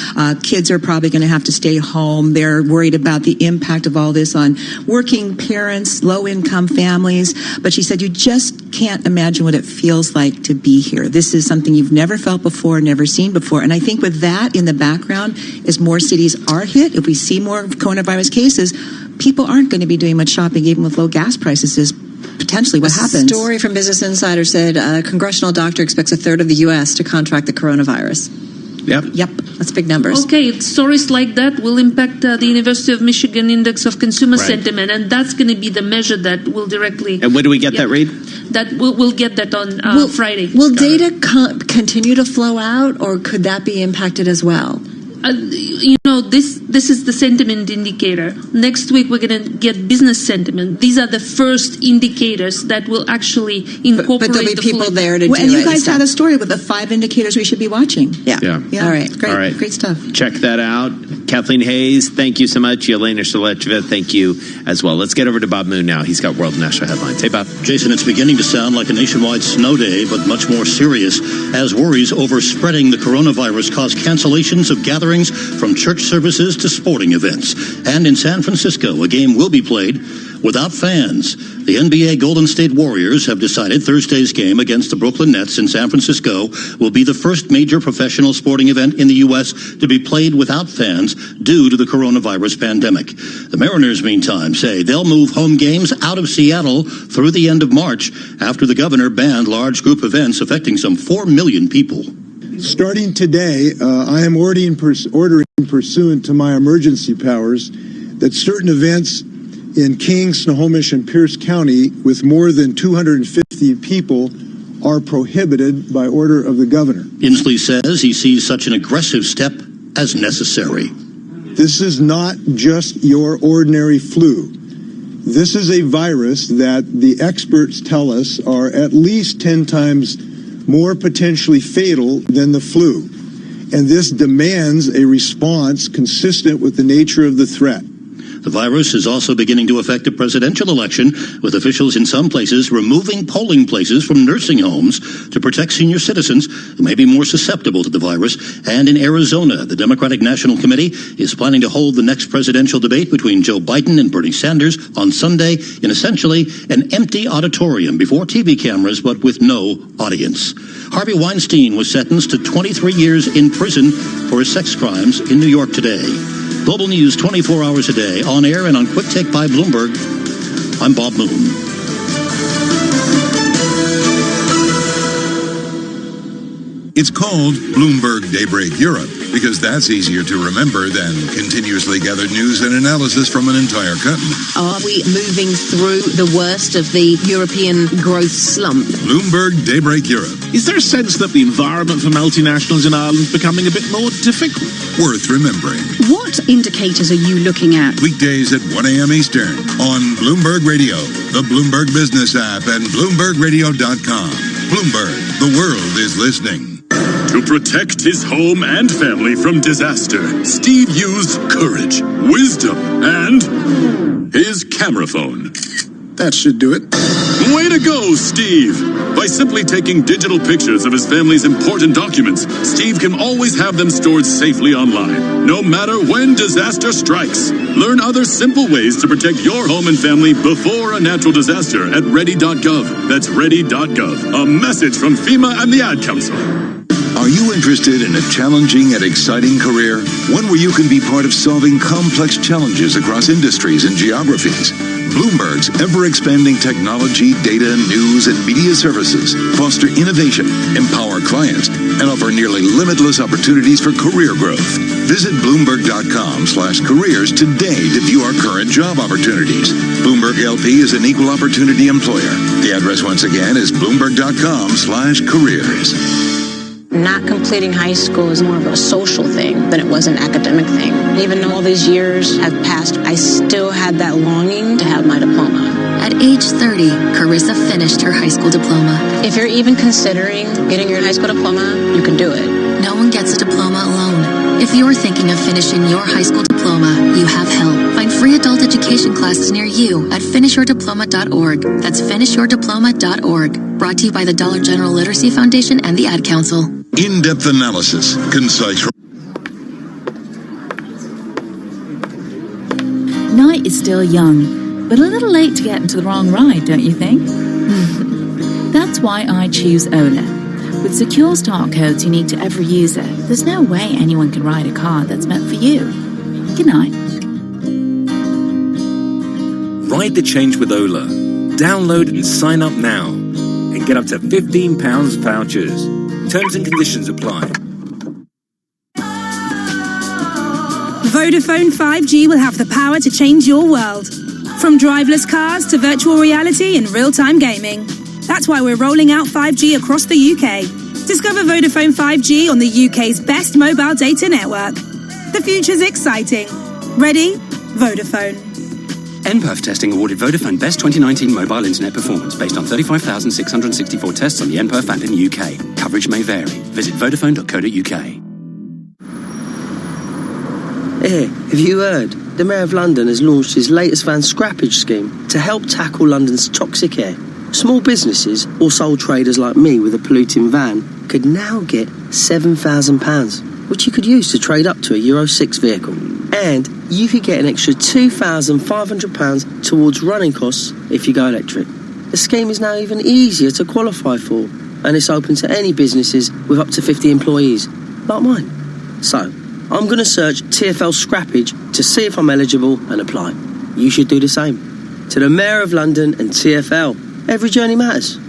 Kids are probably going to have to stay home. They're worried about the impact of all this on working parents, low-income families. But she said, you just can't imagine what it feels like to be here. This is something you've never felt before, never seen before. And I think with that in the background, as more cities are hit, if we see more coronavirus cases, people aren't going to be doing much shopping, even with low gas prices, is potentially what happens. A story from Business Insider said a congressional doctor expects a third of the U.S. to contract the coronavirus. Yep. That's big numbers. Okay, stories like that will impact the University of Michigan Index of Consumer Sentiment, and that's going to be the measure that will directly... And when do we get that, Reid? That we'll get that on Friday. Will data continue to flow out, or could that be impacted as well? This is the sentiment indicator. Next week, we're going to get business sentiment. These are the first indicators that will actually incorporate but there'll be people there to do it. And you guys had a story with the 5 indicators we should be watching. Yeah. All right. Great stuff. Check that out. Kathleen Hayes, thank you so much. Yelena Shalecheva, thank you as well. Let's get over to Bob Moon now. He's got world national headlines. Hey, Bob. Jason, it's beginning to sound like a nationwide snow day, but much more serious as worries over spreading the coronavirus cause cancellations of gatherings from church services to sporting events. And in San Francisco, a game will be played without fans. The NBA Golden State Warriors have decided Thursday's game against the Brooklyn Nets in San Francisco will be the first major professional sporting event in the U.S. to be played without fans due to the coronavirus pandemic. The Mariners, meantime, say they'll move home games out of Seattle through the end of March after the governor banned large group events affecting some 4 million people. Starting today, I am ordering pursuant to my emergency powers that certain events in King, Snohomish, and Pierce County with more than 250 people are prohibited by order of the governor. Inslee says he sees such an aggressive step as necessary. This is not just your ordinary flu. This is a virus that the experts tell us are at least 10 times more potentially fatal than the flu. And this demands a response consistent with the nature of the threat. The virus is also beginning to affect the presidential election, with officials in some places removing polling places from nursing homes to protect senior citizens who may be more susceptible to the virus. And in Arizona, the Democratic National Committee is planning to hold the next presidential debate between Joe Biden and Bernie Sanders on Sunday in essentially an empty auditorium before TV cameras, but with no audience. Harvey Weinstein was sentenced to 23 years in prison for his sex crimes in New York today. Global news 24 hours a day, on air and on Quick Take by Bloomberg. I'm Bob Moon. It's called Bloomberg Daybreak Europe because that's easier to remember than continuously gathered news and analysis from an entire continent. Are we moving through the worst of the European growth slump? Bloomberg Daybreak Europe. Is there a sense that the environment for multinationals in Ireland is becoming a bit more difficult? Worth remembering. What indicators are you looking at? Weekdays at 1 a.m. Eastern on Bloomberg Radio, the Bloomberg Business app, and BloombergRadio.com. Bloomberg, the world is listening. To protect his home and family from disaster, Steve used courage, wisdom, and his camera phone. That should do it. Way to go, Steve! By simply taking digital pictures of his family's important documents, Steve can always have them stored safely online, no matter when disaster strikes. Learn other simple ways to protect your home and family before a natural disaster at ready.gov. That's ready.gov. A message from FEMA and the Ad Council. Are you interested in a challenging and exciting career? One where you can be part of solving complex challenges across industries and geographies? Bloomberg's ever-expanding technology, data, news, and media services foster innovation, empower clients, and offer nearly limitless opportunities for career growth. Visit Bloomberg.com/careers today to view our current job opportunities. Bloomberg LP is an equal opportunity employer. The address once again is Bloomberg.com/careers. Not completing high school is more of a social thing than it was an academic thing. Even though all these years have passed, I still had that longing to have my diploma. At age 30, Carissa finished her high school diploma. If you're even considering getting your high school diploma, you can do it. No one gets a diploma alone. If you're thinking of finishing your high school diploma, you have help. Find free free adult education classes near you at finishyourdiploma.org. That's finishyourdiploma.org. Brought to you by the Dollar General Literacy Foundation and the Ad Council. In-depth analysis, concise. Night is still young, but a little late to get into the wrong ride, don't you think? That's why I choose Ola. With secure start codes unique to every user, there's no way anyone can ride a car that's meant for you. Good night. Ride the change with Ola. Download and sign up now and get up to £15 vouchers. Terms and conditions apply. Vodafone 5G will have the power to change your world. From driverless cars to virtual reality and real-time gaming. That's why we're rolling out 5G across the UK. Discover Vodafone 5G on the UK's best mobile data network. The future's exciting. Ready? Vodafone. NPerf testing awarded Vodafone Best 2019 Mobile Internet Performance based on 35,664 tests on the NPerf and in the UK. Coverage may vary. Visit vodafone.co.uk. Hey, have you heard? The Mayor of London has launched his latest van scrappage scheme to help tackle London's toxic air. Small businesses or sole traders like me with a polluting van could now get £7,000, which you could use to trade up to a Euro 6 vehicle. And you could get an extra £2,500 towards running costs if you go electric. The scheme is now even easier to qualify for, and it's open to any businesses with up to 50 employees, like mine. So, I'm going to search TfL scrappage to see if I'm eligible and apply. You should do the same. To the Mayor of London and TfL, every journey matters.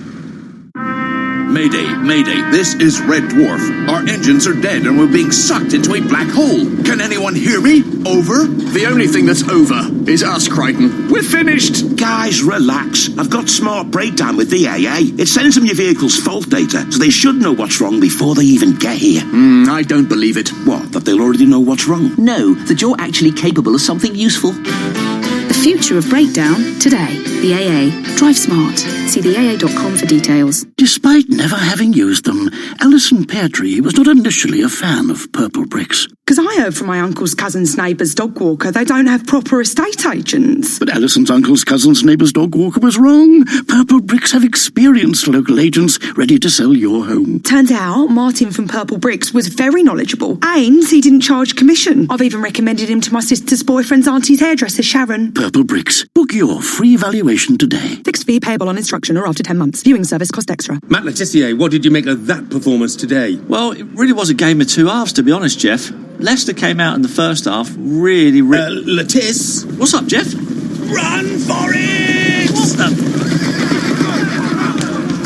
Mayday, Mayday, this is Red Dwarf. Our engines are dead and we're being sucked into a black hole. Can anyone hear me? Over? The only thing that's over is us, Crichton. We're finished. Guys, relax. I've got Smart Breakdown with the AA. It sends them your vehicle's fault data, so they should know what's wrong before they even get here. I don't believe it. What, that they'll already know what's wrong? No, that you're actually capable of something useful. The future of breakdown today. The AA. Drive smart. See theaa.com for details. Despite never having used them, Alison Peartree was not initially a fan of purple bricks. Because I heard from my uncle's cousin's neighbour's dog walker they don't have proper estate agents. But Alison's uncle's cousin's neighbour's dog walker was wrong. Purple Bricks have experienced local agents ready to sell your home. Turns out Martin from Purple Bricks was very knowledgeable. And he didn't charge commission. I've even recommended him to my sister's boyfriend's auntie's hairdresser, Sharon. Purple Bricks. Book your free valuation today. Fixed fee payable on instruction or after 10 months. Viewing service cost extra. Matt Letizia, what did you make of that performance today? Well, it really was a game of two halves, to be honest, Jeff. Leicester came out in the first half really... Letiz? What's up, Jeff? Run for it! What the...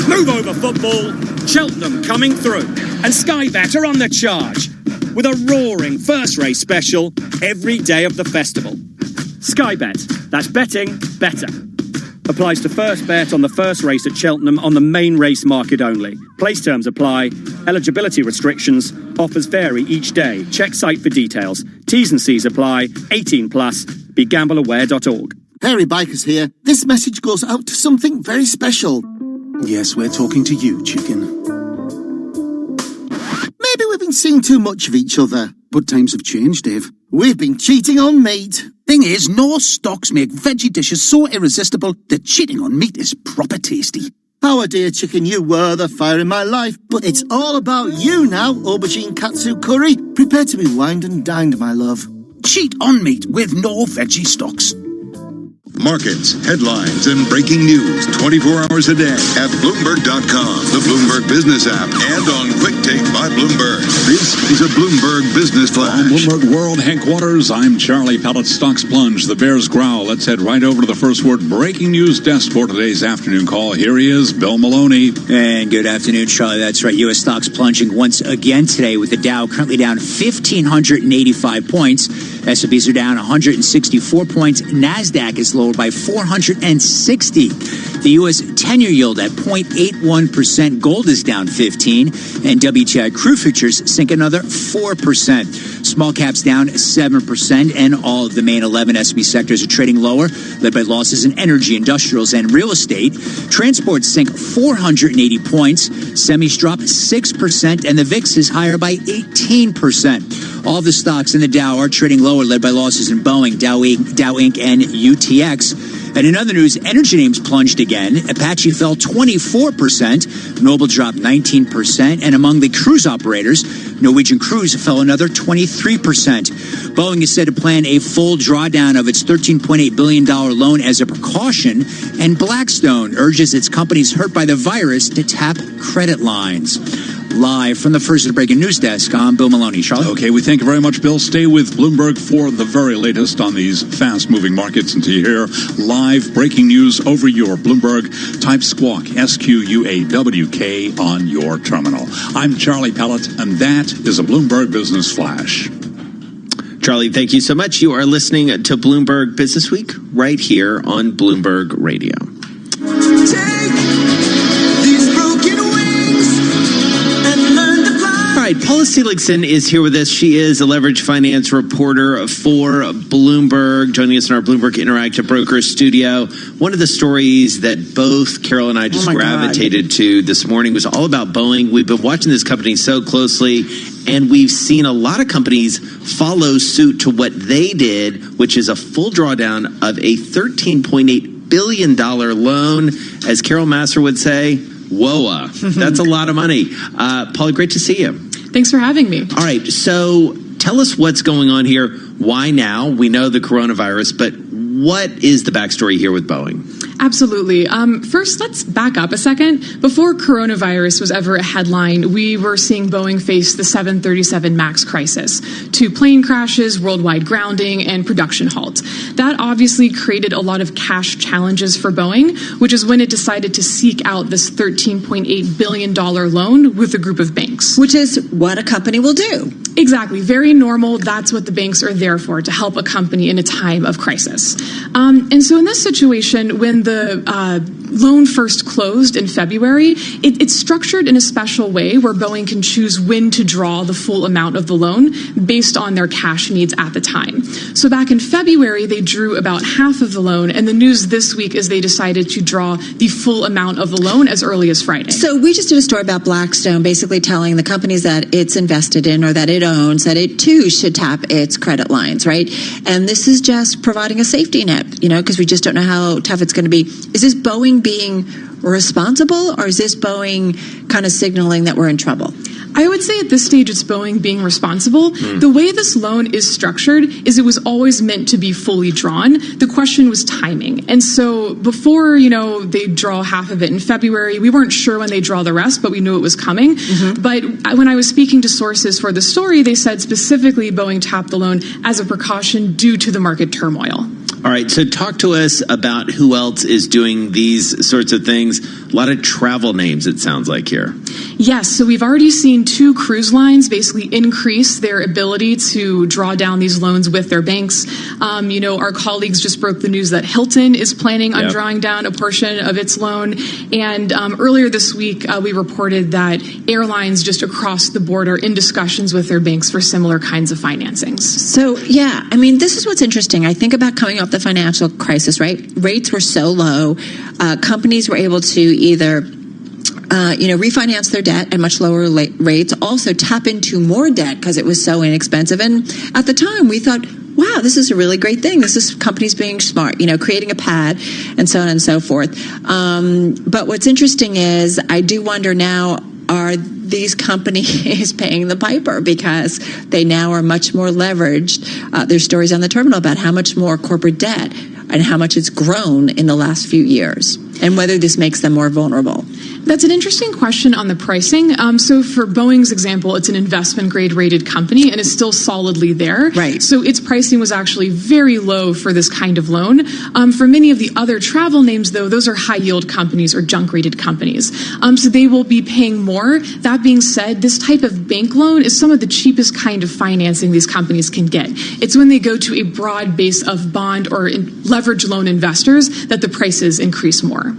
Move over, football. Cheltenham coming through. And Sky Bet are on the charge with a roaring first race special every day of the festival. Sky Bet. That's betting better. Applies to first bet on the first race at Cheltenham on the main race market only. Place terms apply. Eligibility restrictions. Offers vary each day. Check site for details. T's and C's apply. 18 plus. BeGambleAware.org. Harry Bikers here. This message goes out to something very special. Yes, we're talking to you, chicken. Maybe we've been seeing too much of each other. But times have changed, Dave. We've been cheating on meat. Thing is, no stocks make veggie dishes so irresistible that cheating on meat is proper tasty. Our dear chicken, you were the fire in my life, but it's all about you now, aubergine katsu curry. Prepare to be wined and dined, my love. Cheat on meat with no veggie stocks. Markets, headlines, and breaking news 24 hours a day at Bloomberg.com, the Bloomberg Business app, and on Quick Take by Bloomberg. This is a Bloomberg Business Flash. From Bloomberg World Headquarters, I'm Charlie Pellet. Stocks plunge, the bears growl. Let's head right over to the first word breaking news desk for today's afternoon call. Here he is, Bill Maloney. And good afternoon, Charlie. That's right. U.S. stocks plunging once again today with the Dow currently down 1,585 points. S&Ps are down 164 points. NASDAQ is lower by 460. The U.S. 10-year yield at 0.81%. Gold is down 15. And WTI crude futures sink another 4%. Small caps down 7%. And all of the main 11 S&P sectors are trading lower, led by losses in energy, industrials, and real estate. Transports sink 480 points. Semis drop 6%. And the VIX is higher by 18%. All the stocks in the Dow are trading lower, led by losses in Boeing, Dow Inc., and UTX. And in other news, energy names plunged again. Apache fell 24%, Noble dropped 19%, and among the cruise operators, Norwegian Cruise fell another 23%. Boeing is said to plan a full drawdown of its $13.8 billion loan as a precaution, and Blackstone urges its companies hurt by the virus to tap credit lines. Live from the First Breaking News Desk, I'm Bill Maloney. Charlie? Okay, we thank you very much, Bill. Stay with Bloomberg for the very latest on these fast-moving markets until you hear live breaking news over your Bloomberg. Type Squawk, SQUAWK, on your terminal. I'm Charlie Pellet, and that is a Bloomberg Business Flash. Charlie, thank you so much. You are listening to Bloomberg Business Week right here on Bloomberg Radio. Paula Seligson is here with us. She is a leverage finance reporter for Bloomberg, joining us in our Bloomberg Interactive Brokers studio. One of the stories that both Carol and I just gravitated to this morning was all about Boeing. We've been watching this company so closely, and we've seen a lot of companies follow suit to what they did, which is a full drawdown of a $13.8 billion loan. As Carol Massar would say, whoa, that's a lot of money. Paula, great to see you. Thanks for having me. All right, so tell us what's going on here. Why now? We know the coronavirus, but what is the backstory here with Boeing? Absolutely. First, let's back up a second. Before coronavirus was ever a headline, we were seeing Boeing face the 737 MAX crisis, 2 plane crashes, worldwide grounding, and production halts. That obviously created a lot of cash challenges for Boeing, which is when it decided to seek out this $13.8 billion loan with a group of banks. Which is what a company will do. Exactly. Very normal. That's what the banks are there for, to help a company in a time of crisis. And so in this situation, when the loan first closed in February, it's structured in a special way where Boeing can choose when to draw the full amount of the loan based on their cash needs at the time. So back in February, they drew about half of the loan, and the news this week is they decided to draw the full amount of the loan as early as Friday. So we just did a story about Blackstone basically telling the companies that it's invested in or that it owns that it too should tap its credit lines, right? And this is just providing a safety net, because we just don't know how tough it's going to be. Is this Boeing being responsible, or is this Boeing kind of signaling that we're in trouble? I would say at this stage it's Boeing being responsible. The way this loan is structured is it was always meant to be fully drawn. The question was timing. And so before, they draw half of it in February, we weren't sure when they draw the rest, but we knew it was coming. But when I was speaking to sources for the story, they said specifically Boeing tapped the loan as a precaution due to the market turmoil. All right, so talk to us about who else is doing these sorts of things. A lot of travel names, it sounds like here. Yes, so we've already seen 2 cruise lines basically increase their ability to draw down these loans with their banks. Our colleagues just broke the news that Hilton is planning on drawing down a portion of its loan. And earlier this week, we reported that airlines just across the board are in discussions with their banks for similar kinds of financings. So, this is what's interesting. I think about coming up the financial crisis, right? Rates were so low. Companies were able to either refinance their debt at much lower rates, also tap into more debt because it was so inexpensive. And at the time, we thought, wow, this is a really great thing. This is companies being smart, creating a pad and so on and so forth. But what's interesting is I do wonder now, are these companies paying the piper because they now are much more leveraged? There's stories on the terminal about how much more corporate debt and how much it's grown in the last few years, and whether this makes them more vulnerable. That's an interesting question on the pricing. So for Boeing's example, it's an investment grade rated company and is still solidly there. Right. So its pricing was actually very low for this kind of loan. For many of the other travel names, though, those are high yield companies or junk rated companies. So they will be paying more. That being said, this type of bank loan is some of the cheapest kind of financing these companies can get. It's when they go to a broad base of bond or leverage loan investors that the prices increase more.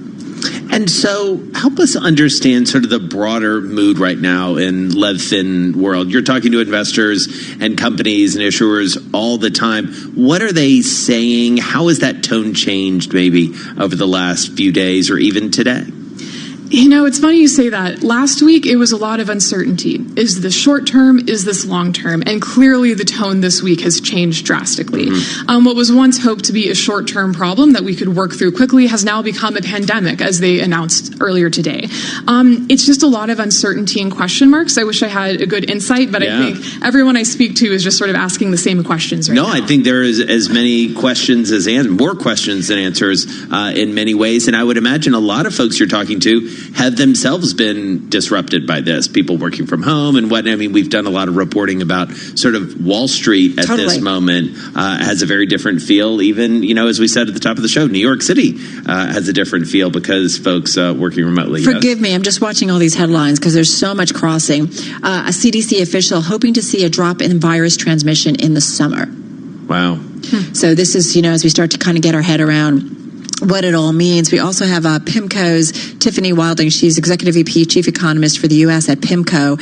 And so help us understand sort of the broader mood right now in LevFin world. You're talking to investors and companies and issuers all the time. What are they saying? How has that tone changed maybe over the last few days or even today? It's funny you say that. Last week, it was a lot of uncertainty. Is this short term? Is this long term? And clearly the tone this week has changed drastically. What was once hoped to be a short term problem that we could work through quickly has now become a pandemic, as they announced earlier today. It's just a lot of uncertainty and question marks. I wish I had a good insight, but I think everyone I speak to is just sort of asking the same questions right now. I think there is as many questions as more questions than answers in many ways. And I would imagine a lot of folks you're talking to have themselves been disrupted by this, people working from home and what. I mean, we've done a lot of reporting about sort of Wall Street at this moment has a very different feel. Even, as we said at the top of the show, New York City has a different feel because folks working remotely. Forgive me, I'm just watching all these headlines because there's so much crossing. A CDC official hoping to see a drop in virus transmission in the summer. Wow. So this is, as we start to kind of get our head around what it all means. We also have PIMCO's Tiffany Wilding. She's Executive VP, Chief Economist for the U.S. at PIMCO,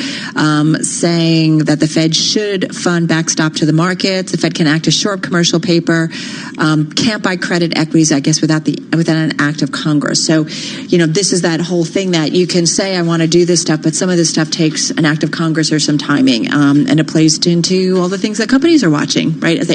saying that the Fed should fund backstop to the markets. The Fed can act as short commercial paper, can't buy credit equities, I guess, without an act of Congress. So, this is that whole thing that you can say, I want to do this stuff, but some of this stuff takes an act of Congress or some timing, and it plays into all the things that companies are watching, right, as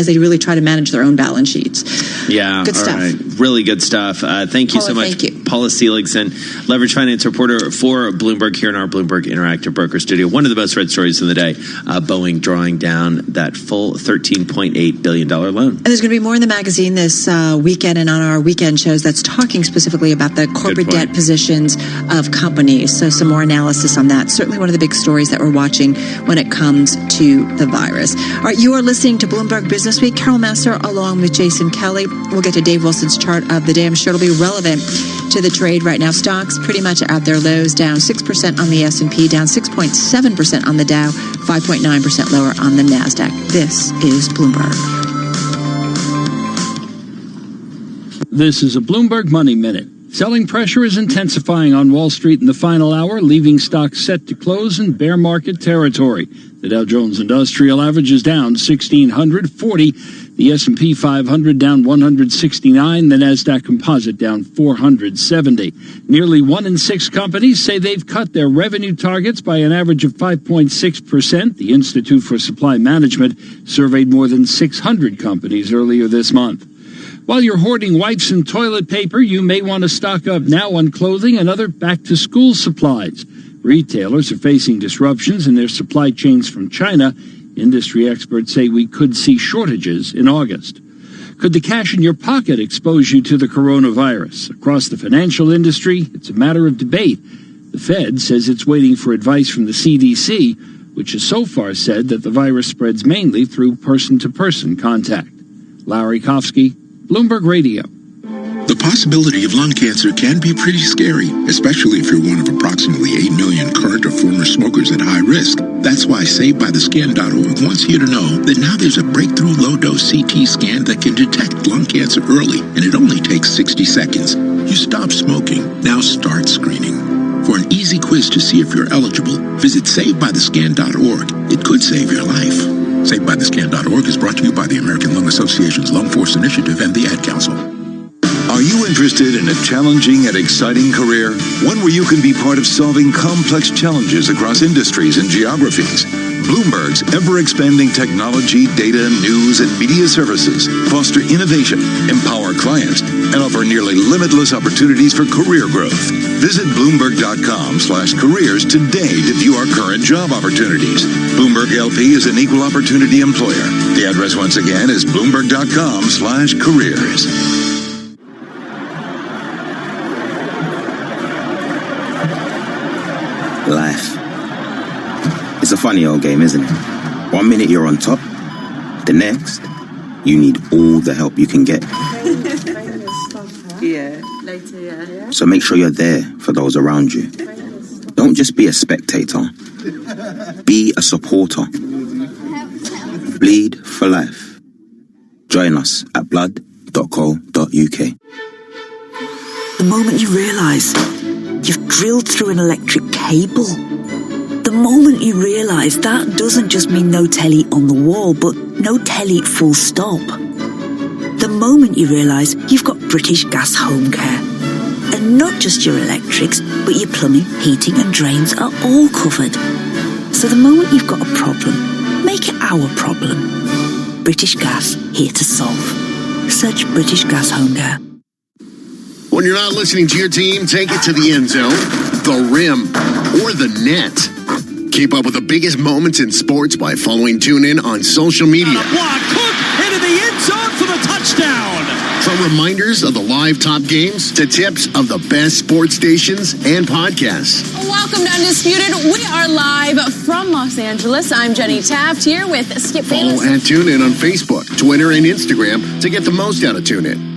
they really try to manage their own balance sheets. Yeah. Good stuff. Right. Really good stuff. Thank you so much, Paula Seligson, leverage finance reporter for Bloomberg here in our Bloomberg Interactive Broker Studio. One of the most read stories of the day, Boeing drawing down that full $13.8 billion loan. And there's going to be more in the magazine this weekend and on our weekend shows that's talking specifically about the corporate debt positions of companies. So some more analysis on that. Certainly one of the big stories that we're watching when it comes to the virus. All right, you are listening to Bloomberg Business Week. Carol Massar along with Jason Kelly. We'll get to Dave Wilson's chart of the day. I'm sure it'll be relevant to the trade right now. Stocks pretty much at their lows, down 6% on the S&P, down 6.7% on the Dow, 5.9% lower on the NASDAQ. This is Bloomberg. This is a Bloomberg Money Minute. Selling pressure is intensifying on Wall Street in the final hour, leaving stocks set to close in bear market territory. The Dow Jones Industrial Average is down 1,640. The S&P 500 down 169. The NASDAQ Composite down 470. Nearly 1 in 6 companies say they've cut their revenue targets by an average of 5.6%. The Institute for Supply Management surveyed more than 600 companies earlier this month. While you're hoarding wipes and toilet paper, you may want to stock up now on clothing and other back-to-school supplies. Retailers are facing disruptions in their supply chains from China. Industry experts say we could see shortages in August. Could the cash in your pocket expose you to the coronavirus? Across the financial industry, it's a matter of debate. The Fed says it's waiting for advice from the CDC, which has so far said that the virus spreads mainly through person-to-person contact. Larry Kofsky, Bloomberg Radio. The possibility of lung cancer can be pretty scary, especially if you're one of approximately 8 million current or former smokers at high risk. That's why SaveByTheScan.org wants you to know that now there's a breakthrough low-dose CT scan that can detect lung cancer early, and it only takes 60 seconds. You stop smoking, now start screening. For an easy quiz to see if you're eligible, visit SaveByTheScan.org. It could save your life. SaveByTheScan.org is brought to you by the American Lung Association's Lung Force Initiative and the Ad Council. Are you interested in a challenging and exciting career? One where you can be part of solving complex challenges across industries and geographies? Bloomberg's ever-expanding technology, data, news, and media services foster innovation, empower clients, and offer nearly limitless opportunities for career growth. Visit Bloomberg.com/careers today to view our current job opportunities. Bloomberg LP is an equal opportunity employer. The address once again is Bloomberg.com/careers. Life. It's a funny old game, isn't it? 1 minute you're on top, the next, you need all the help you can get. So make sure you're there for those around you. Don't just be a spectator. Be a supporter. Bleed for life. Join us at blood.co.uk. The moment you realise you've drilled through an electric cable. The moment you realise that doesn't just mean no telly on the wall, but no telly full stop. The moment you realise you've got British Gas Home Care. And not just your electrics, but your plumbing, heating and drains are all covered. So the moment you've got a problem, make it our problem. British Gas, here to solve. Search British Gas Home Care. When you're not listening to your team, take it to the end zone, the rim, or the net. Keep up with the biggest moments in sports by following TuneIn on social media. Block, Cook into the end zone for the touchdown. From reminders of the live top games to tips of the best sports stations and podcasts. Welcome to Undisputed. We are live from Los Angeles. I'm Jenny Taft here with Skip Follow Bayless. at TuneIn on Facebook, Twitter, and Instagram to get the most out of TuneIn.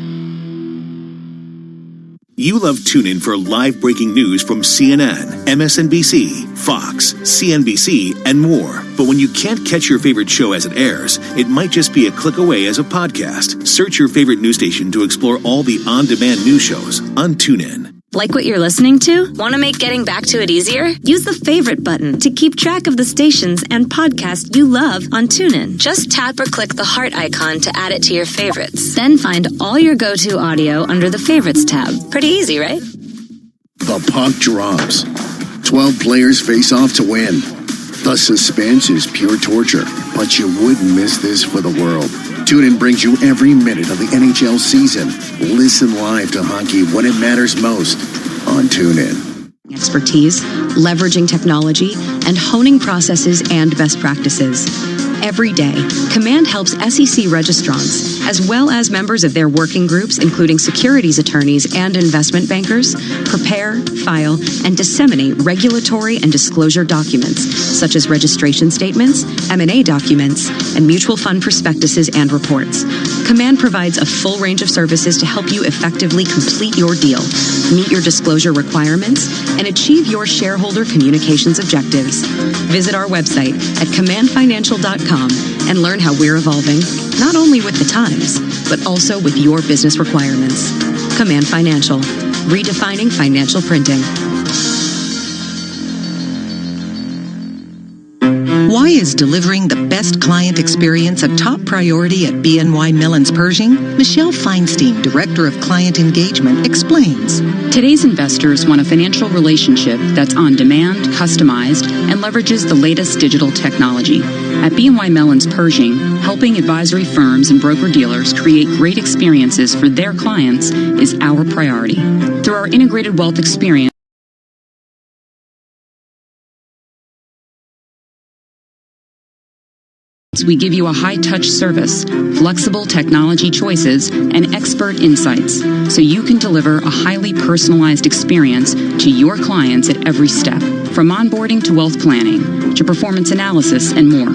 You love TuneIn for live breaking news from CNN, MSNBC, Fox, CNBC, and more. But when you can't catch your favorite show as it airs, it might just be a click away as a podcast. Search your favorite news station to explore all the on-demand news shows on TuneIn. Like what you're listening to? Want to make getting back to it easier? Use the favorite button to keep track of the stations and podcasts you love on TuneIn. Just tap or click the heart icon to add it to your favorites. Then find all your go-to audio under the Favorites tab. Pretty easy, right? The puck drops. 12 players face off to win. The suspense is pure torture, but you wouldn't miss this for the world. TuneIn brings you every minute of the NHL season. Listen live to hockey when it matters most on TuneIn. Expertise, leveraging technology, and honing processes and best practices. Every day, Command helps SEC registrants, as well as members of their working groups, including securities attorneys and investment bankers, prepare, file, and disseminate regulatory and disclosure documents, such as registration statements, M&A documents, and mutual fund prospectuses and reports. Command provides a full range of services to help you effectively complete your deal, meet your disclosure requirements, and achieve your shareholder communications objectives. Visit our website at commandfinancial.com and learn how we're evolving, not only with the times, but also with your business requirements. Command Financial, redefining financial printing. Why is delivering the best client experience a top priority at BNY Mellon's Pershing? Michelle Feinstein, Director of Client Engagement, explains. Today's investors want a financial relationship that's on demand, customized, and leverages the latest digital technology. At BNY Mellon's Pershing, helping advisory firms and broker-dealers create great experiences for their clients is our priority. Through our integrated wealth experience, we give you a high-touch service, flexible technology choices, and expert insights, so you can deliver a highly personalized experience to your clients at every step, from onboarding to wealth planning, to performance analysis, and more.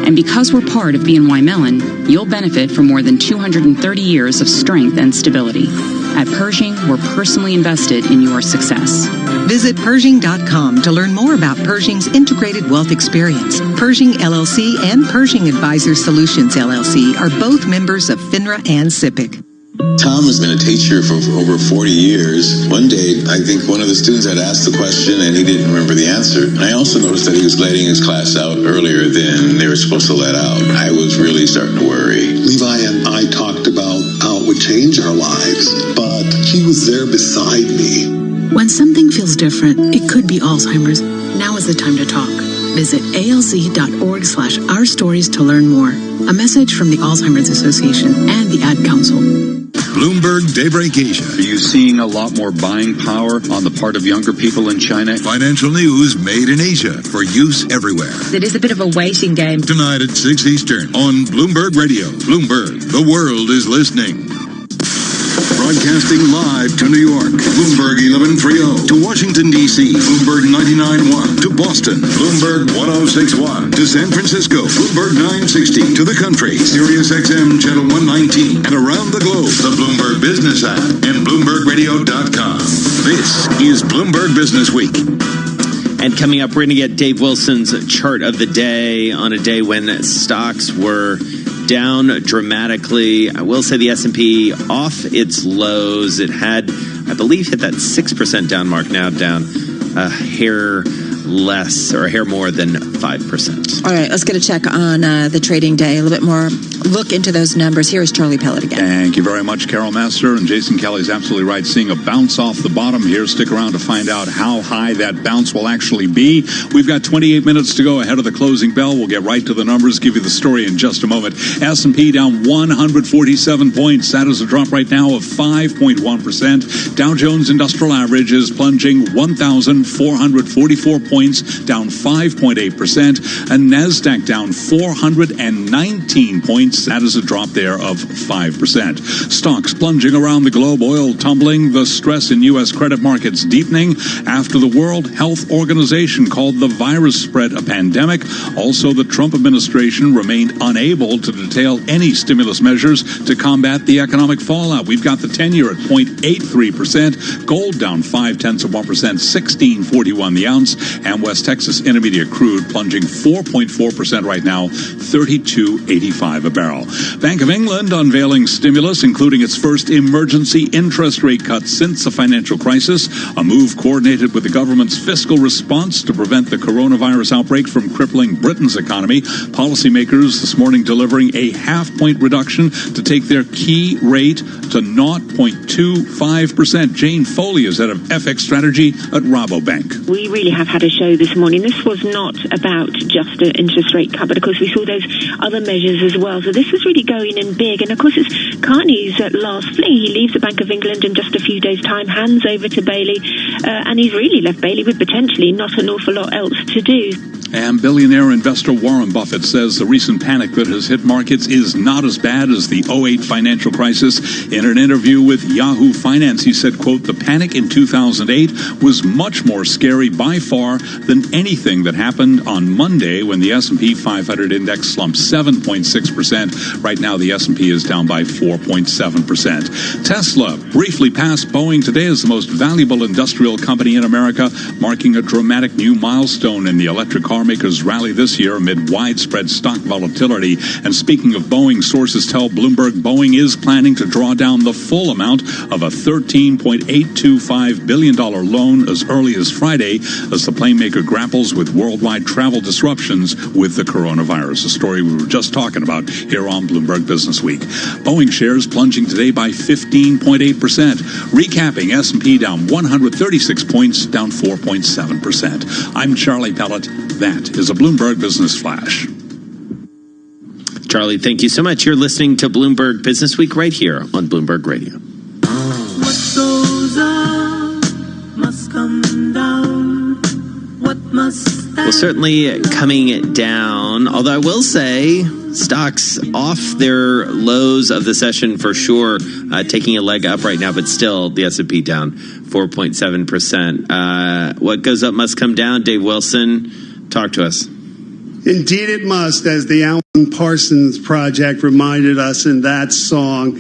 And because we're part of BNY Mellon, you'll benefit from more than 230 years of strength and stability. At Pershing, we're personally invested in your success. Visit Pershing.com to learn more about Pershing's integrated wealth experience. Pershing LLC and Pershing Advisor Solutions LLC are both members of FINRA and SIPC. Tom has been a teacher for over 40 years. One day, I think one of the students had asked the question and he didn't remember the answer. And I also noticed that he was letting his class out earlier than they were supposed to let out. I was really starting to worry. Levi and I talked about how it would change our lives, but he was there beside me. When something feels different, it could be Alzheimer's. Now is the time to talk. Visit alz.org/ourstories to learn more. A message from the Alzheimer's Association and the Ad Council. Bloomberg Daybreak Asia. Are you seeing a lot more buying power on the part of younger people in China? Financial news made in Asia for use everywhere. It is a bit of a waiting game. Tonight at 6 Eastern on Bloomberg Radio. Bloomberg, the world is listening. Broadcasting live to New York, Bloomberg 1130. To Washington, D.C., Bloomberg 99.1. To Boston, Bloomberg 106.1. To San Francisco, Bloomberg 960. To the country, Sirius XM Channel 119. And around the globe, the Bloomberg Business app and BloombergRadio.com. This is Bloomberg Business Week. And coming up, we're going to get Dave Wilson's chart of the day on a day when stocks were down dramatically. I will say the S&P off its lows. It had, I believe, hit that 6% down mark, now down a hair less or a hair more than 5%. All right, let's get a check on the trading day. A little bit more look into those numbers. Here is Charlie Pellet again. Thank you very much, Carol Master. And Jason Kelly's absolutely right. Seeing a bounce off the bottom here. Stick around to find out how high that bounce will actually be. We've got 28 minutes to go ahead of the closing bell. We'll get right to the numbers, give you the story in just a moment. S&P down 147 points. That is a drop right now of 5.1%. Dow Jones Industrial Average is plunging 1,444 points, down 5.8%. And NASDAQ down 419 points. That is a drop there of 5%. Stocks plunging around the globe, oil tumbling, the stress in U.S. credit markets deepening after the World Health Organization called the virus spread a pandemic. Also, the Trump administration remained unable to detail any stimulus measures to combat the economic fallout. We've got the 10-year at 0.83%, gold down 0.5%, 16.41 the ounce, and West Texas Intermediate crude plunging 4.4% right now, 32.85 a barrel. Bank of England unveiling stimulus, including its first emergency interest rate cut since the financial crisis, a move coordinated with the government's fiscal response to prevent the coronavirus outbreak from crippling Britain's economy. Policymakers this morning delivering a half-point reduction to take their key rate to 0.25%. Jane Foley is head of FX strategy at Rabobank. We really have had a show this morning. This was not about just an interest rate cut, but of course we saw those other measures as well. So this was really going in big. And of course it's Carney's last flee. He leaves the Bank of England in just a few days' time, hands over to Bailey, and he's really left Bailey with potentially not an awful lot else to do. And billionaire investor Warren Buffett says the recent panic that has hit markets is not as bad as the 2008 financial crisis. In an interview with Yahoo Finance, he said, quote, "The panic in 2008 was much more scary by far than anything that happened on Monday when the S&P 500 index slumped 7.6%. Right now, the S&P is down by 4.7%. Tesla briefly passed Boeing today as the most valuable industrial company in America, marking a dramatic new milestone in the electric car maker's rally this year amid widespread stock volatility. And speaking of Boeing, sources tell Bloomberg Boeing is planning to draw down the full amount of a $13.825 billion loan as early as Friday as the plane maker grapples with worldwide travel disruptions with the coronavirus, a story we were just talking about here on Bloomberg Business Week. Boeing shares plunging today by 15.8%. Recapping, S&P down 136 points, down 4.7%. I'm Charlie Pellet. That is a Bloomberg Business Flash. Charlie, thank you so much. You're listening to Bloomberg Business Week right here on Bloomberg Radio. What goes up must come down. What must Well, certainly coming down, although I will say stocks off their lows of the session for sure, taking a leg up right now, but still the S&P down 4.7%. What goes up must come down. Dave Wilson, talk to us. Indeed it must, as the Alan Parsons Project reminded us in that song.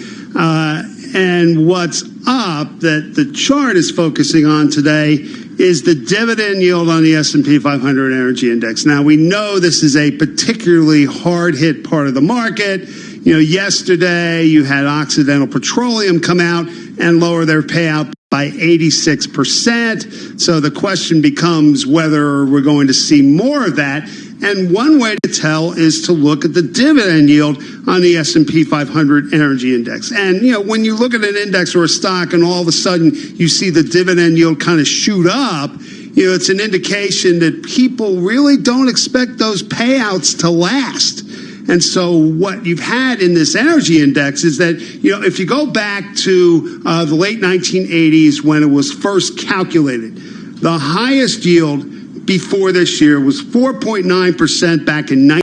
And what's up that the chart is focusing on today is the dividend yield on the S&P 500 Energy Index. Now, we know this is a particularly hard-hit part of the market. You know, yesterday you had Occidental Petroleum come out and lower their payout by 86%. So the question becomes whether we're going to see more of that. And one way to tell is to look at the dividend yield on the S&P 500 Energy Index. And, you know, when you look at an index or a stock and all of a sudden you see the dividend yield kind of shoot up, you know, it's an indication that people really don't expect those payouts to last. And so what you've had in this energy index is that, you know, if you go back to the late 1980s when it was first calculated, the highest yield before this year was 4.9% back in